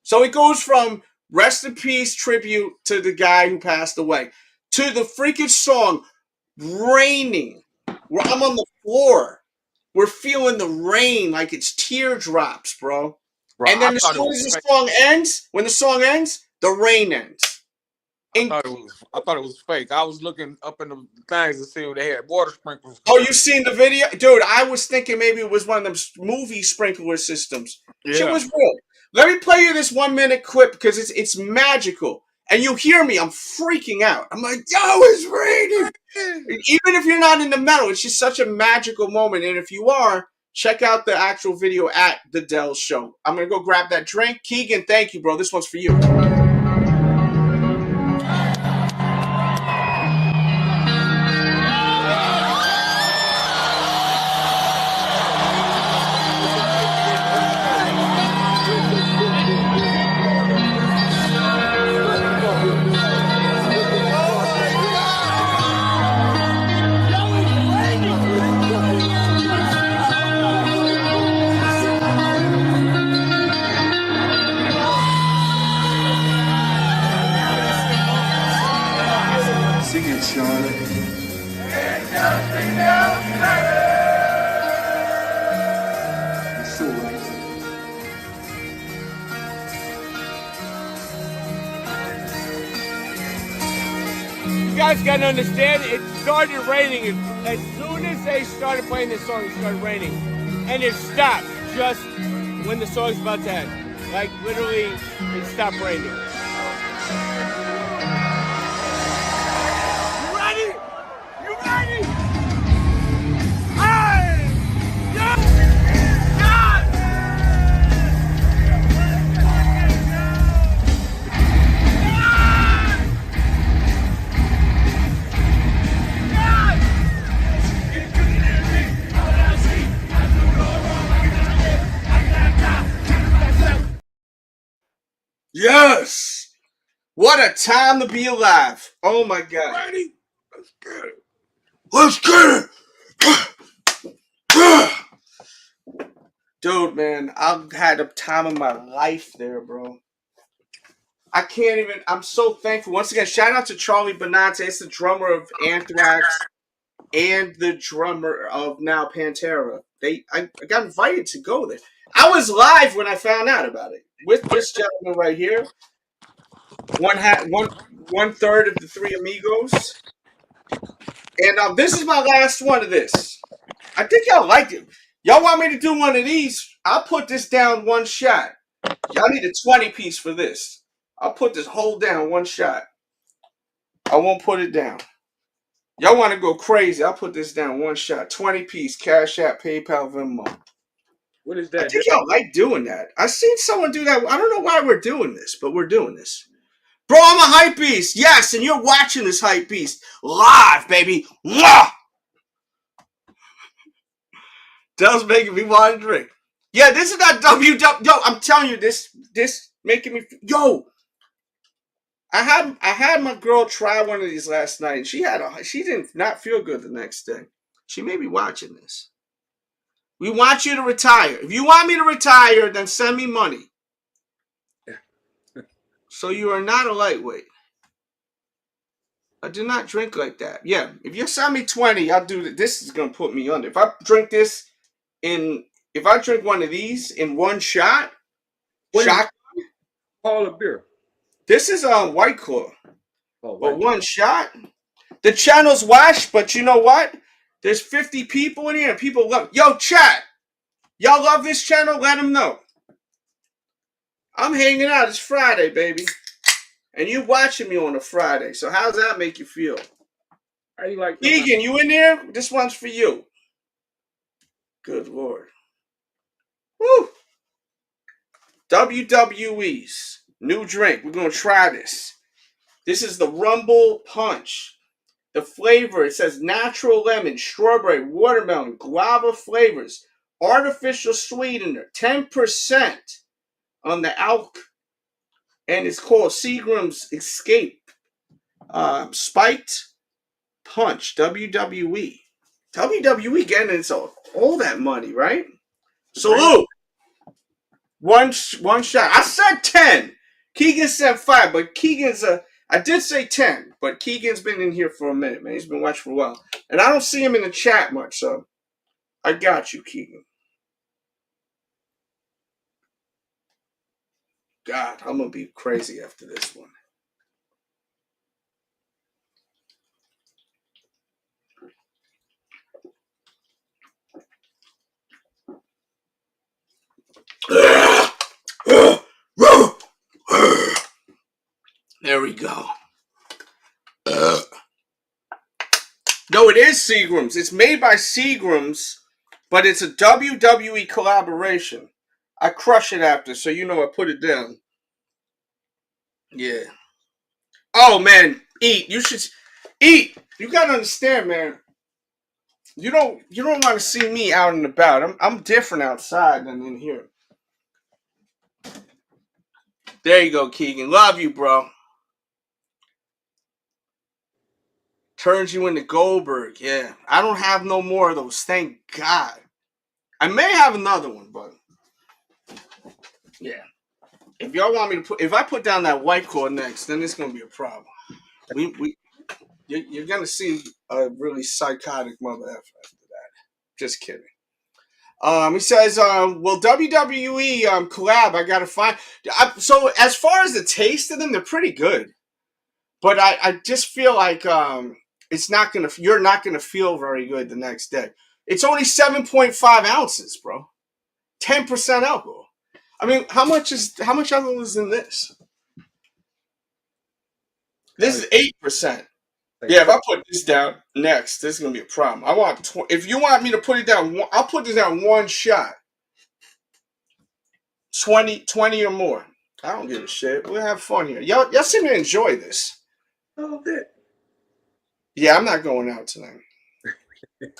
So it goes from rest in peace tribute to the guy who passed away to the freaking song raining. Where I'm on the floor. We're feeling the rain like it's teardrops, bro. Bro, And then I as thought it soon was as the fake. song ends, when the song ends, the rain ends. I thought it was fake. I was looking up in the things to see if they had water sprinklers. Oh, you seen the video? Dude, I was thinking maybe it was one of them movie sprinkler systems. Yeah. Shit was real. Let me play you this 1 minute clip because it's magical. And you hear me, I'm freaking out. I'm like, yo, it's raining. Even if you're not into metal, it's just such a magical moment. And if you are, check out the actual video at The Dell Show. I'm going to go grab that drink. Keegan, thank you, bro. This one's for you. Sing it, Charlotte. It's so right. You guys gotta understand, it started raining. As soon as they started playing this song, it started raining. And it stopped just when the song's about to end. Like, literally, it stopped raining. Yes! What a time to be alive. Oh my God. Ready? Let's get it. Let's get it! Dude, man, I've had a time of my life there, bro. I can't even, I'm so thankful. Once again, shout out to Charlie Benante. It's the drummer of Anthrax and the drummer of now Pantera. I got invited to go there. I was live when I found out about it with this gentleman right here. One third of the Three Amigos. And this is my last one of this. I think y'all liked it. Y'all want me to do one of these? I'll put this down one shot. Y'all need a 20 piece for this. I'll put this whole down one shot. I won't put it down. Y'all want to go crazy? I'll put this down one shot. 20 piece. Cash App, PayPal, Venmo. What is that? I think y'all like doing that. I seen someone do that. I don't know why we're doing this, but we're doing this. Bro, I'm a hype beast. Yes, and you're watching this hype beast live, baby. Mwah! Dell's making me want to drink. Yeah, this is not WW. Yo, I'm telling you, this making me. Yo, I had my girl try one of these last night, and she did not feel good the next day. She may be watching this. We want you to retire. If you want me to retire, then send me money. So you are not a lightweight. I do not drink like that. Yeah, if you send me 20, I'll do that. This is gonna put me under. If I drink one of these in one shot, Call a beer. This is a White Claw. Oh, but one shot. The channel's washed, but you know what? There's 50 people in here, and people love it. Yo, chat. Y'all love this channel? Let them know. I'm hanging out. It's Friday, baby. And you watching me on a Friday. So how does that make you feel? How you like Egan, you in there? This one's for you. Good Lord. Woo. WWE's new drink. We're going to try this. This is the Rumble Punch. The flavor, it says natural lemon, strawberry, watermelon, guava flavors, artificial sweetener, 10% on the alc, and it's called Seagram's Escape Spiked Punch, WWE. WWE getting into all that money, right? Salute. One shot. I said 10. Keegan said 5, but Keegan's I did say 10, but Keegan's been in here for a minute, man. He's been watching for a while. And I don't see him in the chat much, so I got you, Keegan. God, I'm going to be crazy after this one. There we go. No, it is Seagram's. It's made by Seagram's, but it's a WWE collaboration. I crush it after, so you know I put it down. Yeah. Oh, man. Eat. You should eat. You got to understand, man. You don't want to see me out and about. I'm different outside than in here. There you go, Keegan. Love you, bro. Turns you into Goldberg. Yeah. I don't have no more of those. Thank God. I may have another one, but yeah. If y'all want me to if I put down that white cord next, then it's gonna be a problem. You're gonna see a really psychotic mother effer after that. Just kidding. He says, well, WWE collab, I gotta find. So as far as the taste of them, they're pretty good. But I just feel like you're not gonna feel very good the next day. It's only 7.5 ounces, bro. 10% alcohol. I mean, how much alcohol is in this? This is 8%. Yeah, if I put this down next, this is gonna be a problem. I want if you want me to put it down, I'll put this down one shot. 20 or more. I don't give a shit. We'll have fun here. Y'all seem to enjoy this. A little bit. Yeah, I'm not going out tonight.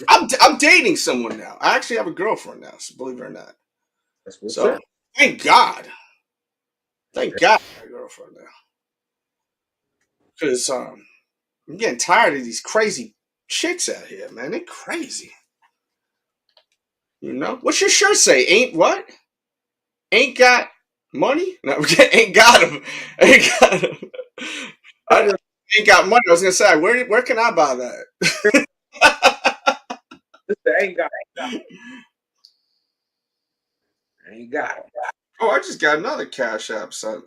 I'm dating someone now. I actually have a girlfriend now, so believe it or not. That's what's So up. thank God. Thank God I have a girlfriend now. Because I'm getting tired of these crazy chicks out here, man. They're crazy. You know? What's your shirt say? Ain't what? Ain't got money? No, ain't got them. Ain't got them. I just ain't got money. I was gonna say, where can I buy that? Ain't got it. Ain't got it. Oh, I just got another Cash App, son.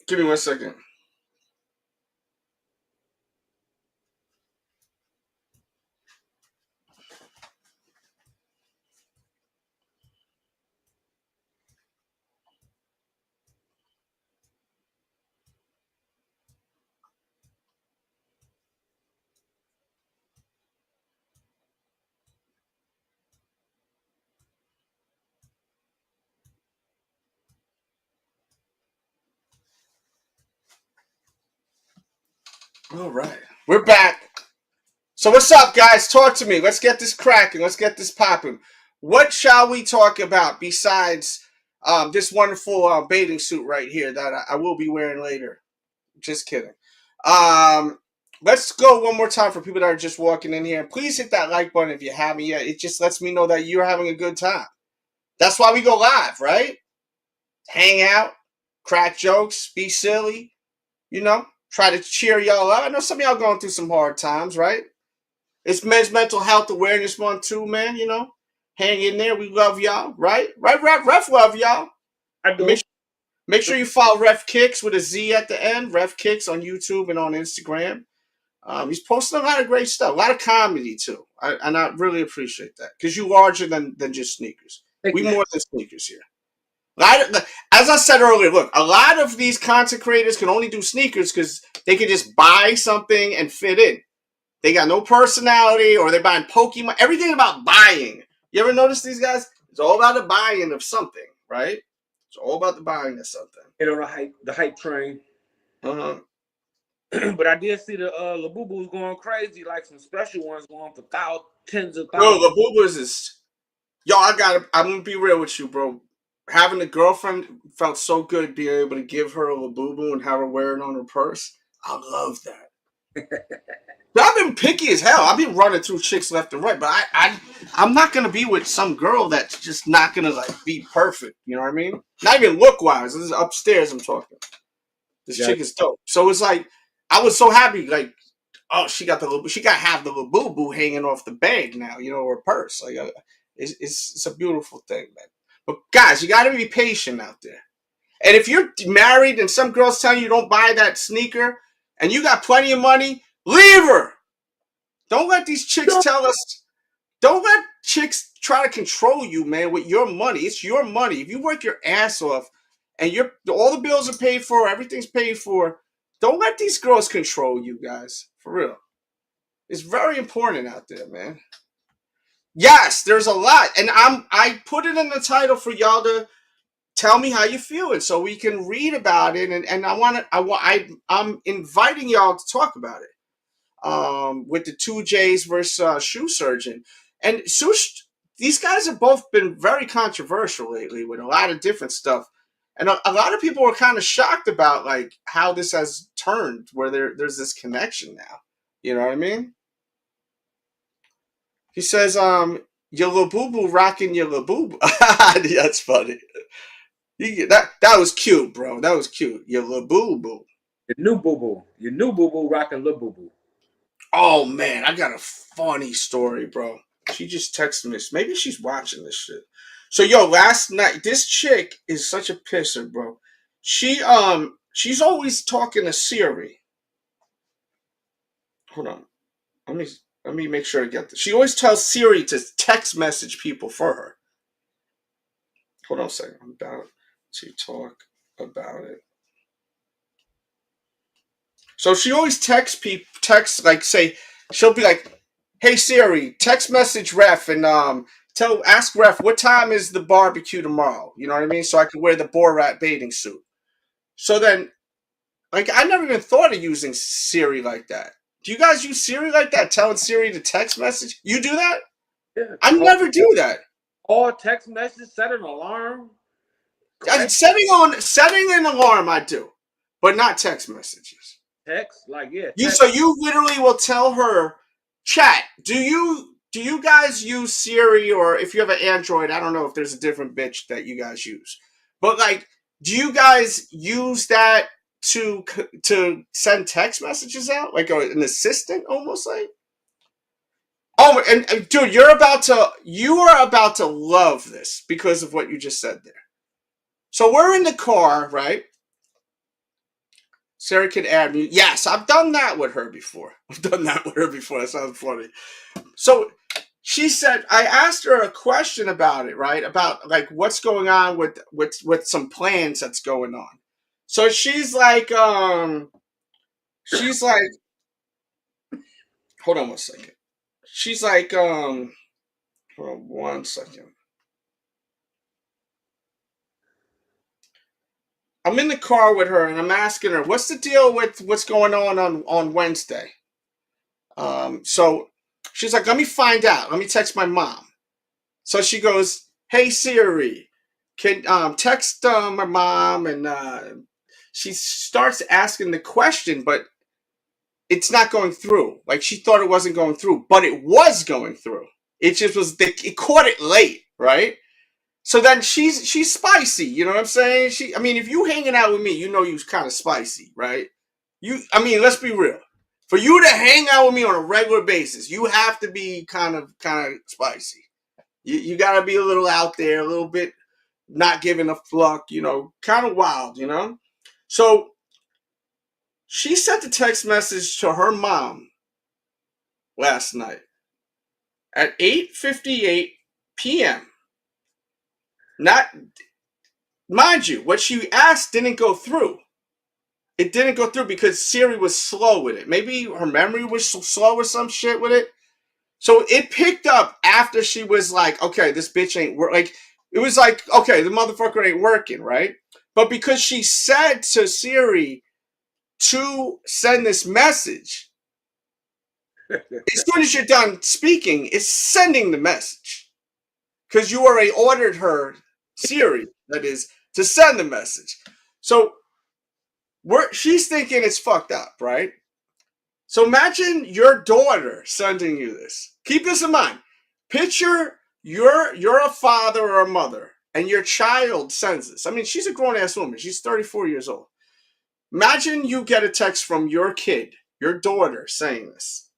Give me 1 second. All right. We're back. So what's up, guys? Talk to me. Let's get this cracking. Let's get this popping. What shall we talk about besides this wonderful bathing suit right here that I will be wearing later? Just kidding. Let's go one more time for people that are just walking in here. Please hit that like button if you haven't yet. It just lets me know that you're having a good time. That's why we go live, right? Hang out, crack jokes, be silly, you know, try to cheer y'all up. I know some of y'all going through some hard times, right? It's Men's Mental Health Awareness Month too, man, you know. Hang in there. We love y'all, right? Right, Ref love y'all. I do. Make sure you follow Ref Kicks with a Z at the end. Ref Kicks on YouTube and on Instagram. He's posting a lot of great stuff, a lot of comedy too, and I really appreciate that because you're larger than just sneakers. We more than sneakers here. As I said earlier, look, a lot of these content creators can only do sneakers because they can just buy something and fit in. They got no personality, or they're buying Pokemon. Everything about buying. You ever notice these guys? It's all about the buying of something, right? It's all about the buying of something. You know, the hype train. Uh-huh. But I did see the Labubus going crazy, like some special ones going for tens of Bro, thousands. Labubas is... Yo, I'm going to be real with you, bro. Having a girlfriend felt so good being able to give her a Labubu and have her wear it on her purse. I love that. But I've been picky as hell. I've been running through chicks left and right, but I'm not going to be with some girl that's just not going to, like, be perfect. You know what I mean? Not even look-wise. This is upstairs I'm talking. This chick is dope. So it's like, I was so happy, like, oh, she got half the Labubu hanging off the bag now, you know, or purse. Like, it's a beautiful thing, man. But guys, you got to be patient out there. And if you're married and some girl's telling you don't buy that sneaker and you got plenty of money, leave her. Don't let these chicks tell us. Don't let chicks try to control you, man, with your money. It's your money. If you work your ass off and all the bills are paid for, everything's paid for, don't let these girls control you, guys. For real. It's very important out there, man. Yes, there's a lot. And I put it in the title for y'all to tell me how you feeling so we can read about it. And I'm inviting y'all to talk about it. With the 2Js versus Shoe Surgeon. And these guys have both been very controversial lately with a lot of different stuff. And a lot of people are kind of shocked about like how this has turned where there's this connection now. You know what I mean? He says, your Labubu rocking your Labubu. That's funny. That was cute, bro. That was cute. Your Labubu. Your new boo-boo rocking Labubu. Oh, man, I got a funny story, bro. She just texted me. Maybe she's watching this shit. So, yo, last night, this chick is such a pisser, bro. She's always talking to Siri. Hold on. Let me make sure I get this. She always tells Siri to text message people for her. Hold on a second. I'm about to talk about it. So she always texts like say, she'll be like, hey Siri, text message Ref and ask Ref what time is the barbecue tomorrow? You know what I mean? So I can wear the Borat bathing suit. So then, like, I never even thought of using Siri like that. Do you guys use Siri like that? Telling Siri to text message? You do that? Yeah. I never do that. Or text message, set an alarm. Setting an alarm I do, but not text messages. Text, like, yeah. So you literally will tell her, chat, do you guys use Siri, or if you have an Android, I don't know if there's a different bitch that you guys use. But like, do you guys use that to send text messages out? Like an assistant almost like? Oh, and dude, you are about to love this because of what you just said there. So we're in the car, right? Sarah can add me. Yes, I've done that with her before. That sounds funny. So she said, I asked her a question about it, right? About like what's going on with some plans that's going on. So she's like, hold on one second. She's like, hold on 1 second. I'm in the car with her and I'm asking her, what's the deal with what's going on Wednesday? So she's like, let me find out. Let me text my mom. So she goes, hey Siri, can text my mom, and she starts asking the question, but it's not going through. Like she thought it wasn't going through, but it was going through. It just was it caught it late, right? So then she's spicy, you know what I'm saying? If you hanging out with me, you know you's kind of spicy, right? Let's be real. For you to hang out with me on a regular basis, you have to be kind of spicy. You got to be a little out there, a little bit not giving a fuck, you know, kind of wild, you know? So she sent a text message to her mom last night at 8:58 p.m. Not, mind you, what she asked didn't go through. It didn't go through because Siri was slow with it. Maybe her memory was slow or some shit with it. So it picked up after she was like, okay, this bitch ain't work. Like, it was like, okay, the motherfucker ain't working, right? But because she said to Siri to send this message, as soon as you're done speaking, it's sending the message. Because you already ordered her, Siri, that is, to send the message. So she's thinking it's fucked up, right? So imagine your daughter sending you this. Keep this in mind. Picture you're a father or a mother, and your child sends this. I mean, she's a grown-ass woman. She's 34 years old. Imagine you get a text from your kid, your daughter, saying this.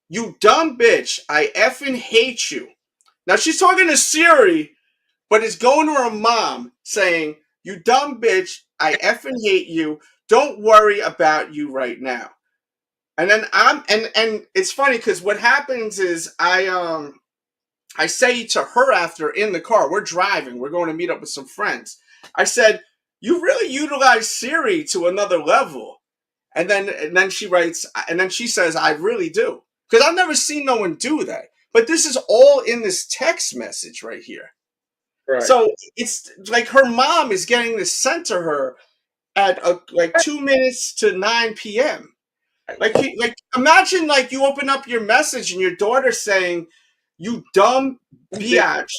You dumb bitch, I effing hate you. Now, she's talking to Siri, but it's going to her mom saying, you dumb bitch, I effing hate you. Don't worry about you right now. And then and it's funny because what happens is I say to her after in the car, we're driving, we're going to meet up with some friends. I said, you really utilize Siri to another level. And then she writes, and then she says, I really do. Because I've never seen no one do that. But this is all in this text message right here. Right. So it's like her mom is getting this sent to her at like 2 minutes to 9 p.m. Like imagine like you open up your message and your daughter saying, you dumb biatch,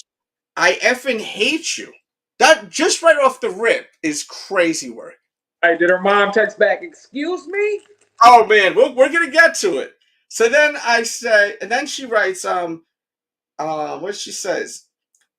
I effing hate you. That just right off the rip is crazy work. Hey, did her mom text back, excuse me? Oh man, we're gonna get to it. So then I say, and then she writes, what she says,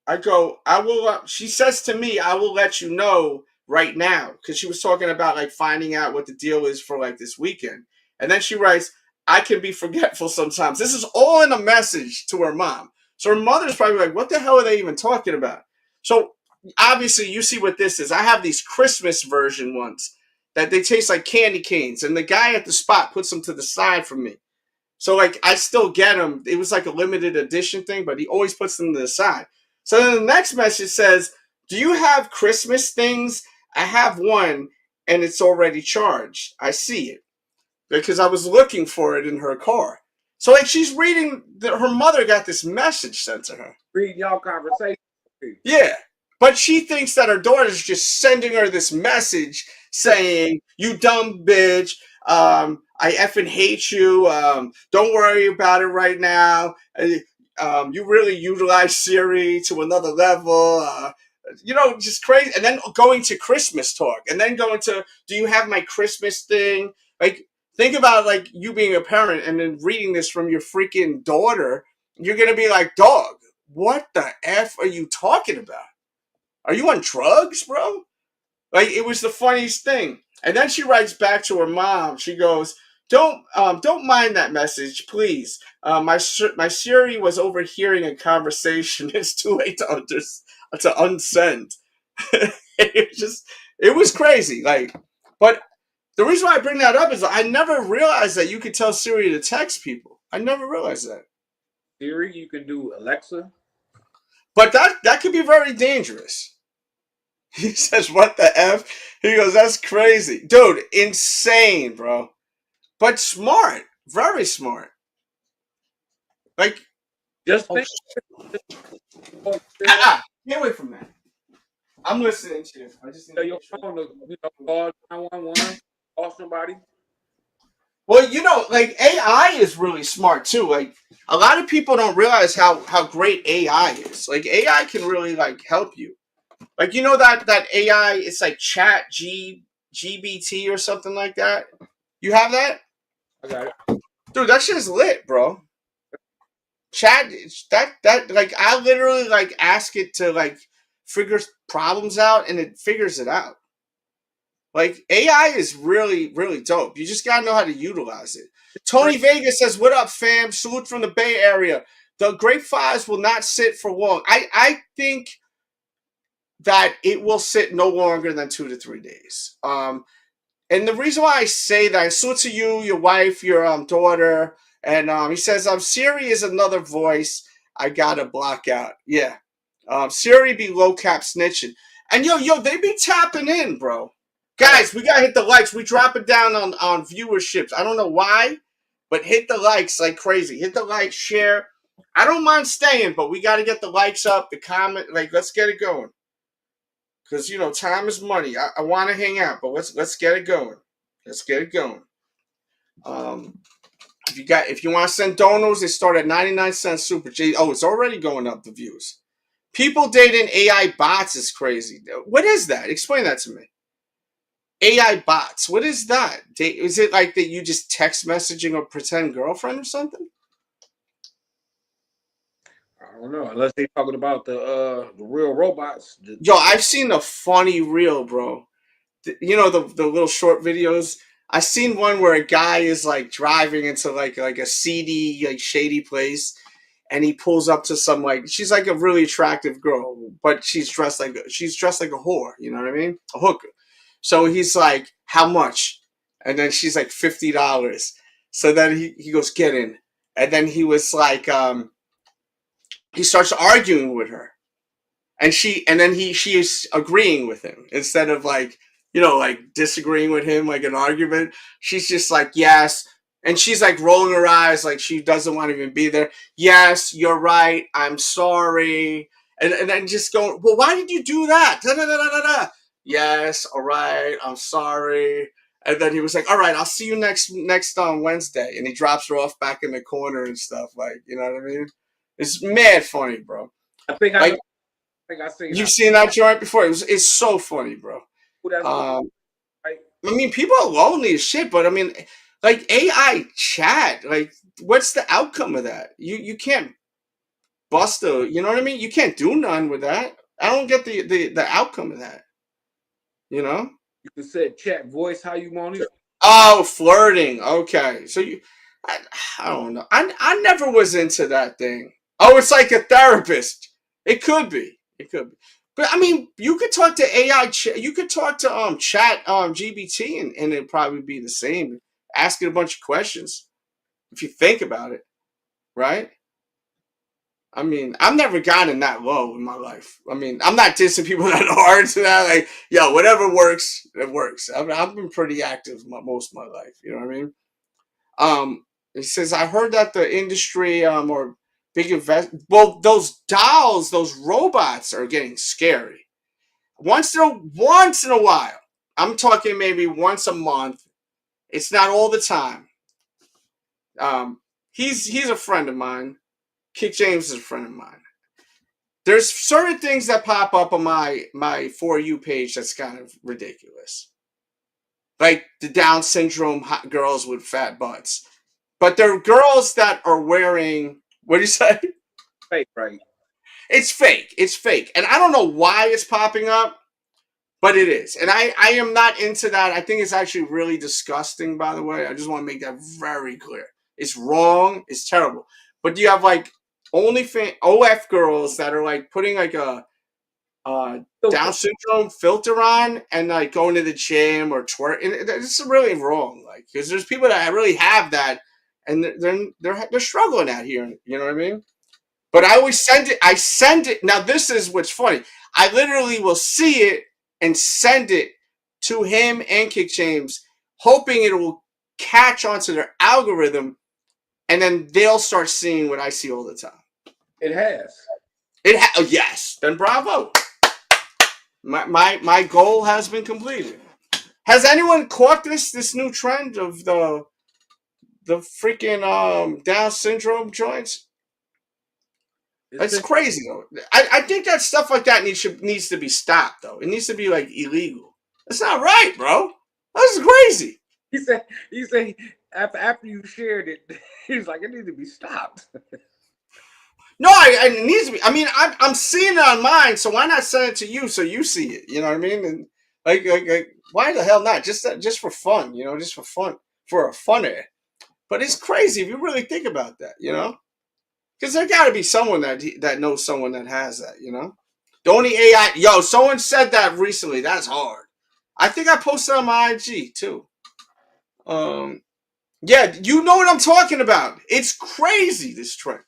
I go, I will, she says to me, I will let you know right now. Because she was talking about like finding out what the deal is for like this weekend. And then she writes, I can be forgetful sometimes. This is all in a message to her mom. So her mother's probably like, what the hell are they even talking about? So obviously you see what this is. I have these Christmas version ones that they taste like candy canes. And the guy at the spot puts them to the side for me. So like I still get them. It was like a limited edition thing, but he always puts them to the side. So then the next message says, do you have Christmas things? I have one and it's already charged. I see it. Because I was looking for it in her car. So like she's reading, her mother got this message sent to her. Reading y'all conversation. Yeah. But she thinks that her daughter's just sending her this message saying, you dumb bitch, I effing hate you, don't worry about it right now, you really utilize Siri to another level, just crazy. And then going to Christmas talk, and then going to, do you have my Christmas thing? Like, think about like you being a parent and then reading this from your freaking daughter. You're going to be like, dog, what the F are you talking about? Are you on drugs, bro? Like, it was the funniest thing. And then she writes back to her mom. She goes, don't mind that message, please. My Siri was overhearing a conversation. It's too late to unsend. It was crazy. Like, but the reason why I bring that up is I never realized that you could tell Siri to text people. I never realized that. Siri, you can do Alexa. But that could be very dangerous. He says, what the F? He goes, that's crazy. Dude, insane, bro. But smart. Very smart. Like, just think. Get away from that. I'm listening to you. I just need your phone to call 911, call somebody. Well, like AI is really smart too. Like a lot of people don't realize how great AI is. Like AI can really like help you. Like that AI, it's like Chat GBT or something like that. You have that? I got it. Dude, that shit's lit, bro. Chat that like I literally like ask it to like figure problems out and it figures it out. Like AI is really, really dope. You just gotta know how to utilize it. Tony Vega says, what up, fam? Salute from the Bay Area. The Grape Files will not sit for long. I think that it will sit no longer than 2 to 3 days. And the reason why I say that, I salute to you, your wife, your daughter, and he says, Siri is another voice I gotta block out. Yeah. Siri be low cap snitching. And yo, they be tapping in, bro. Guys, we gotta hit the likes. We drop it down on viewerships. I don't know why. But hit the likes like crazy. Hit the like, share. I don't mind staying, but we got to get the likes up, the comment. Like, let's get it going. Because, you know, time is money. I want to hang out, but let's get it going. Let's get it going. If you want to send donos, they start at 99 cents super. Oh, it's already going up, the views. People dating AI bots is crazy. What is that? Explain that to me. AI bots. What is that? Is it like that you just text messaging a pretend girlfriend or something? I don't know. Unless they're talking about the real robots. Yo, I've seen a funny reel, bro. You know the little short videos. I seen one where a guy is like driving into like a seedy, like shady place, and he pulls up to some she's like a really attractive girl, but she's dressed like a whore. You know what I mean? A hooker. So he's like, "How much?" And then she's like $50. So then he goes, "Get in." And then he was like, he starts arguing with her, and she is agreeing with him instead of like, you know, like disagreeing with him, like an argument. She's just like, yes. And she's like rolling her eyes like she doesn't want to even be there. Yes, you're right. I'm sorry. And then just going, well, why did you do that? Da, da, da, da, da. Yes, all right. I'm sorry. And then he was like, all right, I'll see you next Wednesday. And he drops her off back in the corner and stuff. Like, you know what I mean? It's mad funny, bro. I think I seen. You've seen that joint before. It's so funny, bro. I mean, people are lonely as shit, but I mean, like AI chat, like, what's the outcome of that? You can't bust you know what I mean? You can't do none with that. I don't get the outcome of that. You know? You can set chat voice how you want it. Oh, flirting. Okay, so I don't know. I never was into that thing. Oh, it's like a therapist. It could be. But I mean, you could talk to AI. You could talk to chat GBT, and it'd probably be the same. Asking a bunch of questions, if you think about it, right? I mean, I've never gotten that low in my life. I mean, I'm not dissing people that are into that. Like, yo, whatever works, it works. I've been pretty active most of my life. You know what I mean? It says, I heard that the industry or big well, those dolls, those robots are getting scary. Once in a while. I'm talking maybe once a month. It's not all the time. He's a friend of mine. Kick James is a friend of mine. There's certain things that pop up on my For You page that's kind of ridiculous. Like the Down syndrome hot girls with fat butts. But they're girls that are wearing, what do you say? Fake, right? It's fake. And I don't know why it's popping up, but it is. And I am not into that. I think it's actually really disgusting, by the way. I just want to make that very clear. It's wrong. It's terrible. But you have like OF girls that are like putting like a Down syndrome filter on and like going to the gym or twerk. And it's really wrong. Like, because there's people that really have that, and they're struggling out here. You know what I mean? But I always send it. I send it. Now this is what's funny. I literally will see it and send it to him and Kick James, hoping it will catch onto their algorithm, and then they'll start seeing what I see all the time. It has. Yes. Then bravo. My goal has been completed. Has anyone caught this new trend of the freaking Down syndrome joints? It's crazy though. I think that stuff like that needs to be stopped though. It needs to be like illegal. That's not right, bro. That's crazy. He said after you shared it, he was like, it needs to be stopped. No, it needs to be. I mean, I'm seeing it on mine, so why not send it to you so you see it? You know what I mean? And like why the hell not? Just for fun, you know, just for fun, for a funner. But it's crazy if you really think about that, you know. Because there got to be someone that knows someone that has that, you know? The only AI... Yo, someone said that recently. That's hard. I think I posted on my IG, too. Yeah, you know what I'm talking about. It's crazy, this trend.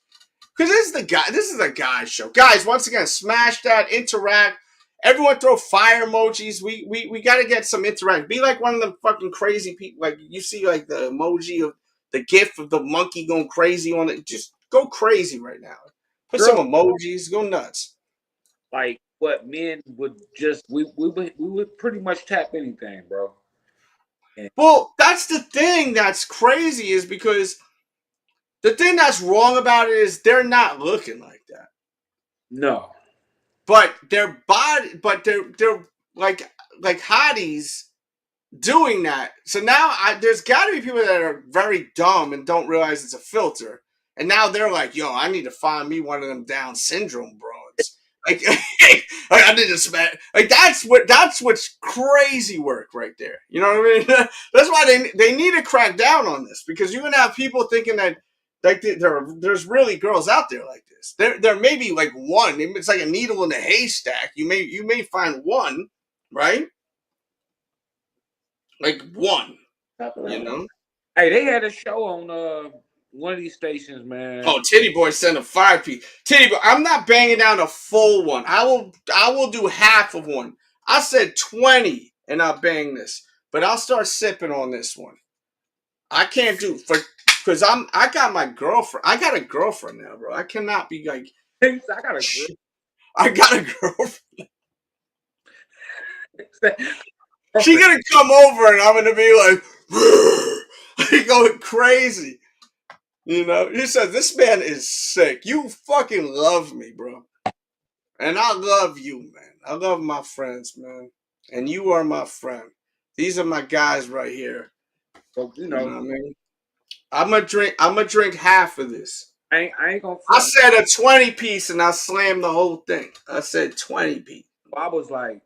Because this is a guy show. Guys, once again, smash that, interact. Everyone throw fire emojis. We got to get some interact. Be like one of the fucking crazy people. Like, you see, like, the emoji of the gif of the monkey going crazy on it. Just go crazy right now. Put Girl, some emojis. Go nuts. like what men would just we would pretty much tap anything, bro. And Well, that's the thing that's crazy is because the thing that's wrong about it is they're not looking like that. no. But their body, but they're like hotties doing that. So now there's got to be people that are very dumb and don't realize it's a filter. And now they're like, yo, I need to find me one of them Down syndrome broads. Like, I need to smash. Like that's what's crazy work right there. You know what I mean? That's why they need to crack down on this, because you're gonna have people thinking that like there's really girls out there like this. There may be like one. It's like a needle in a haystack. You may find one, right? Like one, you know. Hey, they had a show on one of these stations, man. Oh, Titty Boy sent a 5P. Titty Boy, I'm not banging down a full one. I will do half of one. I said 20 and I'll bang this. But I'll start sipping on this one. I can't do because I got my girlfriend. I got a girlfriend now, bro. I cannot be like I got a girl. I got a girlfriend. She gonna come over and I'm gonna be like going crazy. You know, he said, this man is sick. You fucking love me, bro. And I love you, man. I love my friends, man. And you are my friend. These are my guys right here. So, you know know what I mean? I'm gonna drink half of this. I ain't gonna. I said a 20 piece and I slammed the whole thing. I said 20 piece. I was like,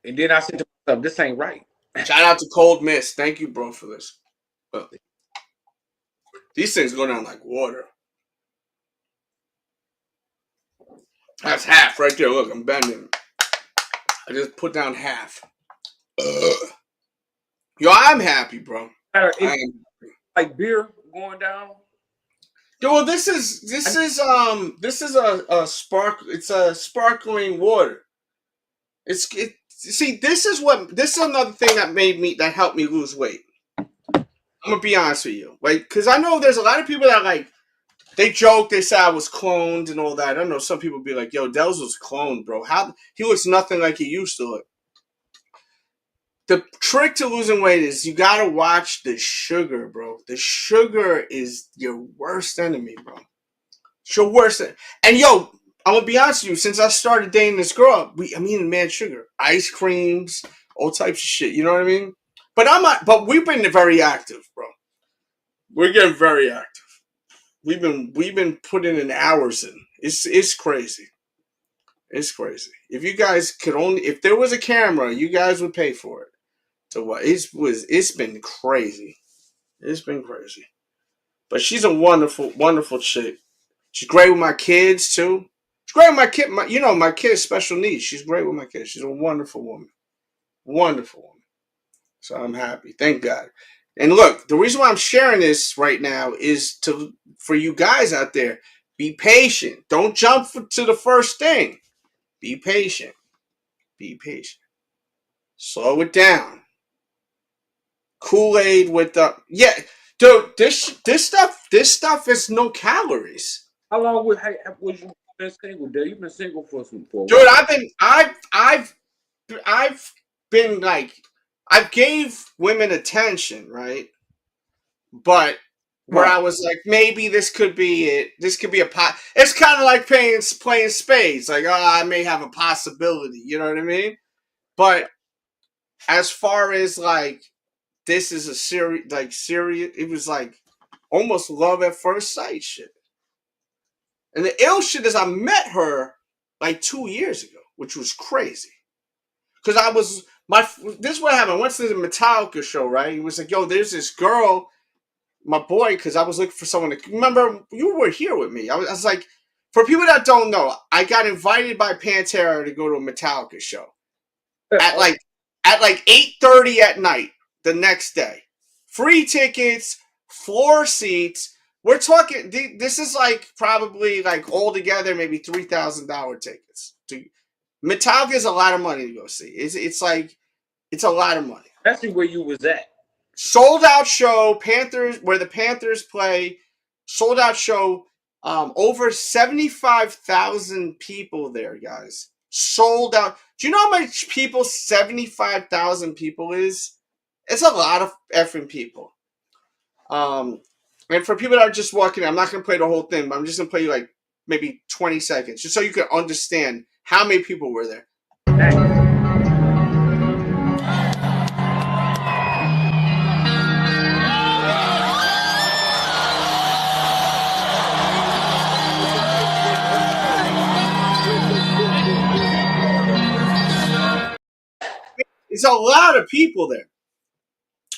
and then I said to myself, this ain't right. Shout out to Cold Mist. Thank you, bro, for this. These things go down like water. That's half right there. Look, I'm bending. I just put down half. Yo, I'm happy, bro. Like beer going down. Yo, well, this is a spark. It's a sparkling water. See, this is another thing that helped me lose weight. I'm gonna be honest with you, like, because I know there's a lot of people that like they joke, they say I was cloned and all that. I don't know. Some people be like, "Yo, Dels was cloned, bro. How he looks nothing like he used to look." The trick to losing weight is you gotta watch the sugar, bro. The sugar is your worst enemy, bro. It's your worst. And yo, I'm gonna be honest with you. Since I started dating this girl, I'm eating mad sugar, ice creams, all types of shit. You know what I mean? But I'm not. But we've been very active, bro. We're getting very active. We've been putting in hours in. It's crazy. It's crazy. If you guys if there was a camera, you guys would pay for it. To what? It's been crazy. It's been crazy. But she's a wonderful, wonderful chick. She's great with my kids too. She's great with my kid. My kid's special needs. She's great with my kids. She's a wonderful woman. Wonderful woman. So I'm happy. Thank God. And look, the reason why I'm sharing this right now is for you guys out there, be patient. Don't jump to the first thing. Be patient. Be patient. Slow it down. Kool-Aid with the dude. This stuff is no calories. How long was you been single? You've been single for a dude. while. I've been like, I gave women attention, right? But where I was like, maybe this could be it. This could be a pot. It's kind of like playing spades. Like, I may have a possibility. You know what I mean? But as far as like, this is a serious. It was like almost love at first sight shit. And the ill shit is I met her like 2 years ago, which was crazy. Because this is what happened. I went to the Metallica show, right? He was like, yo, there's this girl, my boy, because I was looking for someone to, remember, you were here with me. I was like, for people that don't know, I got invited by Pantera to go to a Metallica show. At like 8:30 at night the next day. Free tickets, floor seats. We're talking, this is like probably like altogether maybe $3,000 tickets. Metallica is a lot of money to go see. It's like, it's a lot of money. Especially where you was at. sold out show, Panthers, where the Panthers play, sold out show, over 75,000 people there, guys. Sold out. Do you know how much people 75,000 people is? It's a lot of effing people. And for people that are just walking in, I'm not going to play the whole thing, but I'm just going to play you like maybe 20 seconds, just so you can understand how many people were there. It's a lot of people there.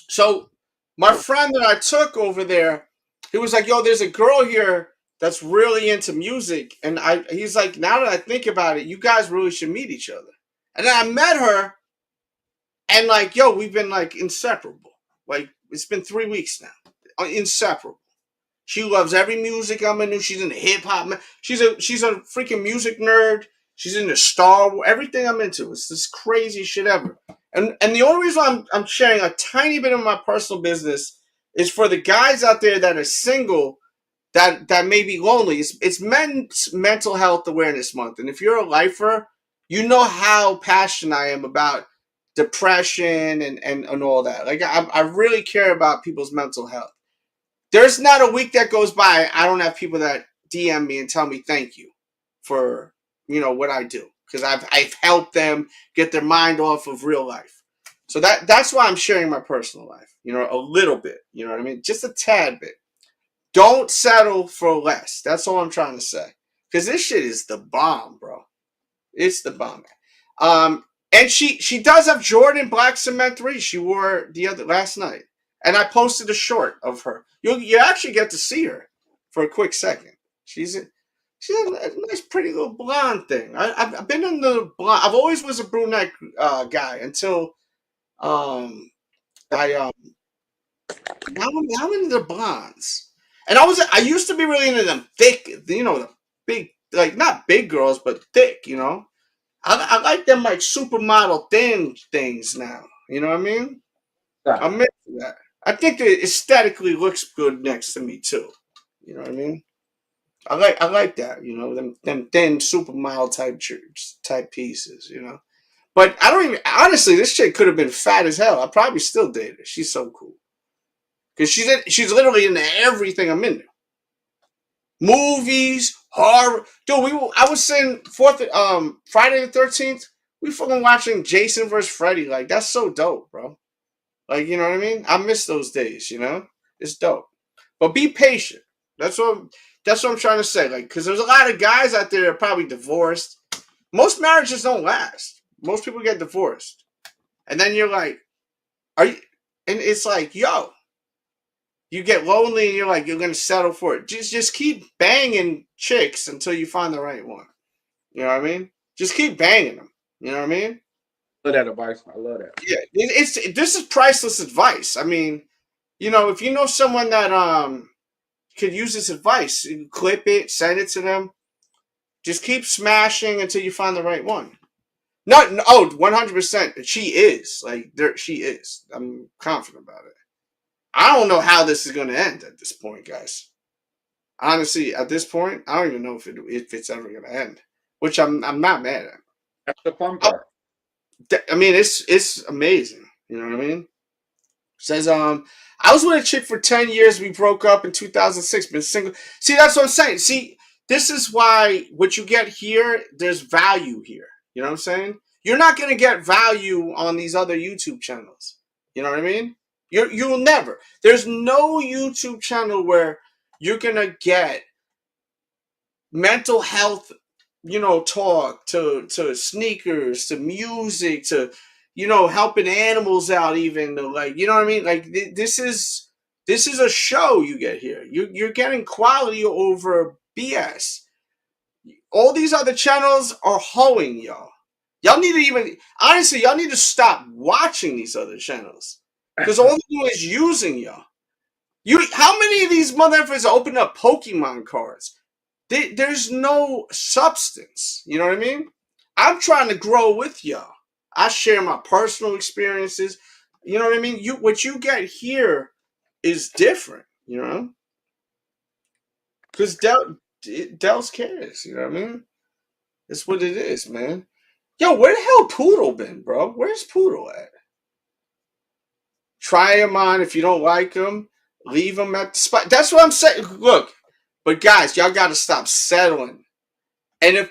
So my friend that I took over there, he was like, yo, there's a girl here that's really into music. And he's like, now that I think about it, you guys really should meet each other. And then I met her, and like, yo, we've been like inseparable. Like, it's been 3 weeks now. Inseparable. She loves every music I'm into. She's into hip hop. She's a freaking music nerd. She's into Star Wars. Everything I'm into. It's this crazy shit ever. And the only reason I'm sharing a tiny bit of my personal business is for the guys out there that are single, that may be lonely. It's Men's Mental Health Awareness Month. And if you're a lifer, you know how passionate I am about depression and all that. Like, I really care about people's mental health. There's not a week that goes by I don't have people that DM me and tell me thank you for, you know, what I do, because I've helped them get their mind off of real life. So that's why I'm sharing my personal life, you know, a little bit, you know what I mean? Just a tad bit. Don't settle for less. That's all I'm trying to say. Because this shit is the bomb, bro. It's the bomb. And she does have Jordan Black Cement 3. She wore last night. And I posted a short of her. You actually get to see her for a quick second. She's a nice, pretty little blonde thing. I've been in the blonde. I've always was a brunette guy until now I'm into the blondes. And I used to be really into them thick, you know, the big, like not big girls, but thick, you know. I like them like supermodel thin things now. You know what I mean? I'm into that. I think it aesthetically looks good next to me too. You know what I mean? I like that. You know, them thin supermodel type pieces. You know, but I don't even honestly. This chick could have been fat as hell. I probably still date her. She's so cool because she's literally into everything I'm into. Movies, horror. Dude, I was saying Friday the 13th. We fucking watching Jason vs. Freddy. Like, that's so dope, bro. Like, you know what I mean? I miss those days, you know? It's dope. But be patient. That's what I'm trying to say. Like, because there's a lot of guys out there that are probably divorced. Most marriages don't last. Most people get divorced. And then you're like, and it's like, yo, you get lonely and you're like, you're going to settle for it. Just keep banging chicks until you find the right one. You know what I mean? Just keep banging them. You know what I mean? I love that advice. I love that. Yeah, this is priceless advice. I mean, you know, if you know someone that could use this advice, you clip it, send it to them. Just keep smashing until you find the right one. 100%. She is. Like, she is. I'm confident about it. I don't know how this is going to end at this point, guys. Honestly, at this point, I don't even know if it's ever going to end. Which I'm not mad at. That's the fun part. I mean, it's amazing. You know what I mean? Says, I was with a chick for 10 years. We broke up in 2006. Been single. See, that's what I'm saying. See, this is why what you get here, there's value here. You know what I'm saying? You're not going to get value on these other YouTube channels. You know what I mean? You'll never. There's no YouTube channel where you're going to get mental health, you know, talk to sneakers, to music, to, you know, helping animals out, even like, you know what I mean? Like, this is a show you get here. You're getting quality over BS. All these other channels are hoeing y'all. Y'all need to stop watching these other channels, because all they do is using y'all. How many of these motherfuckers open up Pokemon cards? There's no substance. You know what I mean? I'm trying to grow with y'all. I share my personal experiences. You know what I mean? What you get here is different, you know? Because Del's cares, you know what I mean? It's what it is, man. Yo, where the hell Poodle been, bro? Where's Poodle at? Try him on. If you don't like him, leave him at the spot. That's what I'm saying. Look, but guys, y'all got to stop settling. And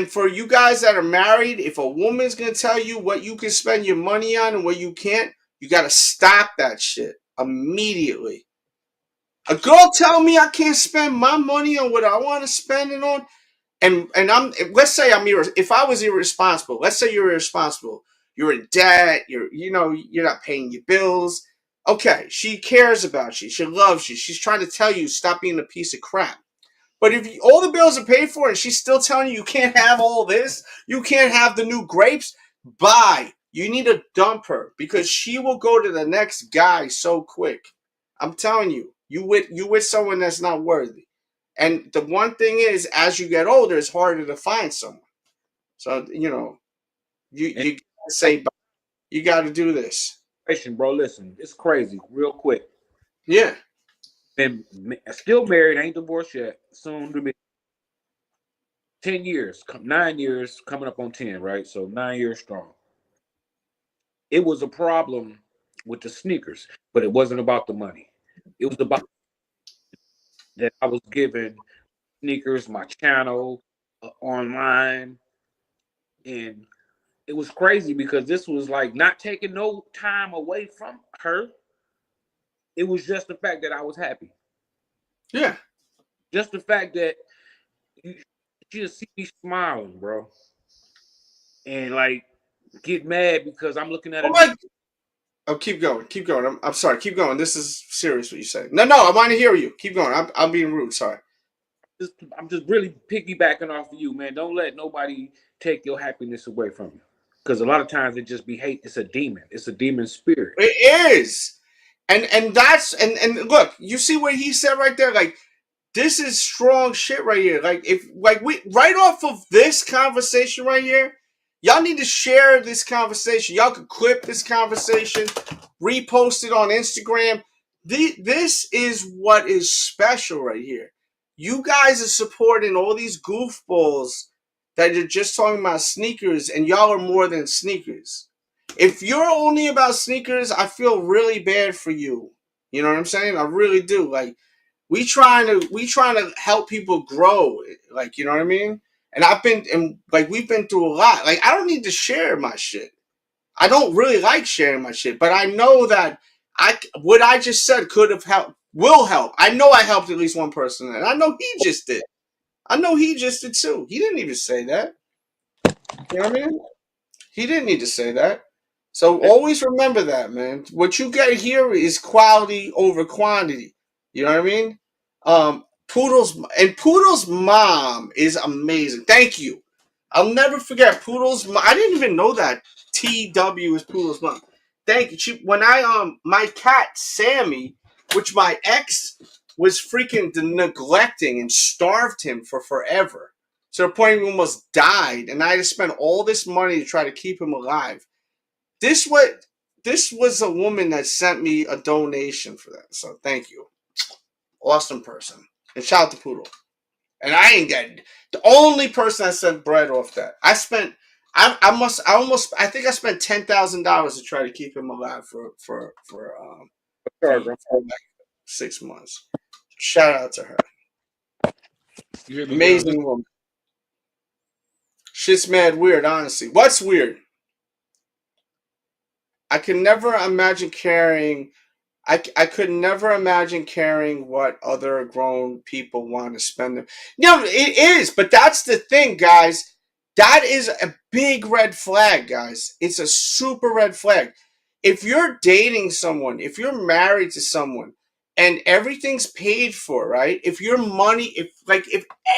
for you guys that are married, if a woman's gonna tell you what you can spend your money on and what you can't, you got to stop that shit immediately. A girl tell me I can't spend my money on what I want to spend it on, and let's say if I was irresponsible, let's say you're irresponsible, you're in debt, you're not paying your bills. Okay, she cares about you, she loves you, she's trying to tell you stop being a piece of crap. But if all the bills are paid for and she's still telling you can't have all this, you can't have the new grapes, bye. You need to dump her because she will go to the next guy so quick. I'm telling you, you with someone that's not worthy. And the one thing is, as you get older, it's harder to find someone. So you gotta say, you got to do this. Bro, listen, it's crazy. Real quick. Yeah. Been still married, ain't divorced yet. Soon to be 10 years, 9 years, coming up on 10, right? So 9 years strong. It was a problem with the sneakers, but it wasn't about the money. It was about that I was giving sneakers, my channel, online, and it was crazy because this was like not taking no time away from her. It was just the fact that I was happy. Yeah. Just the fact that you just see me smiling, bro. And like get mad because I'm looking at it. Oh, keep going. Keep going. I'm sorry. Keep going. This is serious what you say. No, I want to hear you. Keep going. I'm being rude. Sorry. I'm just really piggybacking off of you, man. Don't let nobody take your happiness away from you. Because a lot of times it just be hate. It's a demon. It's a demon spirit. It is. And that's and look, you see what he said right there? Like, this is strong shit right here. We right off of this conversation right here, y'all need to share this conversation. Y'all could clip this conversation, repost it on Instagram. This is what is special right here. You guys are supporting all these goofballs that are just talking about sneakers, and y'all are more than sneakers. If you're only about sneakers, I feel really bad for you. You know what I'm saying? I really do. Like, we trying to help people grow. Like, you know what I mean? And we've been through a lot. Like, I don't need to share my shit. I don't really like sharing my shit, but I know that what I just said could have helped, will help. I know I helped at least one person, and I know he just did. I know he just did too. He didn't even say that. You know what I mean? He didn't need to say that. So always remember that, man. What you get here is quality over quantity. You know what I mean? Poodle's mom is amazing. Thank you. I'll never forget Poodle's mom. I didn't even know that TW is Poodle's mom. Thank you. When my cat Sammy, which my ex was freaking neglecting and starved him for forever, to the point he almost died, and I had to spend all this money to try to keep him alive. This was a woman that sent me a donation for that. So thank you. Awesome person. And shout out to Poodle. And I ain't getting the only person I sent bread off that. I think I spent $10,000 to try to keep him alive for like 6 months. Shout out to her. Amazing woman. Shit's mad weird, honestly. What's weird? I could never imagine carrying. I could never imagine carrying what other grown people want to spend them. No, it is, but that's the thing, guys. That is a big red flag, guys. It's a super red flag. If you're dating someone, if you're married to someone, and everything's paid for, right? If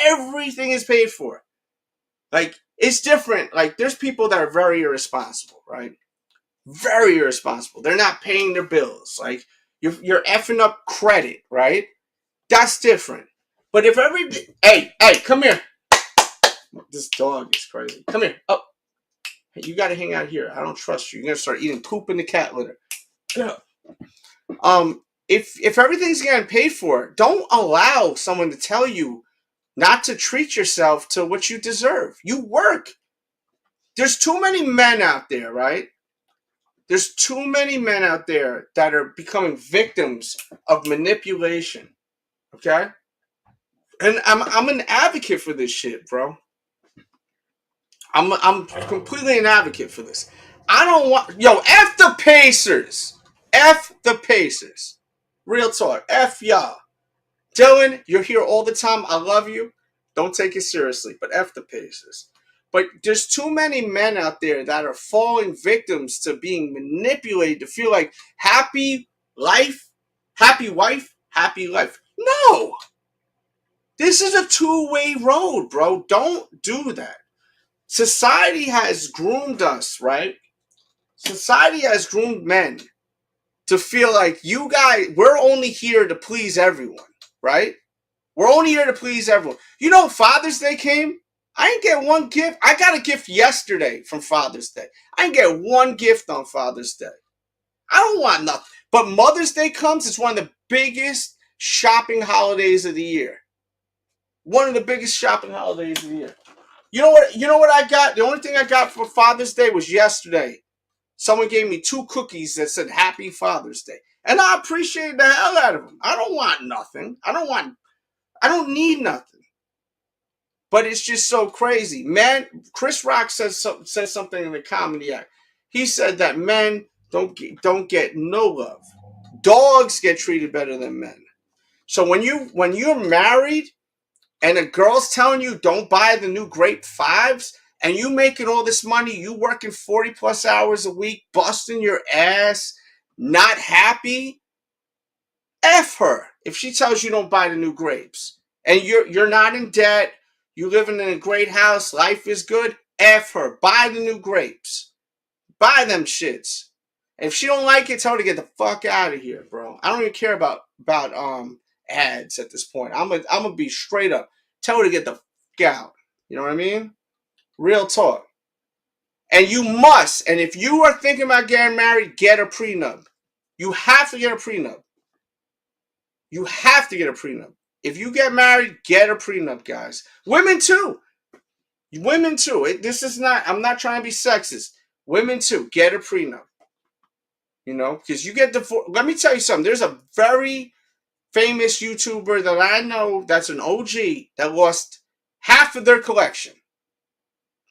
everything is paid for, like, it's different. Like, there's people that are very irresponsible, right? Very irresponsible. They're not paying their bills. Like, you're effing up credit, right? That's different. But if hey, come here. This dog is crazy. Come here. Oh, hey, you got to hang out here. I don't trust you. You're gonna start eating poop in the cat litter. If everything's getting paid for, don't allow someone to tell you not to treat yourself to what you deserve. You work. There's too many men out there, right? There's too many men out there that are becoming victims of manipulation. Okay? And I'm an advocate for this shit, bro. I'm completely an advocate for this. I don't want F the Pacers. F the Pacers. Real talk. F y'all. Dylan, you're here all the time. I love you. Don't take it seriously, but F the Pacers. But there's too many men out there that are falling victims to being manipulated to feel like happy life, happy wife, happy life. No. This is a two-way road, bro. Don't do that. Society has groomed us, right? Society has groomed men to feel like you guys, we're only here to please everyone, right? We're only here to please everyone. You know, Father's Day came. I didn't get one gift. I got a gift yesterday from Father's Day. I didn't get one gift on Father's Day. I don't want nothing. But Mother's Day comes. It's one of the biggest shopping holidays of the year. One of the biggest shopping holidays of the year. You know what I got? The only thing I got for Father's Day was yesterday. Someone gave me 2 cookies that said Happy Father's Day. And I appreciate the hell out of them. I don't want nothing. I don't need nothing. But it's just so crazy. Man, Chris Rock says something in the comedy act. He said that men don't get no love. Dogs get treated better than men. So when you're married and a girl's telling you don't buy the new Grape 5s and you making all this money, you working 40 plus hours a week, busting your ass, not happy, F her. If she tells you don't buy the new grapes and you're not in debt, you living in a great house, life is good, F her. Buy the new grapes. Buy them shits. And if she don't like it, tell her to get the fuck out of here, bro. I don't even care about ads at this point. I'm gonna be straight up. Tell her to get the fuck out. You know what I mean? Real talk. And you must, and if you are thinking about getting married, get a prenup. You have to get a prenup. You have to get a prenup. If you get married, get a prenup, guys. Women too. Women too. I'm not trying to be sexist. Women too. Get a prenup. You know, because you get divorced. Let me tell you something. There's a very famous YouTuber that I know that's an OG that lost half of their collection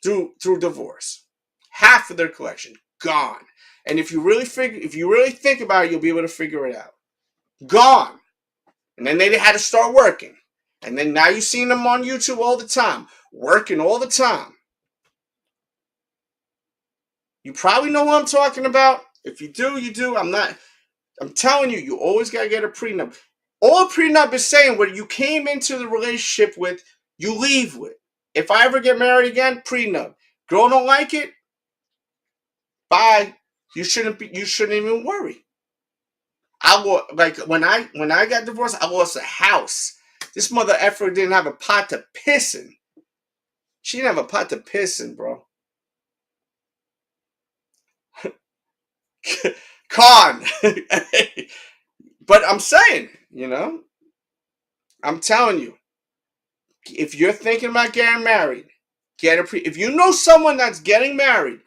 through divorce. Half of their collection gone. And if you really think about it, you'll be able to figure it out. Gone. And then they had to start working. And then now you've seen them on YouTube all the time. Working all the time. You probably know what I'm talking about. If you do, you do. I'm telling you, you always got to get a prenup. All a prenup is saying what you came into the relationship with, you leave with. If I ever get married again, prenup. Girl don't like it, bye. You shouldn't even worry. When I got divorced, I lost a house. This mother effer didn't have a pot to piss in. She didn't have a pot to piss in, bro. Con. But I'm saying, I'm telling you, if you're thinking about getting married, if you know someone that's getting married,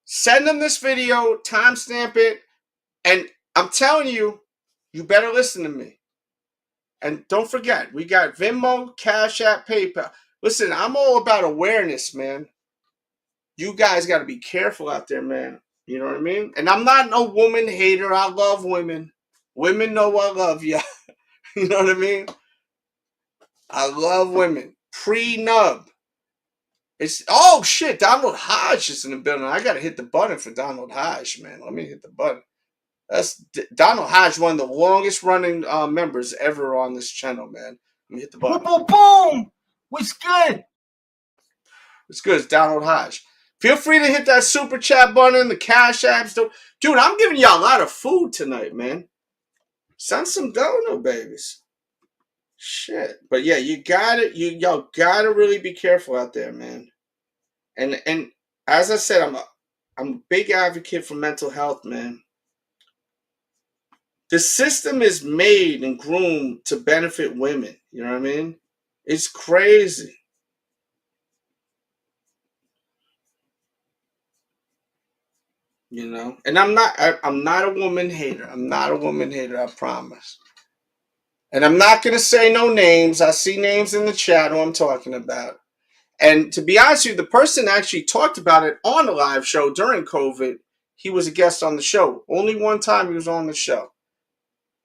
send them this video, timestamp it, and I'm telling you, you better listen to me. And don't forget, we got Venmo, Cash App, PayPal. Listen, I'm all about awareness, man. You guys got to be careful out there, man. You know what I mean? And I'm not no woman hater. I love women. Women know I love you. You know what I mean? I love women. Pre-nub. Oh shit, Donald Hodge is in the building. I gotta hit the button for Donald Hodge, man. Let me hit the button. That's Donald Hodge, one of the longest running members ever on this channel, man. Let me hit the button. Boom, boom, boom. What's good? It's good. It's Donald Hodge. Feel free to hit that super chat button, the cash apps. Dude, I'm giving y'all a lot of food tonight, man. Send some dono, babies. Shit. But yeah, y'all gotta really be careful out there, man. And as I said, I'm a big advocate for mental health, man. The system is made and groomed to benefit women. You know what I mean? It's crazy. You know, and I'm not a woman hater. I'm not a woman hater, I promise. And I'm not gonna say no names. I see names in the chat who I'm talking about. And to be honest with you, the person actually talked about it on a live show during COVID. He was a guest on the show. Only one time he was on the show.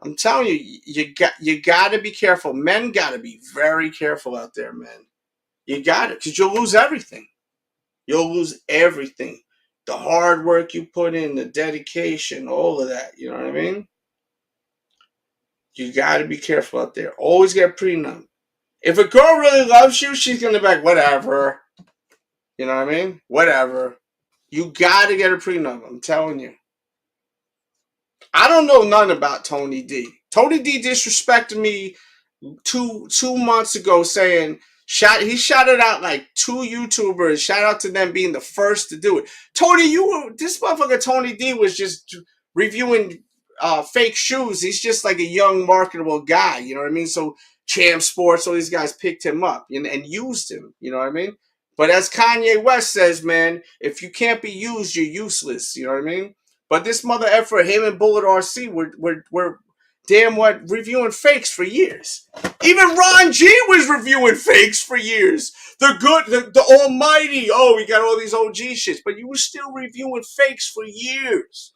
I'm telling you, you got to be careful. Men got to be very careful out there, man. You got it, because you'll lose everything. You'll lose everything. The hard work you put in, the dedication, all of that. You know what I mean? You got to be careful out there. Always get prenup. If a girl really loves you, she's going to be like, whatever. You know what I mean? Whatever. You got to get a prenup. I'm telling you. I don't know nothing about Tony D. Tony D disrespected me two months ago, saying he shouted out like 2 YouTubers. Shout out to them being the first to do it. Tony, this motherfucker Tony D was just reviewing fake shoes. He's just like a young marketable guy. You know what I mean? So Champ Sports, all these guys picked him up and used him. You know what I mean? But as Kanye West says, man, if you can't be used, you're useless. You know what I mean? But this mother effer, him and Bullet RC were damn what reviewing fakes for years. Even Ron G was reviewing fakes for years. The almighty, we got all these OG shits, but you were still reviewing fakes for years.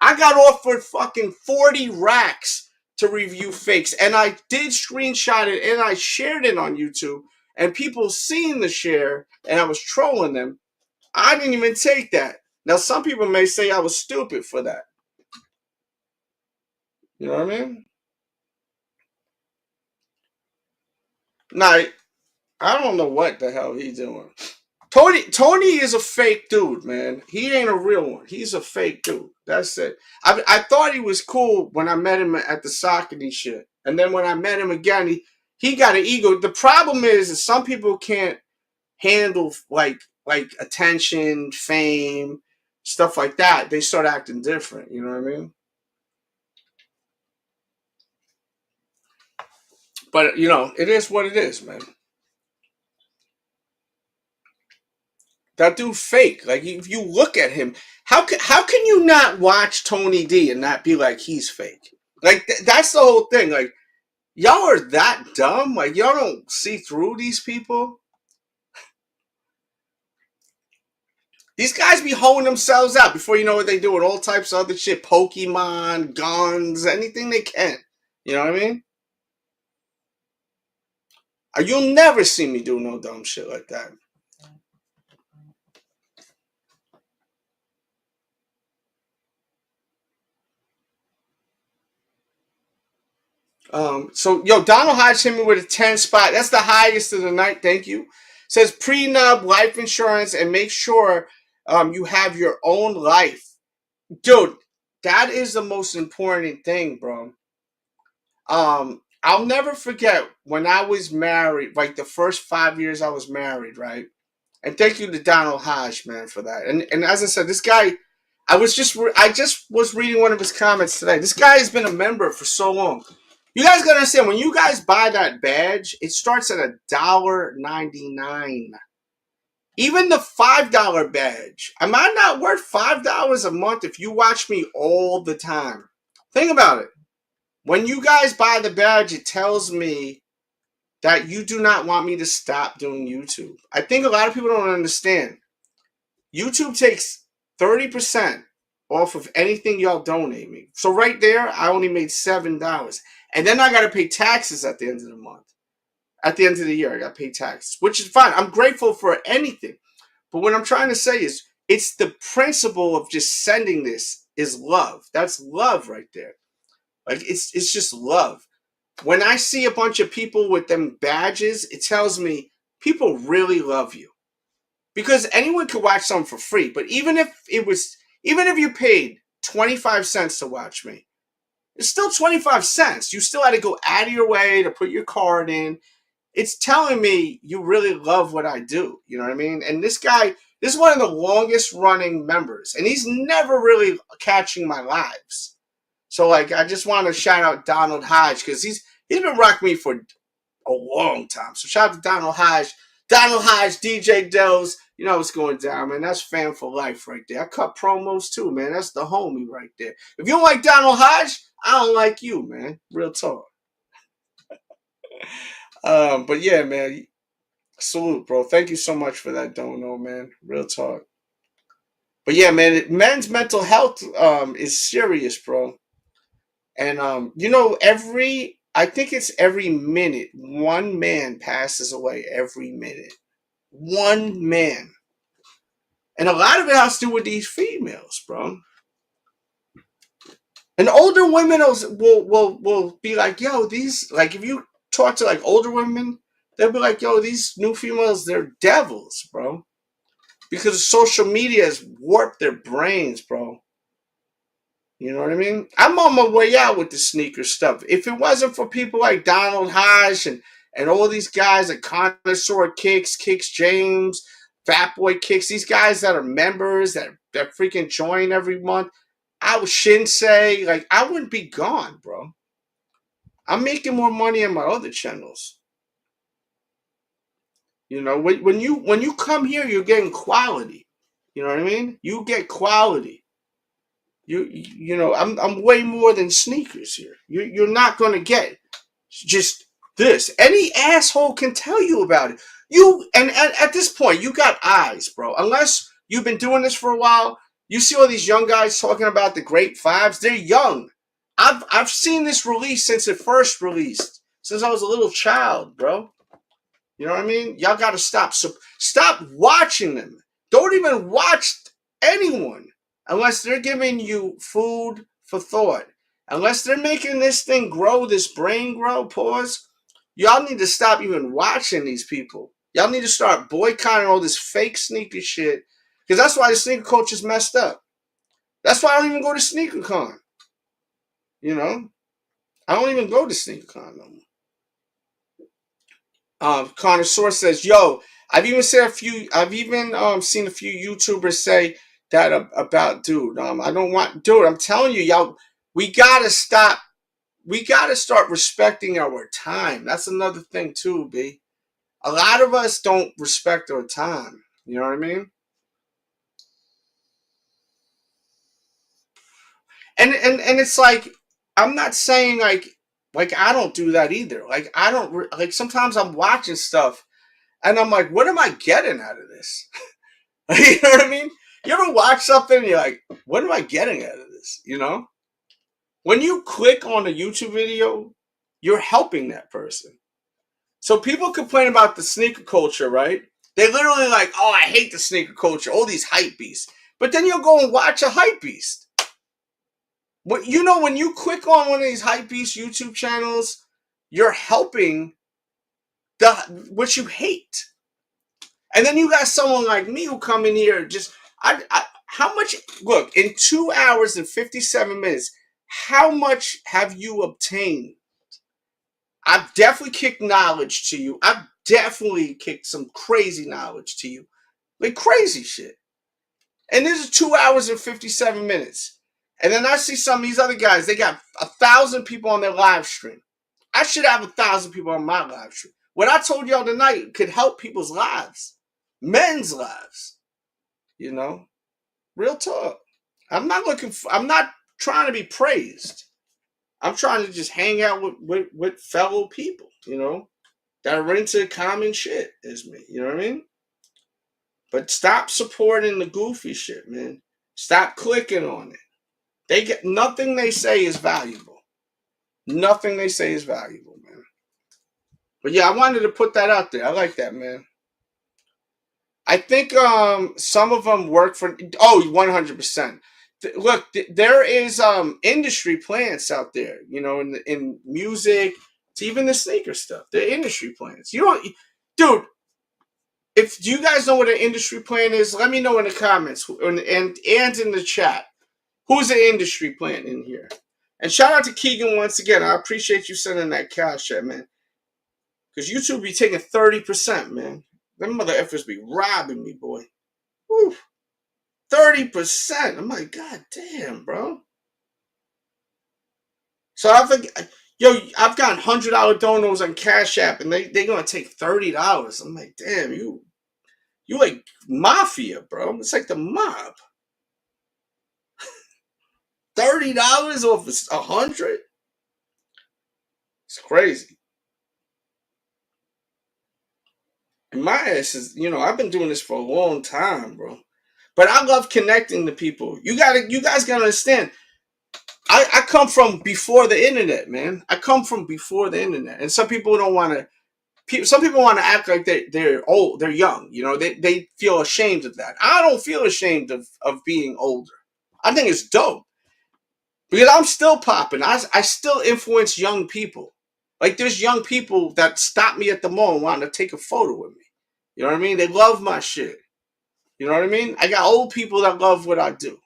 I got offered fucking 40 racks to review fakes, and I did screenshot it and I shared it on YouTube, and people seen the share, and I was trolling them. I didn't even take that. Now, some people may say I was stupid for that. You know what I mean? Now, I don't know what the hell he's doing. Tony is a fake dude, man. He ain't a real one. He's a fake dude. That's it. I thought he was cool when I met him at the Saucony shit. And then when I met him again, he got an ego. The problem is that some people can't handle like attention, fame, stuff like that. They start acting different. You know what I mean? But, you know, it is what it is, man. That dude fake. Like, if you look at him, how can you not watch Tony D and not be like, he's fake? Like, that's the whole thing. Like, y'all are that dumb? Like, y'all don't see through these people? These guys be holding themselves out before you know what they do with all types of other shit. Pokemon, guns, anything they can. You know what I mean? You'll never see me do no dumb shit like that. So, Donald Hodge hit me with a 10 spot. That's the highest of the night. Thank you. Says prenup, life insurance, and make sure you have your own life. Dude, that is the most important thing, bro. I'll never forget when I was married, like the first 5 years I was married, right? And thank you to Donald Hodge, man, for that. And as I said, this guy, I just was reading one of his comments today. This guy has been a member for so long. You guys gotta understand, when you guys buy that badge, it starts at $1.99. Even the $5 badge. Am I not worth $5 a month if you watch me all the time? Think about it. When you guys buy the badge, it tells me that you do not want me to stop doing YouTube. I think a lot of people don't understand. YouTube takes 30% off of anything y'all donate me. So right there, I only made $7. And then I got to pay taxes at the end of the month. At the end of the year, I got to pay taxes, which is fine. I'm grateful for anything. But what I'm trying to say is, it's the principle of just sending this is love. That's love right there. Like, it's just love. When I see a bunch of people with them badges, it tells me people really love you. Because anyone could watch something for free. But even if you paid 25 cents to watch me, it's still 25 cents. You still had to go out of your way to put your card in. It's telling me you really love what I do. You know what I mean? And this guy, this is one of the longest running members. And he's never really catching my lives. So like, I just want to shout out Donald Hodge because he's been rocking me for a long time. So shout out to Donald Hodge. Donald Hodge, DJ Dells. You know what's going down, man. That's fan for life right there. I cut promos too, man. That's the homie right there. If you don't like Donald Hodge, I don't like you, man. Real talk. But yeah, man. Salute, bro. Thank you so much for that, Dono, man. Real talk. But yeah, man, men's mental health is serious, bro. And you know, I think it's every minute one man passes away every minute. One man. And a lot of it has to do with these females, bro. And older women will be like, yo, these, like, if you talk to like older women, they'll be like, yo, these new females, they're devils, bro. Because social media has warped their brains, bro. You know what I mean? I'm on my way out with the sneaker stuff. If it wasn't for people like Donald Hodge and all these guys at Connoisseur Kicks James, Fat Boy Kicks, these guys that are members that freaking join every month, I would Shinsei, like, I wouldn't be gone, bro. I'm making more money on my other channels. You know, when you come here, you're getting quality. You know what I mean? You get quality. You know, I'm way more than sneakers here. You're not gonna get just this. Any asshole can tell you about it. And at this point, you got eyes, bro. Unless you've been doing this for a while, you see all these young guys talking about the Grape 5s. They're young. I've seen this release since it first released, since I was a little child, bro. You know what I mean? Y'all got to stop. So stop watching them. Don't even watch anyone unless they're giving you food for thought. Unless they're making this thing grow, this brain grow, pause. Y'all need to stop even watching these people. Y'all need to start boycotting all this fake sneaker shit. Because that's why the sneaker culture's messed up. That's why I don't even go to SneakerCon. You know? I don't even go to SneakerCon no more. Connoisseur says, yo, I've even seen a few YouTubers say that about dude. I'm telling you, y'all, we gotta stop. We gotta start respecting our time. That's another thing too, B. A lot of us don't respect our time. You know what I mean? And it's like, I'm not saying like I don't do that either. Like I don't like, sometimes I'm watching stuff and I'm like, what am I getting out of this? You know what I mean? You ever watch something and you're like, what am I getting out of this? You know? When you click on a YouTube video, you're helping that person. So people complain about the sneaker culture, right? They literally like, oh, I hate the sneaker culture, all these hype beasts. But then you'll go and watch a hype beast. What, you know, when you click on one of these hype beast YouTube channels, you're helping what you hate. And then you got someone like me who come in here just, how much, look, in 2 hours and 57 minutes, how much have you obtained? I've definitely kicked knowledge to you. I've definitely kicked some crazy knowledge to you. Like crazy shit. And this is 2 hours and 57 minutes. And then I see some of these other guys, they got 1,000 people on their live stream. I should have 1,000 people on my live stream. What I told y'all tonight could help people's lives. Men's lives. You know? Real talk. I'm not trying to be praised. I'm trying to just hang out with fellow people, you know, that are into common shit as me. You know what I mean? But stop supporting the goofy shit, man. Stop clicking on it. They get nothing they say is valuable. Nothing they say is valuable, man. But yeah, I wanted to put that out there. I like that, man. I think some of them work for 100%. Look, there is industry plants out there, you know, in music, to even the sneaker stuff. They're industry plants. Dude, if you guys know what an industry plant is, let me know in the comments and in the chat. Who's an industry plant in here? And shout out to Keegan once again. I appreciate you sending that cash out, man. Because YouTube be taking 30%, man. Them mother effers be robbing me, boy. Woo. 30%. I'm like, God damn, bro. So I think, yo, I've got $100 donos on Cash App, and they gonna take $30. I'm like, damn, you like mafia, bro. It's like the mob. $30 off 100. It's crazy. And my ass is, I've been doing this for a long time, bro. But I love connecting to people. You guys gotta understand. I come from before the internet, man. I come from before the internet, and some people don't want to. Some people want to act like they're old, they're young. They feel ashamed of that. I don't feel ashamed of being older. I think it's dope because I'm still popping. I still influence young people. Like there's young people that stop me at the mall and want to take a photo with me. You know what I mean? They love my shit. You know what I mean? I got old people that love what I do.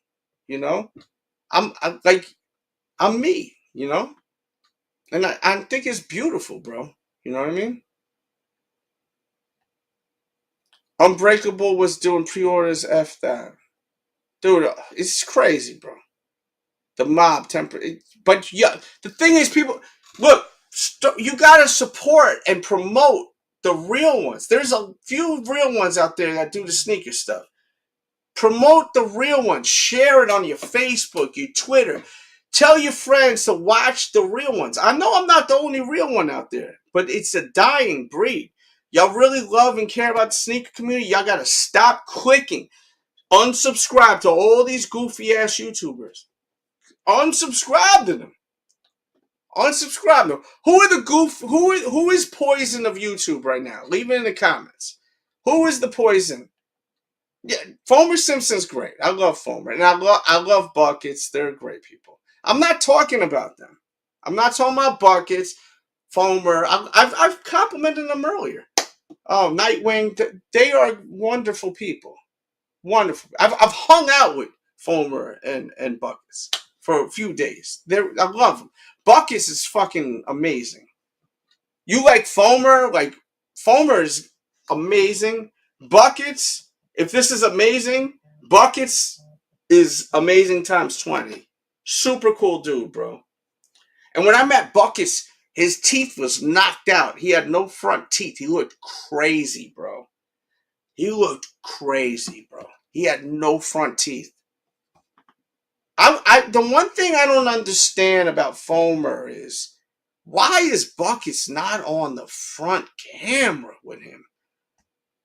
I'm me, and I think it's beautiful, bro. You know what I mean? Unbreakable was doing pre-orders. F that, dude. It's crazy, bro. The mob temper, but yeah, the thing is, people look. You gotta support and promote the real ones. There's a few real ones out there that do the sneaker stuff. Promote the real ones. Share it on your Facebook, your Twitter. Tell your friends to watch the real ones. I know I'm not the only real one out there, but it's a dying breed. Y'all really love and care about the sneaker community. Y'all got to stop clicking. Unsubscribe to all these goofy ass YouTubers. Unsubscribe to them. Unsubscribe to them. Who are the who is poison of YouTube right now? Leave it in the comments. Who is the poison? Yeah, Foamer Simpson's great. I love Foamer, and I love Buckets. They're great people. I'm not talking about them. I'm not talking about Buckets, Foamer. I've complimented them earlier. Oh, Nightwing. They are wonderful people. Wonderful. I've hung out with Foamer and Buckets for a few days. I love them. Buckets is fucking amazing. You like Foamer? Like Foamer is amazing. Buckets. If this is amazing, Buckets is amazing times 20. Super cool dude, bro. And when I met Buckets, his teeth was knocked out. He had no front teeth. He looked crazy, bro. He had no front teeth. The one thing I don't understand about Foamer is why is Buckets not on the front camera with him?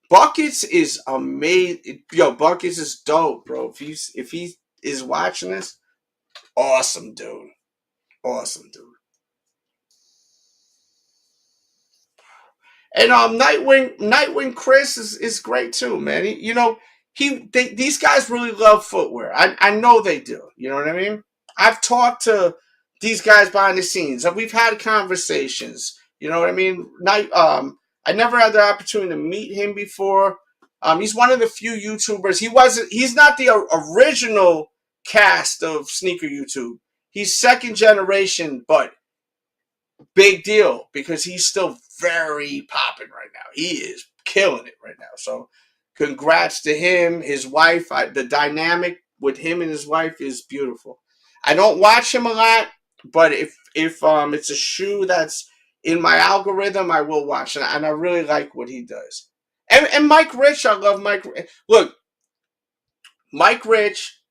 Buckets is amazing. Yo, Buckets is dope, bro. If he is watching this, awesome dude. Awesome dude. And Nightwing Chris is great too, man. These guys really love footwear. I know they do. You know what I mean? I've talked to these guys behind the scenes, and we've had conversations. You know what I mean? I never had the opportunity to meet him before. He's one of the few YouTubers. He's not the original cast of Sneaker YouTube. He's second generation, but big deal because he's still very popping right now. He is killing it right now. So congrats to him, his wife. The dynamic with him and his wife is beautiful. I don't watch him a lot, but if it's a shoe that's in my algorithm, I will watch it, and I really like what he does. And Mike Rich, I love Mike. Look, Mike Rich,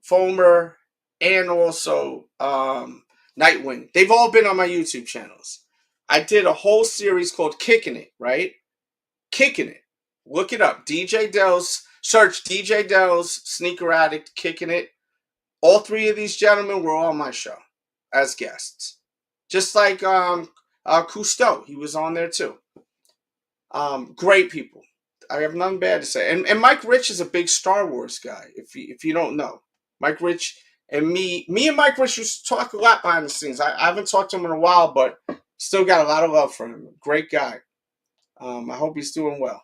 Foamer, and also Nightwing. They've all been on my YouTube channels. I did a whole series called Kicking It, right? Kicking It. Look it up. DJ Dells. Search DJ Dells, Sneaker Addict, Kicking It. All three of these gentlemen were on my show as guests. Just like Cousteau. He was on there too. Great people. I have nothing bad to say. And Mike Rich is a big Star Wars guy, if you don't know. Mike Rich and me and Mike Rich used to talk a lot behind the scenes. I haven't talked to him in a while, but still got a lot of love for him. Great guy. I hope he's doing well.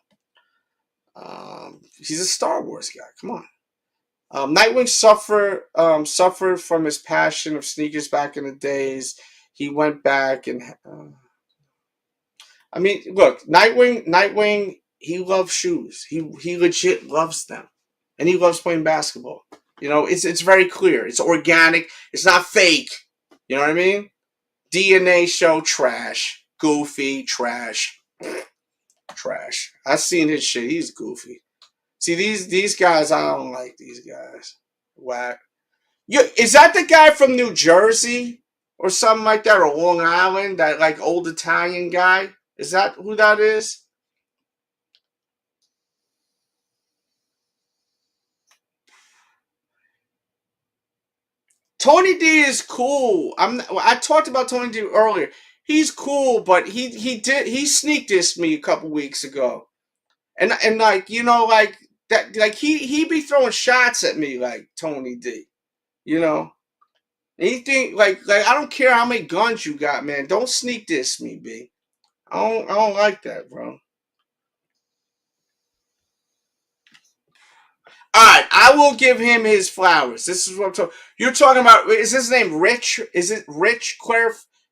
He's a Star Wars guy. Come on. Nightwing suffered from his passion of sneakers back in the days. He went back and I mean, look, Nightwing, he loves shoes. He legit loves them. And he loves playing basketball. You know, it's very clear. It's organic. It's not fake. You know what I mean? DNA show, trash. Goofy, trash. Trash. I seen his shit. He's goofy. See, these guys, I don't like these guys. Whack. Is that the guy from New Jersey or something like that, or Long Island? That like old Italian guy? Is that who that is? Tony D is cool. I talked about Tony D earlier. He's cool, but he sneak dissed me a couple weeks ago, and like like that, like he be throwing shots at me like Tony D, you know. Anything like I don't care how many guns you got, man. Don't sneak diss me, B. I don't like that, bro. All right, I will give him his flowers. This is what I'm talking. You're talking about. Is his name Rich? Is it Rich?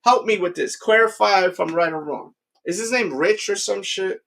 Help me with this. Clarify if I'm right or wrong. Is his name Rich or some shit?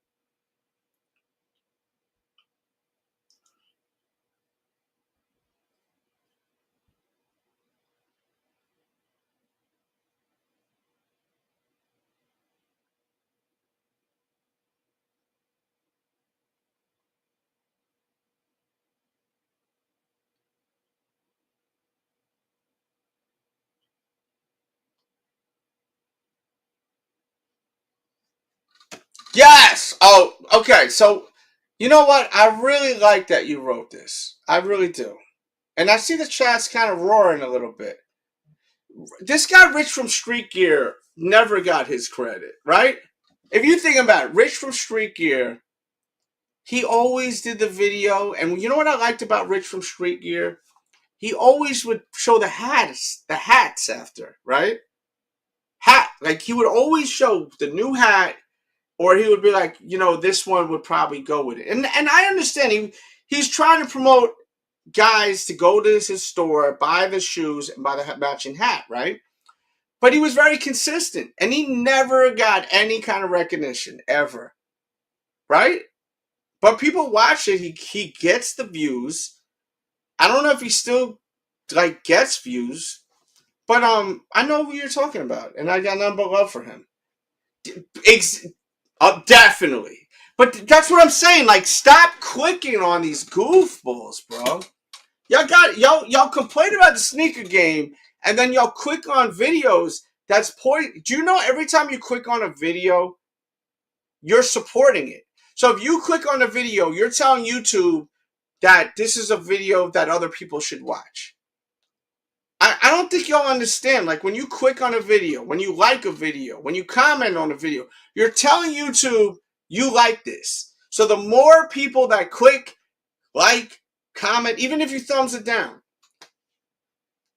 Yes. Oh, okay. So, you know what? I really like that you wrote this. I really do. And I see the chat's kind of roaring a little bit. This guy, Rich from Street Gear, never got his credit, right? If you think about it, Rich from Street Gear, he always did the video. And you know what I liked about Rich from Street Gear? He always would show the hats after, right? Hat. Like, he would always show the new hat. Or he would be like, this one would probably go with it. And I understand he's trying to promote guys to go to his store, buy the shoes, and buy the matching hat, right? But he was very consistent. And he never got any kind of recognition, ever. Right? But people watch it. He gets the views. I don't know if he still, gets views. But I know who you're talking about. And I got nothing but love for him. Definitely. But that's what I'm saying. Like, stop clicking on these goofballs, bro. Y'all complain about the sneaker game, and then y'all click on videos that's do you know every time you click on a video, you're supporting it? So if you click on a video, you're telling YouTube that this is a video that other people should watch. I don't think y'all understand. Like, when you click on a video, when you like a video, when you comment on a video, you're telling YouTube you like this. So the more people that click, like, comment, even if you thumbs it down,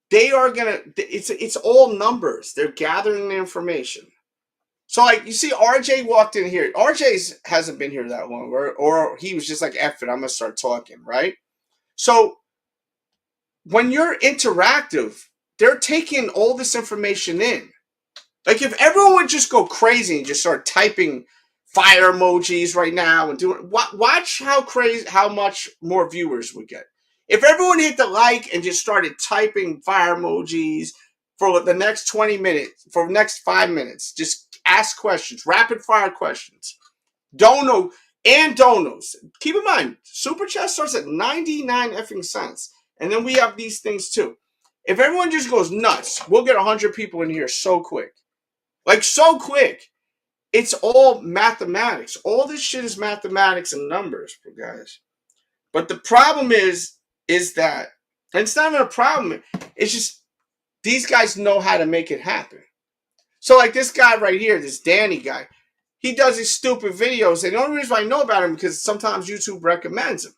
they are gonna. It's all numbers. They're gathering the information. So, like, you see, RJ walked in here. RJ hasn't been here that long, or he was just like, F it, I'm gonna start talking, right? So when you're interactive, they're taking all this information in. Like, if everyone would just go crazy and just start typing fire emojis right now and doing, watch how much more viewers we get. If everyone hit the like and just started typing fire emojis for the next 20 minutes, for the next 5 minutes, just ask questions, rapid fire questions. Donos. Keep in mind, Super Chat starts at 99 effing cents. And then we have these things too. If everyone just goes nuts, we'll get 100 people in here so quick. Like, so quick. It's all mathematics. All this shit is mathematics and numbers, guys. But the problem is that, and it's not even a problem, it's just these guys know how to make it happen. So, like, this guy right here, this Danny guy, he does these stupid videos, and the only reason I know about him is because sometimes YouTube recommends him.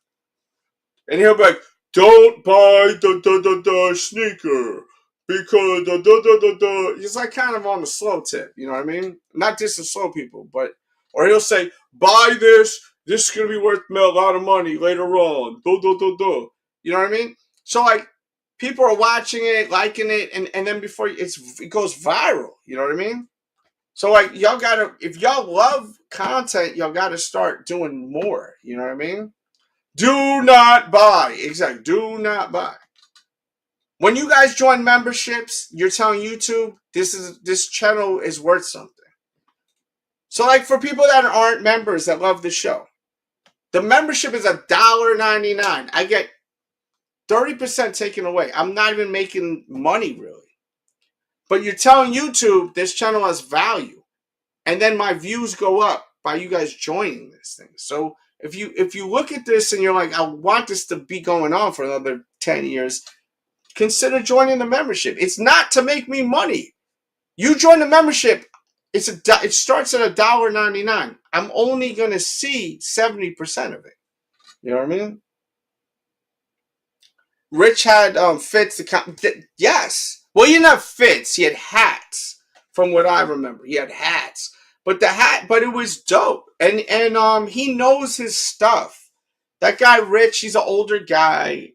And he'll be like, don't buy the sneaker because He's like kind of on the slow tip, you know what I mean? Not dissing slow people, or he'll say, buy this is gonna be worth a lot of money later on. You know what I mean? So, like, people are watching it, liking it, and then before it goes viral, you know what I mean? So, like, y'all gotta, if y'all love content, y'all gotta start doing more, you know what I mean? Do not buy. Exactly. Do not buy. When you guys join memberships, you're telling YouTube this channel is worth something. So like for people that aren't members that love the show, the membership is $1.99. I get 30% taken away. I'm not even making money really. But you're telling YouTube this channel has value. And then my views go up by you guys joining this thing. So if you look at this and you're like, I want this to be going on for another 10 years, consider joining the membership. It's not to make me money. You join the membership, it starts at $1.99. I'm only going to see 70% of it. You know what I mean? Rich had fits. Yes. Well, he didn't have fits. He had hats, from what I remember. He had hats. But it was dope. And he knows his stuff. That guy, Rich, he's an older guy.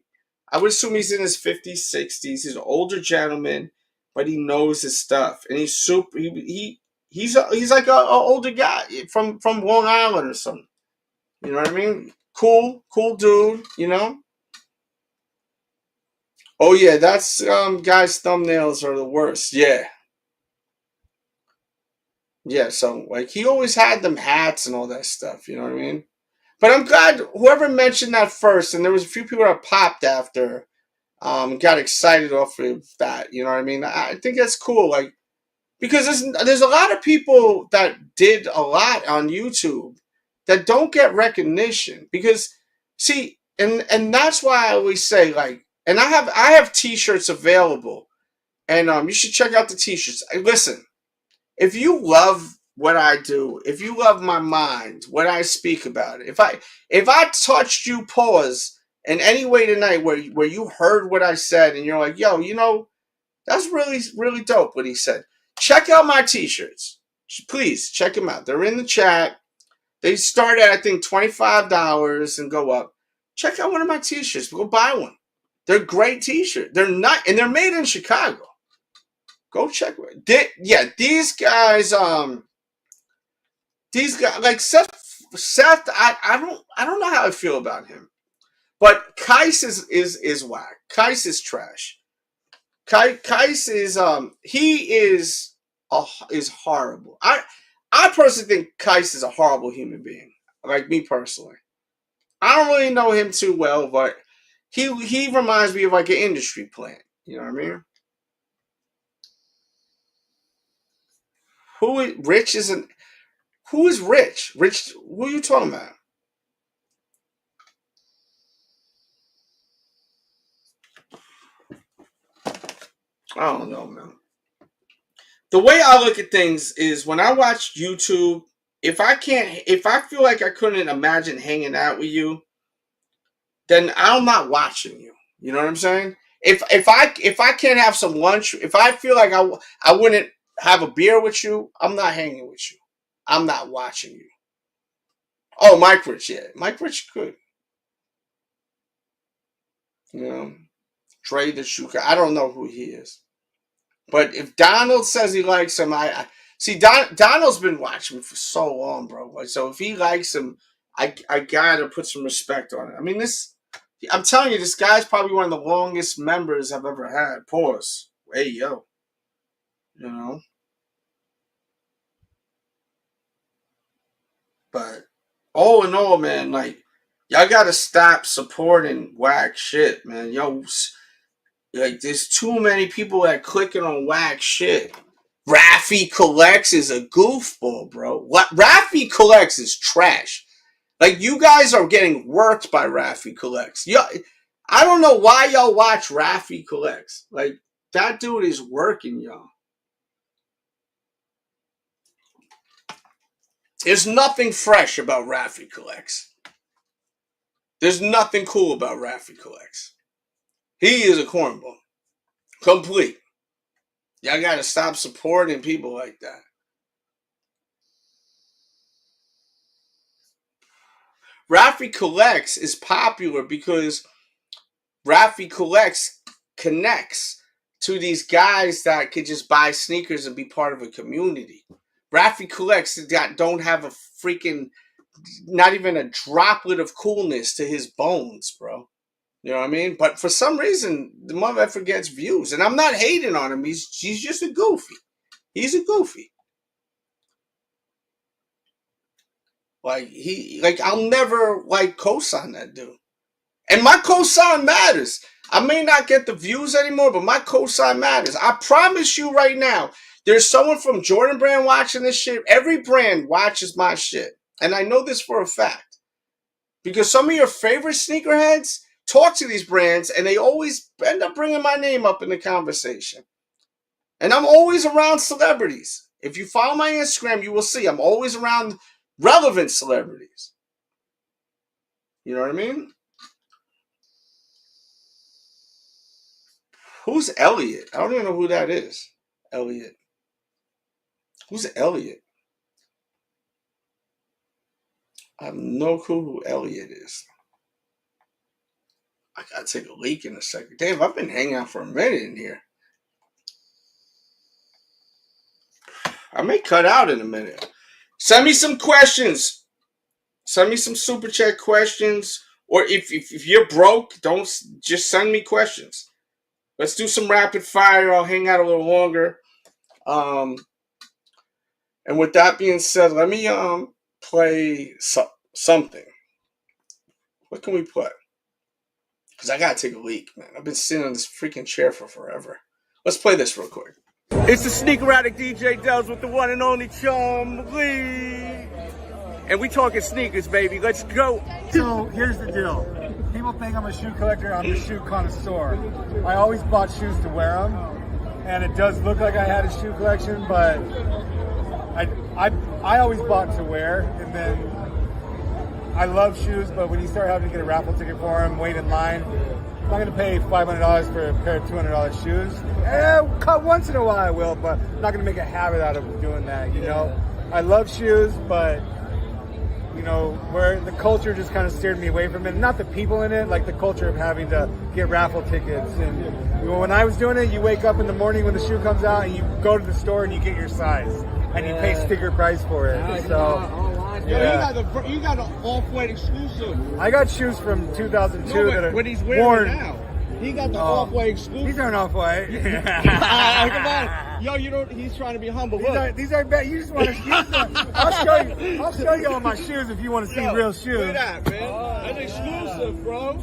I would assume he's in his 50s, 60s. He's an older gentleman, but he knows his stuff. And he's super. He's like an older guy from Long Island or something. You know what I mean? Cool dude. You know. Oh yeah, that's guys' thumbnails are the worst. Yeah. Yeah, so like he always had them hats and all that stuff, you know what I mean? But I'm glad whoever mentioned that first, and there was a few people that popped after, got excited off of that, you know what I mean? I think that's cool, like because there's a lot of people that did a lot on YouTube that don't get recognition because see, and that's why I always say like, and I have t-shirts available, and you should check out the t-shirts. Listen, if you love what I do, if you love my mind, what I speak about, if I touched you pause in any way tonight where you heard what I said and you're like, yo, you know, that's really, really dope what he said. Check out my t-shirts. Please check them out. They're in the chat. They start at, I think, $25 and go up. Check out one of my t-shirts. Go buy one. They're great t-shirts. They're not, and they're made in Chicago. Go check it. Yeah, these guys, like Seth, I don't know how I feel about him, but Kais is whack. Kais is trash. Kais is he is horrible. I personally think Kais is a horrible human being. Like me personally, I don't really know him too well, but he reminds me of like an industry plant. You know what I mean? Who is Rich? Who is Rich? Rich? Who are you talking about? I don't know, man. The way I look at things is when I watch YouTube, if I feel like I couldn't imagine hanging out with you, then I'm not watching you. You know what I'm saying? If I can't have some lunch, if I feel like I wouldn't have a beer with you, I'm not hanging with you. I'm not watching you. Oh, Mike Rich, yeah. Mike Rich could. You know, Dre the Shuka. I don't know who he is. But if Donald says he likes him, I see Donald's been watching me for so long, bro. Like, so if he likes him, I gotta put some respect on it. I mean, I'm telling you, this guy's probably one of the longest members I've ever had. Pause. Hey yo. You know? But all in all, man, like y'all gotta stop supporting whack shit, man. Yo, like there's too many people that clicking on whack shit. Raffy Collects is a goofball, bro. What Raffy Collects is trash. Like you guys are getting worked by Raffy Collects. I don't know why y'all watch Raffy Collects. Like that dude is working y'all. There's nothing fresh about Raffy Collects. There's nothing cool about Raffy Collects. He is a cornball. Complete. Y'all gotta stop supporting people like that. Raffy Collects is popular because Raffy Collects connects to these guys that could just buy sneakers and be part of a community. Raffy Collects don't have a freaking, not even a droplet of coolness to his bones, bro. You know what I mean? But for some reason, the motherfucker gets views. And I'm not hating on him. He's just a goofy. He's a goofy. Like, I'll never, like, co-sign that dude. And my cosign matters. I may not get the views anymore, but my cosign matters. I promise you right now, there's someone from Jordan Brand watching this shit. Every brand watches my shit. And I know this for a fact. Because some of your favorite sneakerheads talk to these brands, and they always end up bringing my name up in the conversation. And I'm always around celebrities. If you follow my Instagram, you will see I'm always around relevant celebrities. You know what I mean? Who's Elliot? I don't even know who that is. Elliot. Who's Elliot? I have no clue who Elliot is. I gotta take a leak in a second. Damn, I've been hanging out for a minute in here. I may cut out in a minute. Send me some questions. Send me some super chat questions. Or if you're broke, don't just send me questions. Let's do some rapid fire. I'll hang out a little longer. And with that being said, let me play something. What can we play? Because I gotta take a leak, man. I've been sitting on this freaking chair for forever. Let's play this real quick. It's the sneaker addict DJ Dells with the one and only Chum Lee. And we talking sneakers, baby. Let's go. So here's the deal. People think I'm a shoe collector. I'm a shoe connoisseur. I always bought shoes to wear them. And it does look like I had a shoe collection, but I always bought to wear. And then I love shoes, but when you start having to get a raffle ticket for them, wait in line, I'm not going to pay $500 for a pair of $200 shoes. Cut once in a while I will, but I'm not going to make a habit out of doing that, you know. I love shoes, but, you know, where the culture just kind of steered me away from it. Not the people in it, like the culture of having to get raffle tickets. And when I was doing it, you wake up in the morning when the shoe comes out and you go to the store and you get your size. And you pay sticker price for it. So... Yeah. Yo, you got an off-white exclusive. I got shoes from 2002 that are what he's wearing worn now. He got the off-white exclusive. These aren't off-white. Come on. Yo, you don't. He's trying to be humble. These are bad. You just want to. I'll show you all my shoes if you want to see real shoes. Look at that, man. That's exclusive, bro.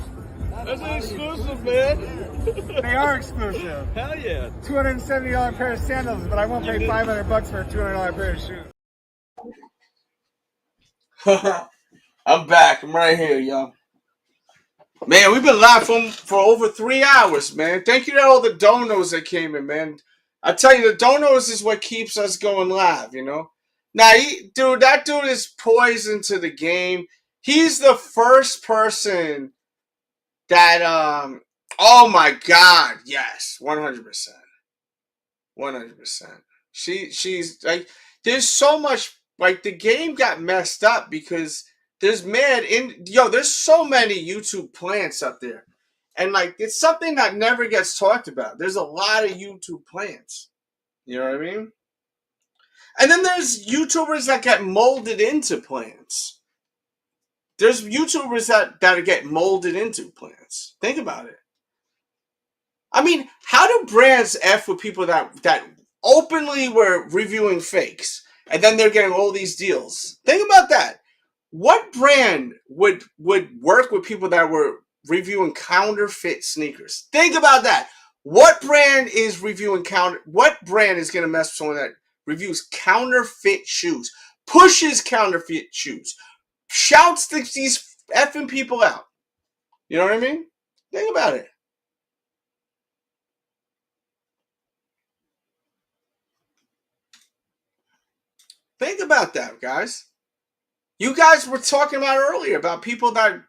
That's an exclusive, man. They are exclusive. Hell yeah. $270 pair of sandals, but I won't pay $500 for a $200 pair of shoes. I'm back. I'm right here, y'all. Man, we've been live for over 3 hours, man. Thank you to all the donos that came in, man. I tell you, the donos is what keeps us going live, you know? Now, that dude is poison to the game. He's the first person that, oh my God, yes, 100%. 100%. She's, like, there's so much. Like, the game got messed up because there's so many YouTube plants up there. And, like, it's something that never gets talked about. There's a lot of YouTube plants. You know what I mean? And then there's YouTubers that get molded into plants. There's YouTubers that get molded into plants. Think about it. I mean, how do brands F with people that openly were reviewing fakes? And then they're getting all these deals. Think about that. What brand would work with people that were reviewing counterfeit sneakers? Think about that. What brand is reviewing what brand is going to mess with someone that reviews counterfeit shoes, pushes counterfeit shoes, shouts these effing people out? You know what I mean? Think about it. Think about that, guys. You guys were talking about earlier about people that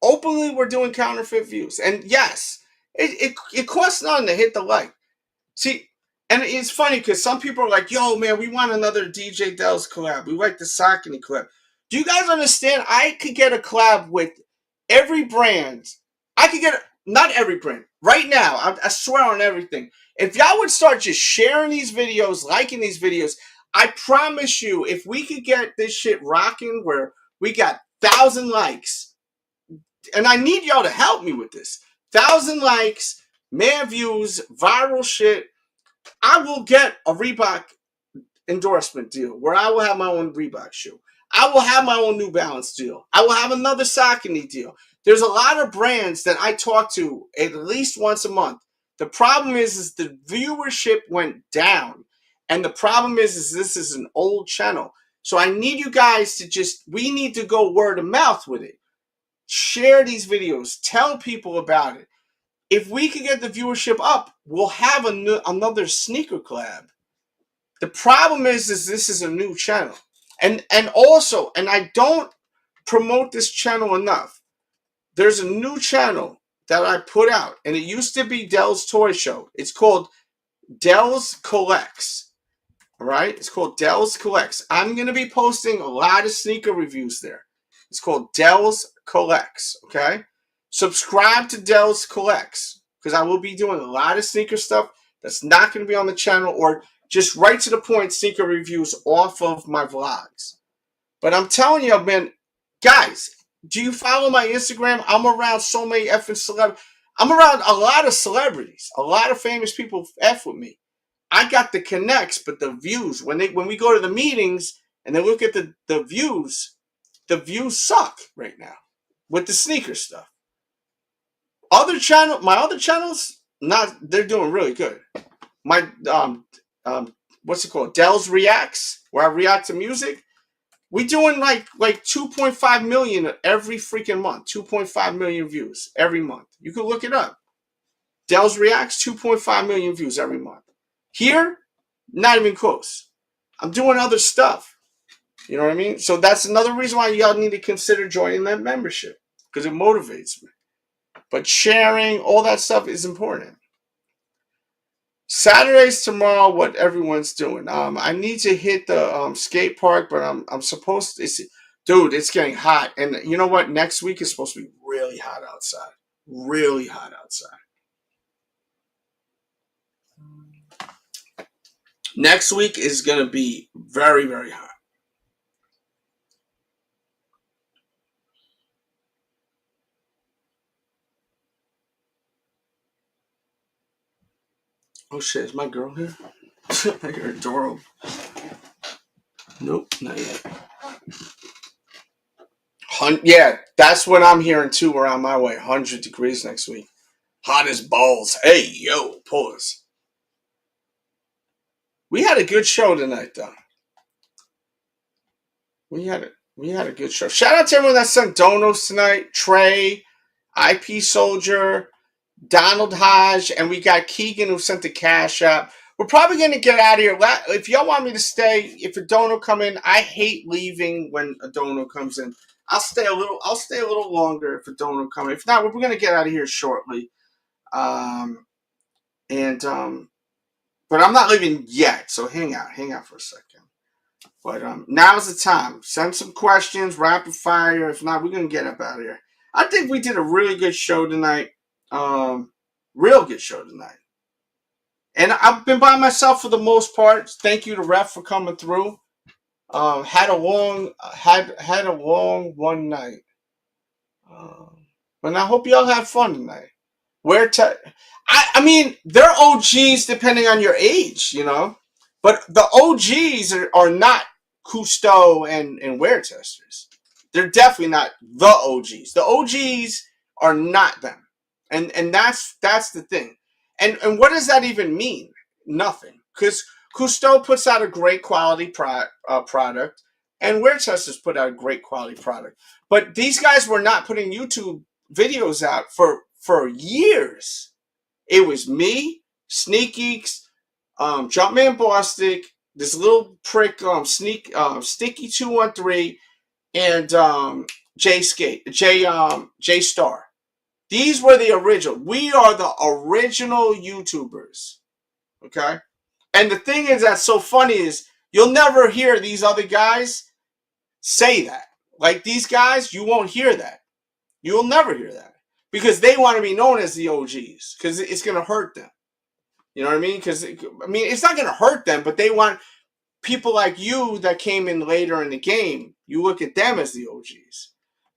openly were doing counterfeit views. And yes, it costs nothing to hit the like. See, and it's funny because some people are like, yo, man, we want another DJ Dells collab. We like the Saucony collab. Do you guys understand? I could get a collab with every brand. I could get, not every brand. Right now, I swear on everything. If y'all would start just sharing these videos, liking these videos, I promise you, if we could get this shit rocking where we got 1,000 likes, and I need y'all to help me with this. 1,000 likes, man views, viral shit. I will get a Reebok endorsement deal where I will have my own Reebok shoe. I will have my own New Balance deal. I will have another Saucony deal. There's a lot of brands that I talk to at least once a month. The problem is the viewership went down. And the problem is this is an old channel. So I need you guys to we need to go word of mouth with it. Share these videos. Tell people about it. If we can get the viewership up, we'll have another sneaker collab. The problem is this is a new channel. And also, and I don't promote this channel enough. There's a new channel that I put out, and it used to be Dell's Toy Show. It's called Dell's Collects. All right? It's called Dell's Collects. I'm going to be posting a lot of sneaker reviews there. It's called Dell's Collects, okay? Subscribe to Dell's Collects, because I will be doing a lot of sneaker stuff that's not going to be on the channel, or just right to the point sneaker reviews off of my vlogs. But I'm telling you, man, guys, do you follow my Instagram? I'm around so many effing celebrities. I'm around a lot of celebrities. A lot of famous people F with me. I got the connects, but the views, when we go to the meetings and they look at the views suck right now with the sneaker stuff. My other channels, they're doing really good. My what's it called? Dell's Reacts, where I react to music. We doing like 2.5 million every freaking month. 2.5 million views every month. You can look it up. Dell's Reacts, 2.5 million views every month. Here, not even close. I'm doing other stuff. You know what I mean? So that's another reason why y'all need to consider joining that membership, because it motivates me. But sharing, all that stuff is important. Saturday's tomorrow, what everyone's doing. I need to hit the skate park, but I'm supposed to. Dude, it's getting hot. And you know what? Next week is supposed to be really hot outside. Really hot outside. Next week is going to be very, very hot. Oh shit, is my girl here? I hear a door open. Nope, not yet. Yeah, that's what I'm hearing too around my way. 100 degrees next week. Hot as balls. Hey, yo, pause. We had a good show tonight, though. We had a good show. Shout out to everyone that sent donos tonight. Trey, IP Soldier, Donald Hodge, and we got Keegan who sent the cash up. We're probably going to get out of here. If y'all want me to stay, if a dono come in, I hate leaving when a dono comes in. I'll stay a little longer if a dono comes in. If not, we're going to get out of here shortly. But I'm not leaving yet, so hang out for a second. But now's the time. Send some questions, rapid fire. If not, we're going to get up out of here. I think we did a really good show tonight. Real good show tonight. And I've been by myself for the most part. Thank you to Ref for coming through. Had a long one night. But I hope y'all had fun tonight. I mean, they're OGs depending on your age, you know. But the OGs are not Cousteau and Wear Testers. They're definitely not the OGs. The OGs are not them. And that's the thing. And what does that even mean? Nothing. Because Cousteau puts out a great quality product, and Wear Testers put out a great quality product. But these guys were not putting YouTube videos out for years. It was me, Sneak Geeks, Jumpman Bostic, this little prick, Sticky 213, and J Star. These were the original. We are the original YouTubers. Okay? And the thing is that's so funny is you'll never hear these other guys say that. Like these guys, you won't hear that. You'll never hear that. Because they want to be known as the OGs. Because it's going to hurt them. You know what I mean? Because, it's not going to hurt them, but they want people like you that came in later in the game. You look at them as the OGs.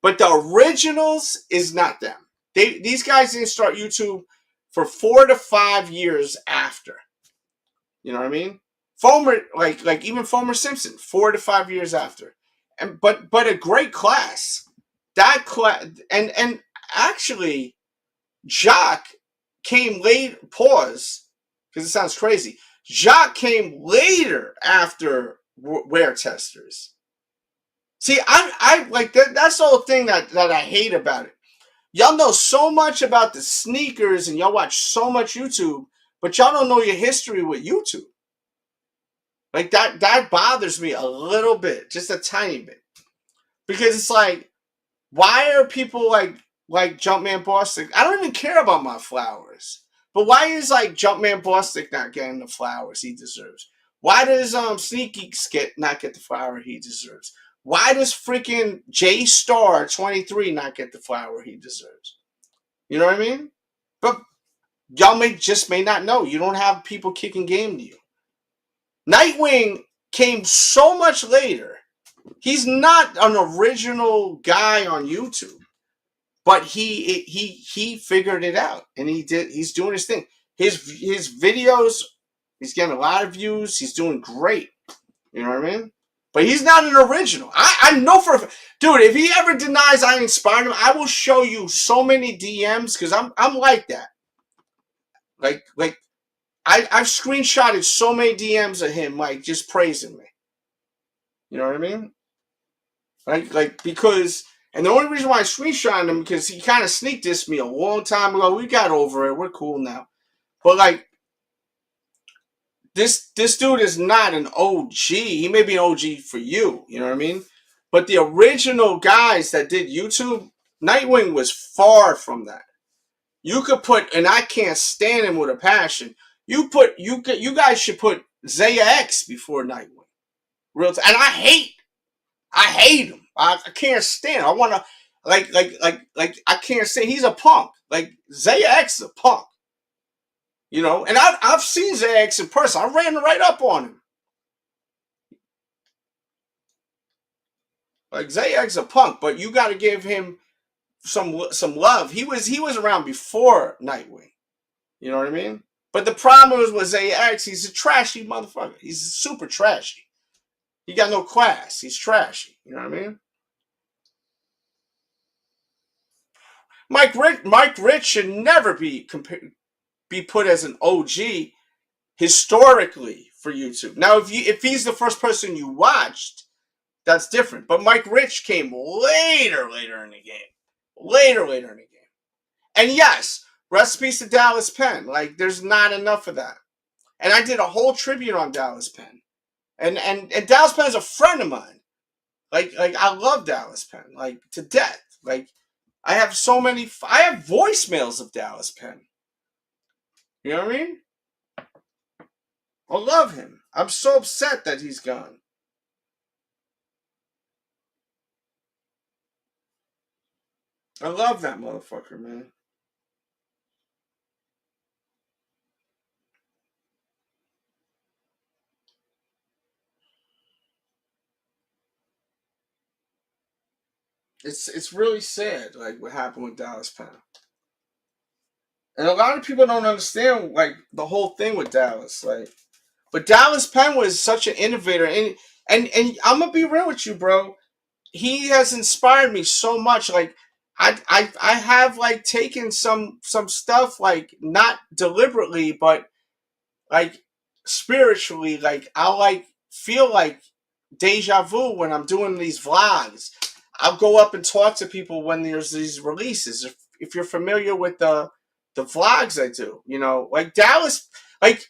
But the originals is not them. These guys didn't start YouTube for 4 to 5 years after. You know what I mean? Fomer, like even Fomer Simpson, 4 to 5 years after. And but a great class. That class and actually Jacques came late. Pause, because it sounds crazy. Jacques came later after Wear Testers. See, I like that. That's the whole thing that I hate about it. Y'all know so much about the sneakers and y'all watch so much YouTube, but y'all don't know your history with YouTube. Like that bothers me a little bit, just a tiny bit, because it's like, why are people like Jumpman Bostic? I don't even care about my flowers, but why is like Jumpman Bostic not getting the flowers he deserves? Why does Sneaky not get the flower he deserves? Why does freaking J Star 23 not get the flower he deserves? You know what I mean? But y'all may not know. You don't have people kicking game to you. Nightwing came so much later. He's not an original guy on YouTube, but he figured it out, and he's doing his thing. His videos, he's getting a lot of views. He's doing great. You know what I mean? But he's not an original. I know for a fact. Dude, if he ever denies I inspired him, I will show you so many DMs, because I'm like that. Like I've screenshotted so many DMs of him, like, just praising me. You know what I mean? Like because, and the only reason why I screenshotted him, because he kind of sneak dissed me a long time ago. We got over it. We're cool now. But like, this dude is not an OG. He may be an OG for you. You know what I mean? But the original guys that did YouTube, Nightwing was far from that. You could put, and I can't stand him with a passion. You guys should put Zaya X before Nightwing. Real time. And I hate him. I can't stand him. I want to, like, I can't say he's a punk. Like, Zaya X is a punk. You know, and I've seen Zaya X in person. I ran right up on him. Like, Zaya X is a punk, but you got to give him some love. He was around before Nightwing. You know what I mean? But the problem is with Zaya X, he's a trashy motherfucker. He's super trashy. He got no class. He's trashy. You know what I mean? Mike Rich should never be put as an OG historically for YouTube. Now, if he's the first person you watched, that's different. But Mike Rich came later in the game. Later in the game. And yes, recipes to Dallas Penn. Like, there's not enough of that. And I did a whole tribute on Dallas Penn. And Dallas Penn is a friend of mine. Like I love Dallas Penn, like, to death. Like, I have voicemails of Dallas Penn. You know what I mean? I love him. I'm so upset that he's gone. I love that motherfucker, man. It's really sad, like, what happened with Dallas Penn. And a lot of people don't understand, like, the whole thing with Dallas. Like, but Dallas Penn was such an innovator, and I'm gonna be real with you, bro. He has inspired me so much. Like, I have, like, taken some stuff, like, not deliberately, but, like, spiritually. Like, I'll, like, feel like deja vu when I'm doing these vlogs. I'll go up and talk to people when there's these releases. If you're familiar with the vlogs I do, you know, like Dallas, like,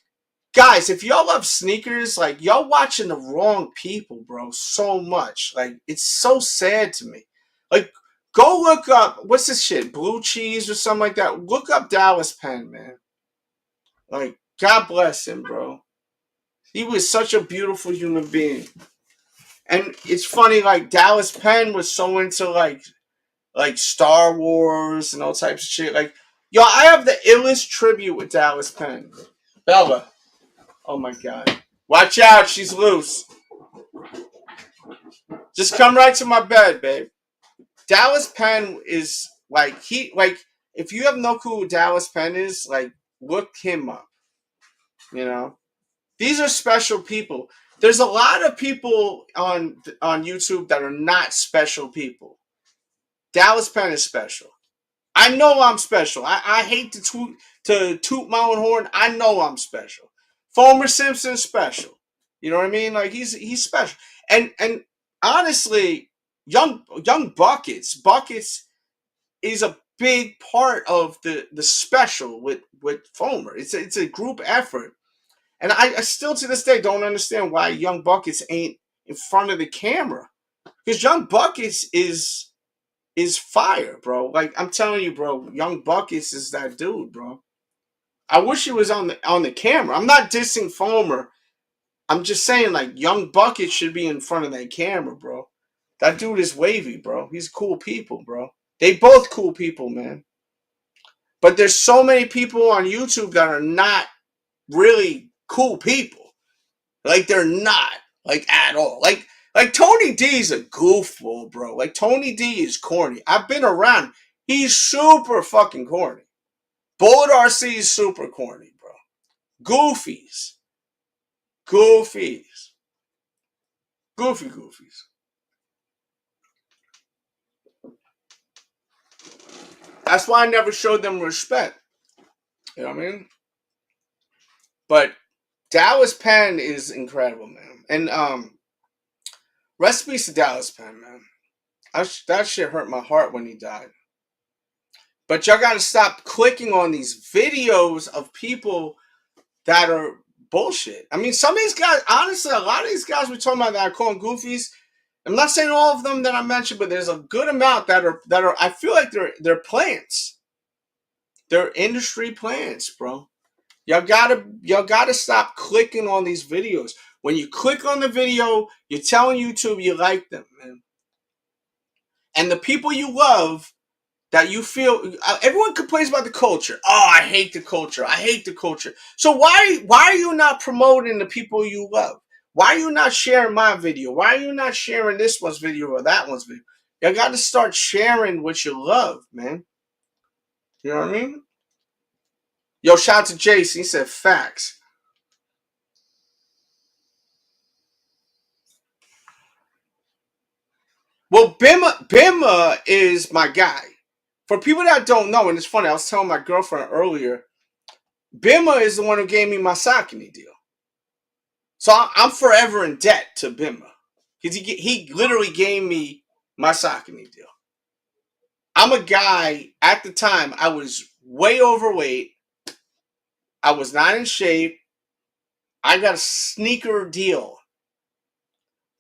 guys, if y'all love sneakers, like, y'all watching the wrong people, bro, so much. Like, it's so sad to me. Like, go look up, what's this shit, Blue Cheese or something like that. Look up Dallas Penn, man. Like, God bless him, bro. He was such a beautiful human being. And it's funny, like, Dallas Penn was so into, like Star Wars and all types of shit. Like, yo, I have the illest tribute with Dallas Penn. Bella. Oh, my God. Watch out. She's loose. Just come right to my bed, babe. Dallas Penn is like if you have no clue who Dallas Penn is, like look him up. You know, these are special people. There's a lot of people on YouTube that are not special people. Dallas Penn is special. I know I'm special. I hate to toot my own horn. I know I'm special. Homer Simpson's special. You know what I mean? Like he's special. And honestly, young Buckets is a big part of the special with Fomer. It's a group effort. And I still to this day don't understand why Young Buckets ain't in front of the camera. Because Young Buckets is fire, bro. Like I'm telling you, bro, Young Buckets is that dude, bro. I wish he was on the camera. I'm not dissing Fomer. I'm just saying, like, Young Buckets should be in front of that camera, bro. That dude is wavy, bro. He's cool people, bro. They both cool people, man. But there's so many people on YouTube that are not really cool people. Like they're not, like at all. Like Tony D's a goofball, bro. Like Tony D is corny. I've been around. He's super fucking corny. Bullet RC is super corny, bro. Goofies. Goofies. That's why I never showed them respect. You know what I mean? But Dallas Penn is incredible, man. And rest in peace to Dallas Penn, man. That shit hurt my heart when he died. But y'all gotta stop clicking on these videos of people that are bullshit. I mean, some of these guys, honestly, a lot of these guys we're talking about that are calling goofies. I'm not saying all of them that I mentioned, but there's a good amount that are. I feel like they're plants. They're industry plants, bro. Y'all gotta stop clicking on these videos. When you click on the video, you're telling YouTube you like them, man. And the people you love, that you feel, everyone complains about the culture. Oh, I hate the culture. I hate the culture. So why are you not promoting the people you love? Why are you not sharing my video? Why are you not sharing this one's video or that one's video? You got to start sharing what you love, man. You know what I mean? Yo, shout out to Jason. He said facts. Well, Bima is my guy. For people that don't know, and it's funny, I was telling my girlfriend earlier, Bima is the one who gave me my Saucony deal. So I'm forever in debt to Bima. Because he literally gave me my Saucony deal. I'm a guy, at the time, I was way overweight. I was not in shape. I got a sneaker deal.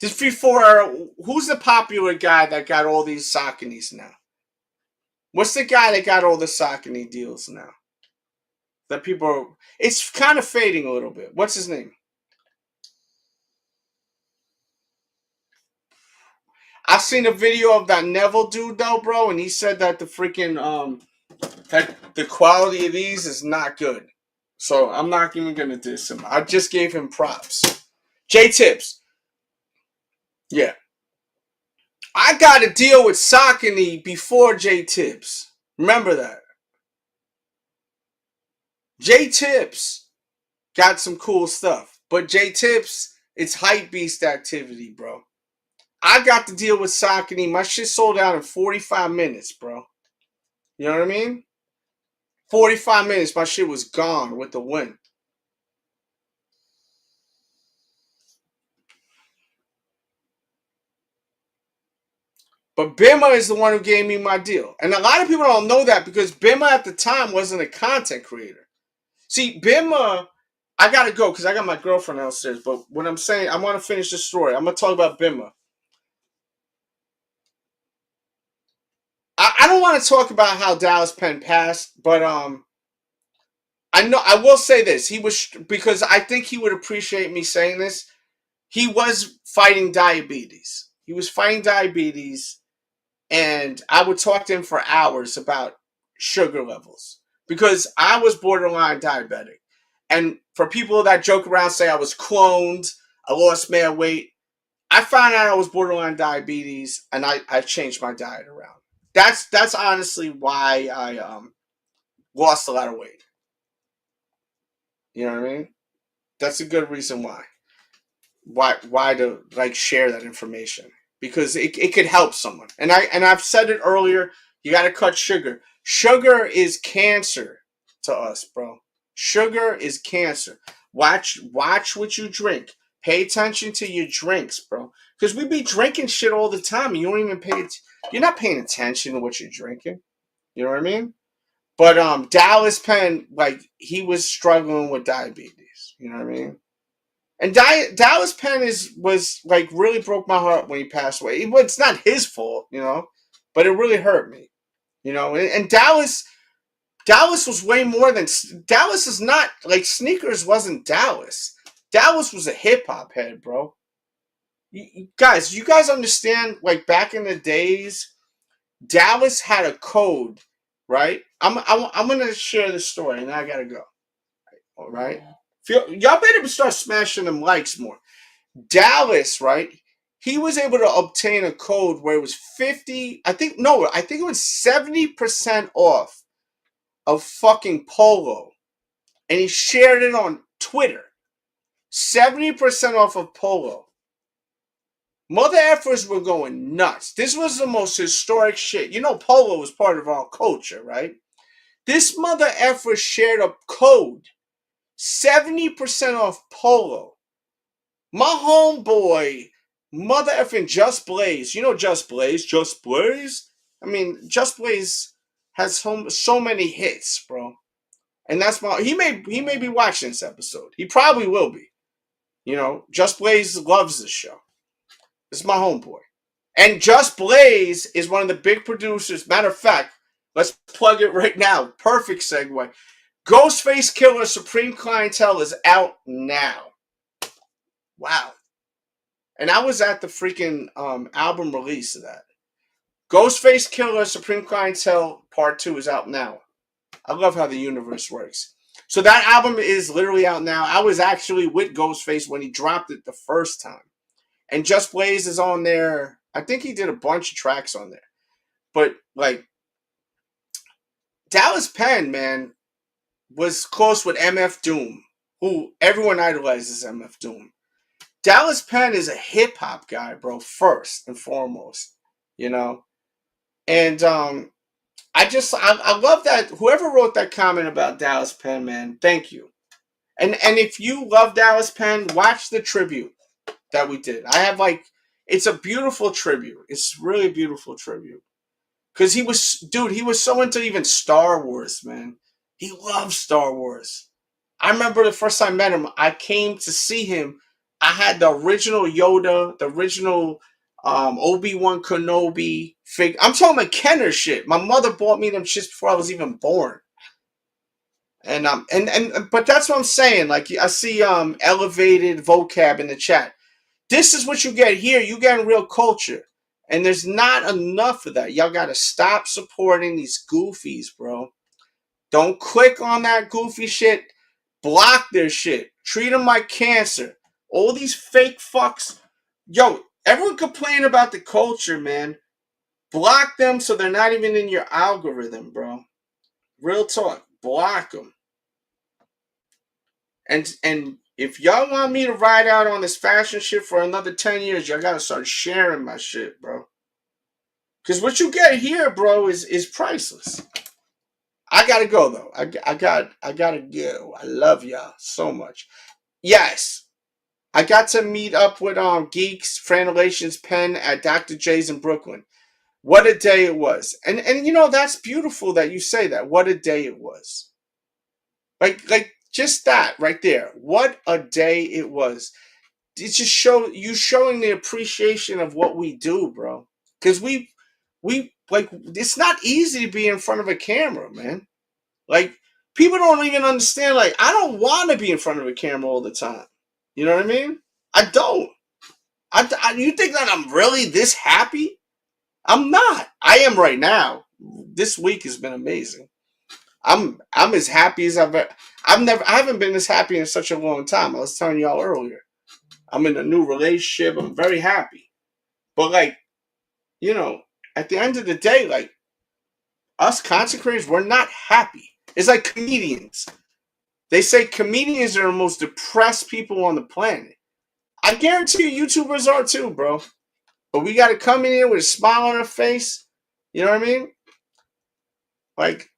Just before, who's the popular guy that got all these Sauconys now? What's the guy that got all the Saucony deals now? That people are, it's kind of fading a little bit. What's his name? I seen a video of that Neville dude though, bro, and he said that the freaking that the quality of these is not good. So I'm not even gonna diss him. I just gave him props. J Tips. Yeah. I got a deal with Saucony before J Tips. Remember that. J Tips got some cool stuff. But J Tips, it's hype beast activity, bro. I got the deal with Saucony. My shit sold out in 45 minutes, bro. You know what I mean? 45 minutes, my shit was gone with the win. But Bima is the one who gave me my deal. And a lot of people don't know that because Bima at the time wasn't a content creator. See, Bima, I got to go because I got my girlfriend downstairs. But what I'm saying, I want to finish the story. I'm going to talk about Bima. I don't want to talk about how Dallas Penn passed, but I will say this. He was, because I think he would appreciate me saying this. He was fighting diabetes. He was fighting diabetes, and I would talk to him for hours about sugar levels because I was borderline diabetic. And for people that joke around, say I was cloned, I lost mad weight, I found out I was borderline diabetes, and I changed my diet around. That's honestly why I lost a lot of weight. You know what I mean? That's a good reason why. Why to like share that information, because it could help someone. And I've said it earlier, you got to cut sugar. Sugar is cancer to us, bro. Sugar is cancer. Watch what you drink. Pay attention to your drinks, bro, because we be drinking shit all the time and you don't even you're not paying attention to what you're drinking. You know what I mean? But Dallas Penn, like, he was struggling with diabetes, you know what I mean? And Dallas Penn was like, really broke my heart when he passed away. It's not his fault, you know, but it really hurt me, you know. And Dallas was way more than Dallas is not like sneakers wasn't Dallas. Dallas was a hip hop head, bro. You guys understand? Like, back in the days, Dallas had a code, right? I'm gonna share this story, and I gotta go. All right. Y'all better start smashing them likes more. Dallas, right? He was able to obtain a code where it was 50, I think it was 70% off of fucking Polo. And he shared it on Twitter. 70% off of Polo. Mother effers were going nuts. This was the most historic shit. You know, Polo was part of our culture, right? This mother effer shared a code. 70% off Polo. My homeboy, mother effing Just Blaze. You know Just Blaze? Just Blaze? I mean, Just Blaze has so many hits, bro. And that's he may be watching this episode. He probably will be. You know, Just Blaze loves this show. It's my homeboy. And Just Blaze is one of the big producers. Matter of fact, let's plug it right now. Perfect segue. Ghostface Killer Supreme Clientele is out now. Wow. And I was at the freaking album release of that. Ghostface Killer Supreme Clientele Part 2 is out now. I love how the universe works. So that album is literally out now. I was actually with Ghostface when he dropped it the first time. And Just Blaze is on there. I think he did a bunch of tracks on there. But, like, Dallas Penn, man, was close with MF Doom, who everyone idolizes MF Doom. Dallas Penn is a hip-hop guy, bro, first and foremost, you know? And I love that. Whoever wrote that comment about Dallas Penn, man, thank you. And if you love Dallas Penn, watch the tribute that we did. It's a beautiful tribute. It's really a beautiful tribute. Because he was so into even Star Wars, man. He loves Star Wars. I remember the first time I met him, I came to see him. I had the original Yoda, the original Obi-Wan Kenobi figure. I'm talking about Kenner shit. My mother bought me them shits before I was even born. And but that's what I'm saying. Like, I see elevated vocab in the chat. This is what you get here. You get real culture. And there's not enough of that. Y'all got to stop supporting these goofies, bro. Don't click on that goofy shit. Block their shit. Treat them like cancer. All these fake fucks. Yo, everyone complain about the culture, man. Block them so they're not even in your algorithm, bro. Real talk. Block them. And if y'all want me to ride out on this fashion shit for another 10 years, y'all gotta start sharing my shit, bro. Because what you get here, bro, is priceless. I gotta go, though. I gotta go. I love y'all so much. Yes, I got to meet up with Geeks, Franelations Penn at Dr. J's in Brooklyn. What a day it was. And you know, that's beautiful that you say that. What a day it was. Like just that right there. What a day it was. It's just showing the appreciation of what we do, bro. Because we like, it's not easy to be in front of a camera, man. Like, people don't even understand. Like, I don't want to be in front of a camera all the time. You know what I mean? I don't. You think that I'm really this happy? I'm not. I am right now. This week has been amazing. I'm as happy as I haven't been this happy in such a long time. I was telling y'all earlier. I'm in a new relationship. I'm very happy. But like, you know, at the end of the day, like us content creators, we're not happy. It's like comedians. They say comedians are the most depressed people on the planet. I guarantee you YouTubers are too, bro. But we got to come in here with a smile on our face. You know what I mean? Like,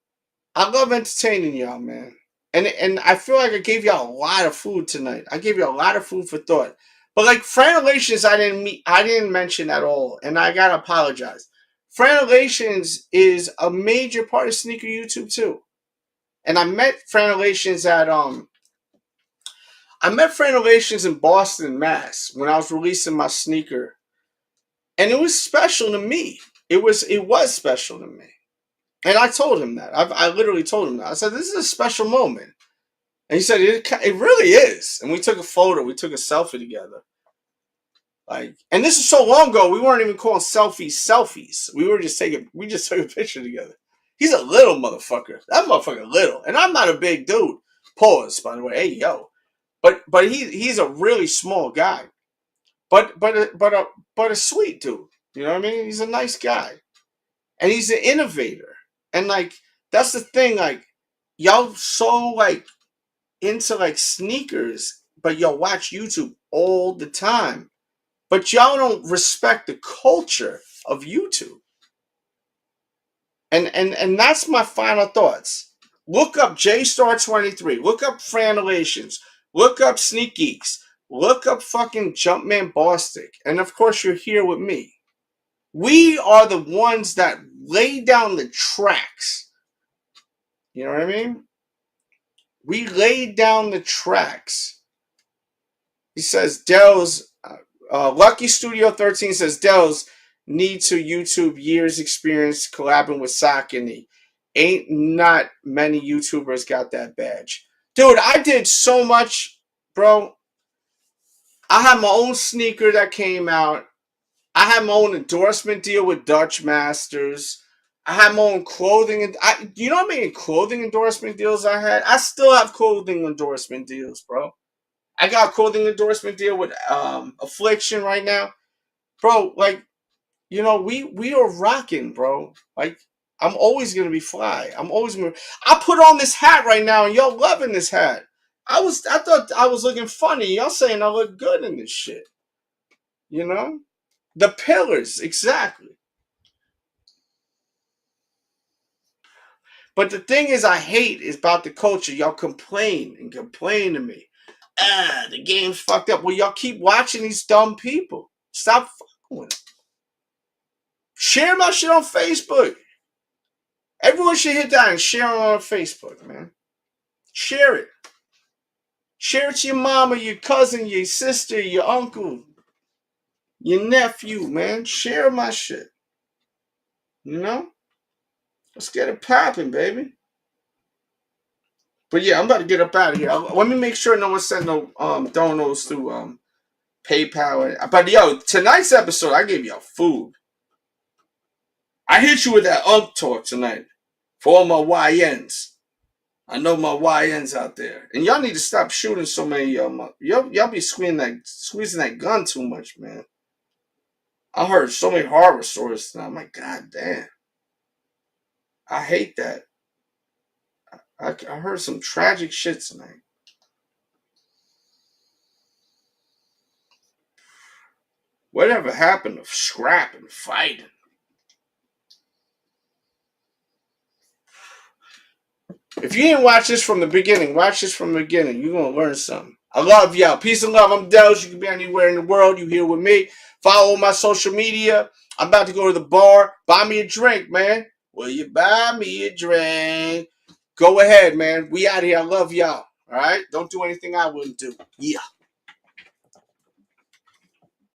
I love entertaining y'all, man. And I feel like I gave y'all a lot of food tonight. I gave you a lot of food for thought. But like Fran Relations, I didn't mention at all, and I gotta apologize. Fran Relations is a major part of sneaker YouTube too. And I met Fran Relations in Boston, Mass, when I was releasing my sneaker. And it was special to me. It was special to me. And I told him that. I literally told him that. I said, this is a special moment. And he said, it really is. And we took a photo. We took a selfie together. Like, and this is so long ago, we weren't even calling selfies. We just took a picture together. He's a little motherfucker. That motherfucker little. And I'm not a big dude. Pause, by the way. Hey, yo. But he's a really small guy. But a sweet dude. You know what I mean? He's a nice guy. And he's an innovator. And like, that's the thing, like, y'all so like into like sneakers, but y'all watch YouTube all the time. But y'all don't respect the culture of YouTube. And that's my final thoughts. Look up JStar23. Look up Fran Relations. Look up Sneak Geeks. Look up fucking Jumpman Bostic. And of course, you're here with me. We are the ones that lay down the tracks. You know what I mean? We laid down the tracks. He says, Dell's, Lucky Studio 13 says, Dell's need to YouTube years experience collabing with Saucony. Ain't not many YouTubers got that badge. Dude, I did so much, bro. I had my own sneaker that came out. I had my own endorsement deal with Dutch Masters. I had my own clothing. You know how many clothing endorsement deals I had? I still have clothing endorsement deals, bro. I got a clothing endorsement deal with Affliction right now. Bro, like, you know, we are rocking, bro. Like, I'm always going to be fly. I put on this hat right now, and y'all loving this hat. I thought I was looking funny. Y'all saying I look good in this shit. You know? The pillars, exactly. But the thing is, I hate is about the culture. Y'all complain to me. The game's fucked up. Well, y'all keep watching these dumb people. Stop fucking with them. Share my shit on Facebook. Everyone should hit that and share it on Facebook, man. Share it. Share it to your mama, your cousin, your sister, your uncle, your nephew, man. Share my shit. You know? Let's get it popping, baby. But yeah, I'm about to get up out of here. Let me make sure no one sent no donos through PayPal. But yo, tonight's episode, I gave y'all food. I hit you with that talk tonight for all my YNs. I know my YNs out there. And y'all need to stop shooting so many y'all be squeezing that gun too much, man. I heard so many horror stories tonight. I'm like, God damn. I hate that. I heard some tragic shit tonight. Whatever happened to scrap and fighting? If you didn't watch this from the beginning, watch this from the beginning. You're going to learn something. I love y'all. Peace and love. I'm Dels. You can be anywhere in the world. You here with me. Follow my social media. I'm about to go to the bar. Buy me a drink, man. Will you buy me a drink? Go ahead, man. We out here. I love y'all. All right? Don't do anything I wouldn't do. Yeah.